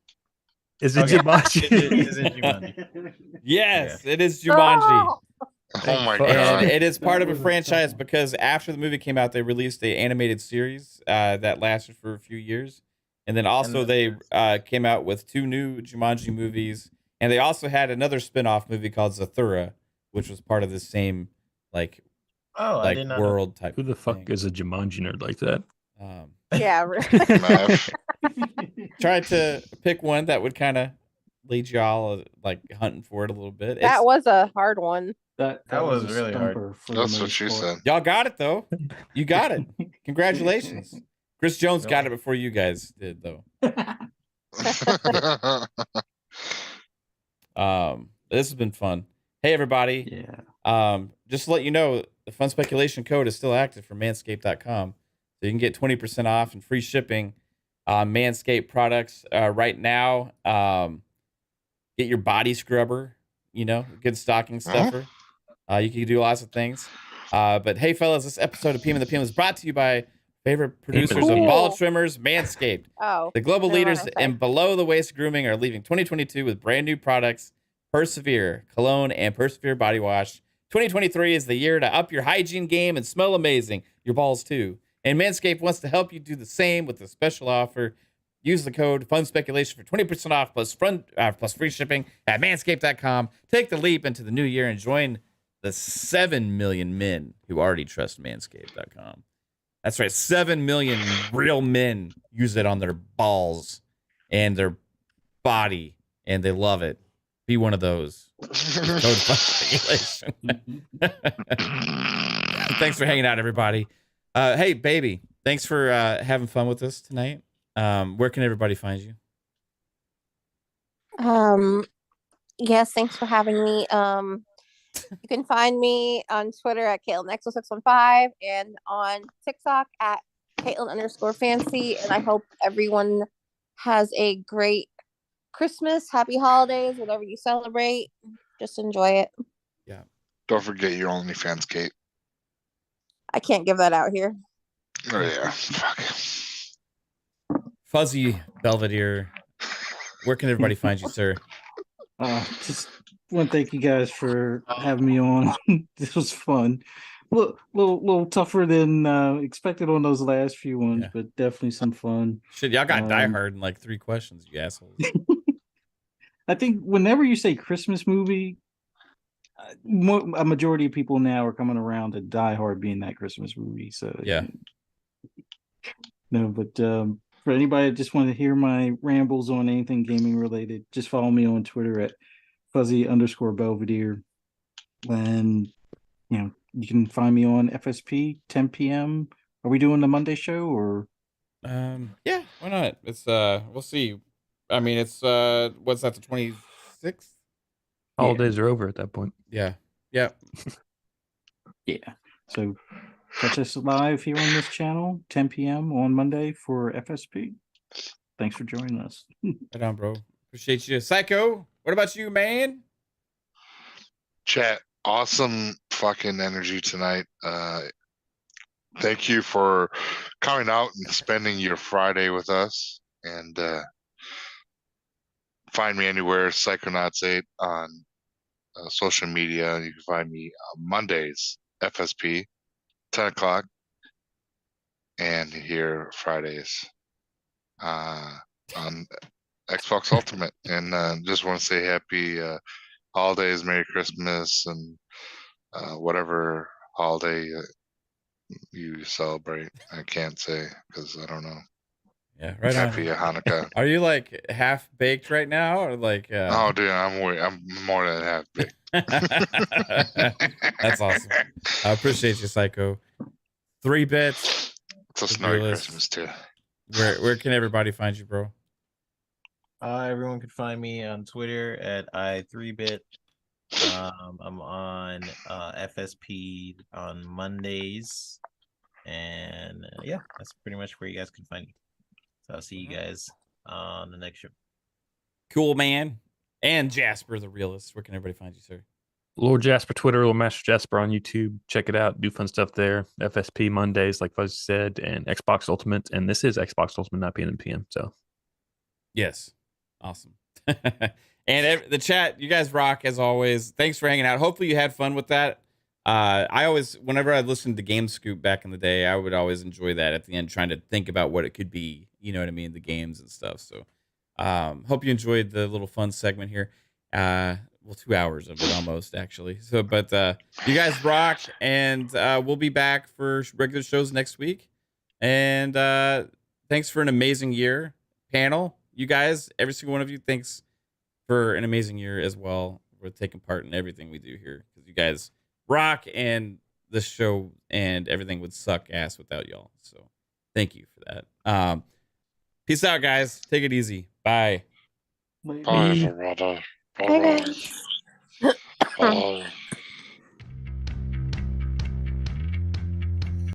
Is it Okay. Jumanji? Is it Jumanji? Yes, it is Jumanji. Oh! Oh my fuck. And god! it is part of a franchise because after the movie came out, they released an animated series that lasted for a few years. And then also they came out with 2 new Jumanji movies. And they also had another spin-off movie called Zathura, which was part of the same like I did not know. world type. Who the fuck thing. is a Jumanji nerd like that? Yeah, really. Math. Tried to pick one that would kind of lead y'all like hunting for it a little bit. That was a hard one. That was a really hard. stumper for the That's what most she part. said. Y'all got it though. You got it. Congratulations. Chris Jones got it before you guys did though. This has been fun. Hey everybody. Yeah. Just to let you know, the fun speculation code is still active for manscaped.com. So you can get 20% off and free shipping on Manscaped products right now. Get your body scrubber, good stocking stuffer. You can do lots of things. But hey fellas, this episode of PM and the PM is brought to you by favorite producers of Cool. ball trimmers, Manscaped. Oh. The global never mind, leaders I'm in below the waist grooming are leaving 2022 with brand new products, Persevere Cologne and Persevere Body Wash. 2023 is the year to up your hygiene game and smell amazing. Your balls too. And Manscaped wants to help you do the same with a special offer. Use the code FUNSPECULATION for 20% off plus free shipping at manscaped.com. Take the leap into the new year and join the 7 million men who already trust manscaped.com. That's right. 7 million real men use it on their balls and their body, and they love it. Be one of those. Code FUNSPECULATION. Thanks for hanging out, everybody. Hey, baby, thanks for having fun with us tonight. Where can everybody find you? Yes, thanks for having me. You can find me on Twitter at CaitlynX0615 and on TikTok at Caitlyn_fancy. And I hope everyone has a great Christmas, happy holidays, whatever you celebrate. Just enjoy it. Yeah. Don't forget your OnlyFans, Kate. I can't give that out here. Oh yeah. Fuck. Fuzzy Belvedere. Where can everybody find you, sir? Just want to thank you guys for having me on. This was fun. Little tougher than expected on those last few ones, Yeah. but definitely some fun. Shit, y'all got Die Hard in like 3 questions, you assholes. I think whenever you say Christmas movie, a majority of people now are coming around to Die Hard being that Christmas movie. So Yeah. No, but for anybody that just want to hear my rambles on anything gaming related, just follow me on Twitter at fuzzy_Belvedere. And you can find me on FSP 10 p.m. Are we doing the Monday show or? Yeah, why not? It's we'll see. I mean, it's what's that, the 26th? Holidays are over at that point. Yeah. Yeah. Yeah. So catch us live here on this channel, 10 p.m. on Monday for FSP. Thanks for joining us. Right on, bro. Appreciate you. Psycho, what about you, man? Chat, awesome fucking energy tonight. Thank you for coming out and spending your Friday with us. And find me anywhere, Psychonauts8 on social media. You can find me Mondays, FSP, 10 o'clock, and here Fridays on Xbox Ultimate. And just want to say happy holidays, Merry Christmas, and whatever holiday you celebrate. I can't say because I don't know. Yeah, right Happy on. Hanukkah. Are you like half baked right now, or like? Oh, dude, I'm more than half baked. That's awesome. I appreciate you, Psycho. 3 bits. It's a snowy Christmas too. Where can everybody find you, bro? Everyone can find me on Twitter at i3bit. I'm on FSP on Mondays, and yeah, that's pretty much where you guys can find me. So I'll see you guys on the next show. Cool, man. And Jasper, the realist. Where can everybody find you, sir? Lord Jasper Twitter, Lord Master Jasper on YouTube. Check it out. Do fun stuff there. FSP Mondays, like Fuzzy said, and Xbox Ultimate. And this is Xbox Ultimate, not PM. So, yes, awesome. And the chat, you guys rock as always. Thanks for hanging out. Hopefully you had fun with that. I always, whenever I listened to Game Scoop back in the day, I would always enjoy that at the end, trying to think about what it could be. You know what I mean? The games and stuff. So, hope you enjoyed the little fun segment here. Well, 2 hours of it almost, actually. So, but you guys rock, and we'll be back for regular shows next week. And thanks for an amazing year, panel. You guys, every single one of you, thanks for an amazing year as well. We're taking part in everything we do here because you guys rock, and the show and everything would suck ass without y'all. So, thank you for that. Peace out, guys. Take it easy. Bye. Bye, brother. Bye, guys. Bye.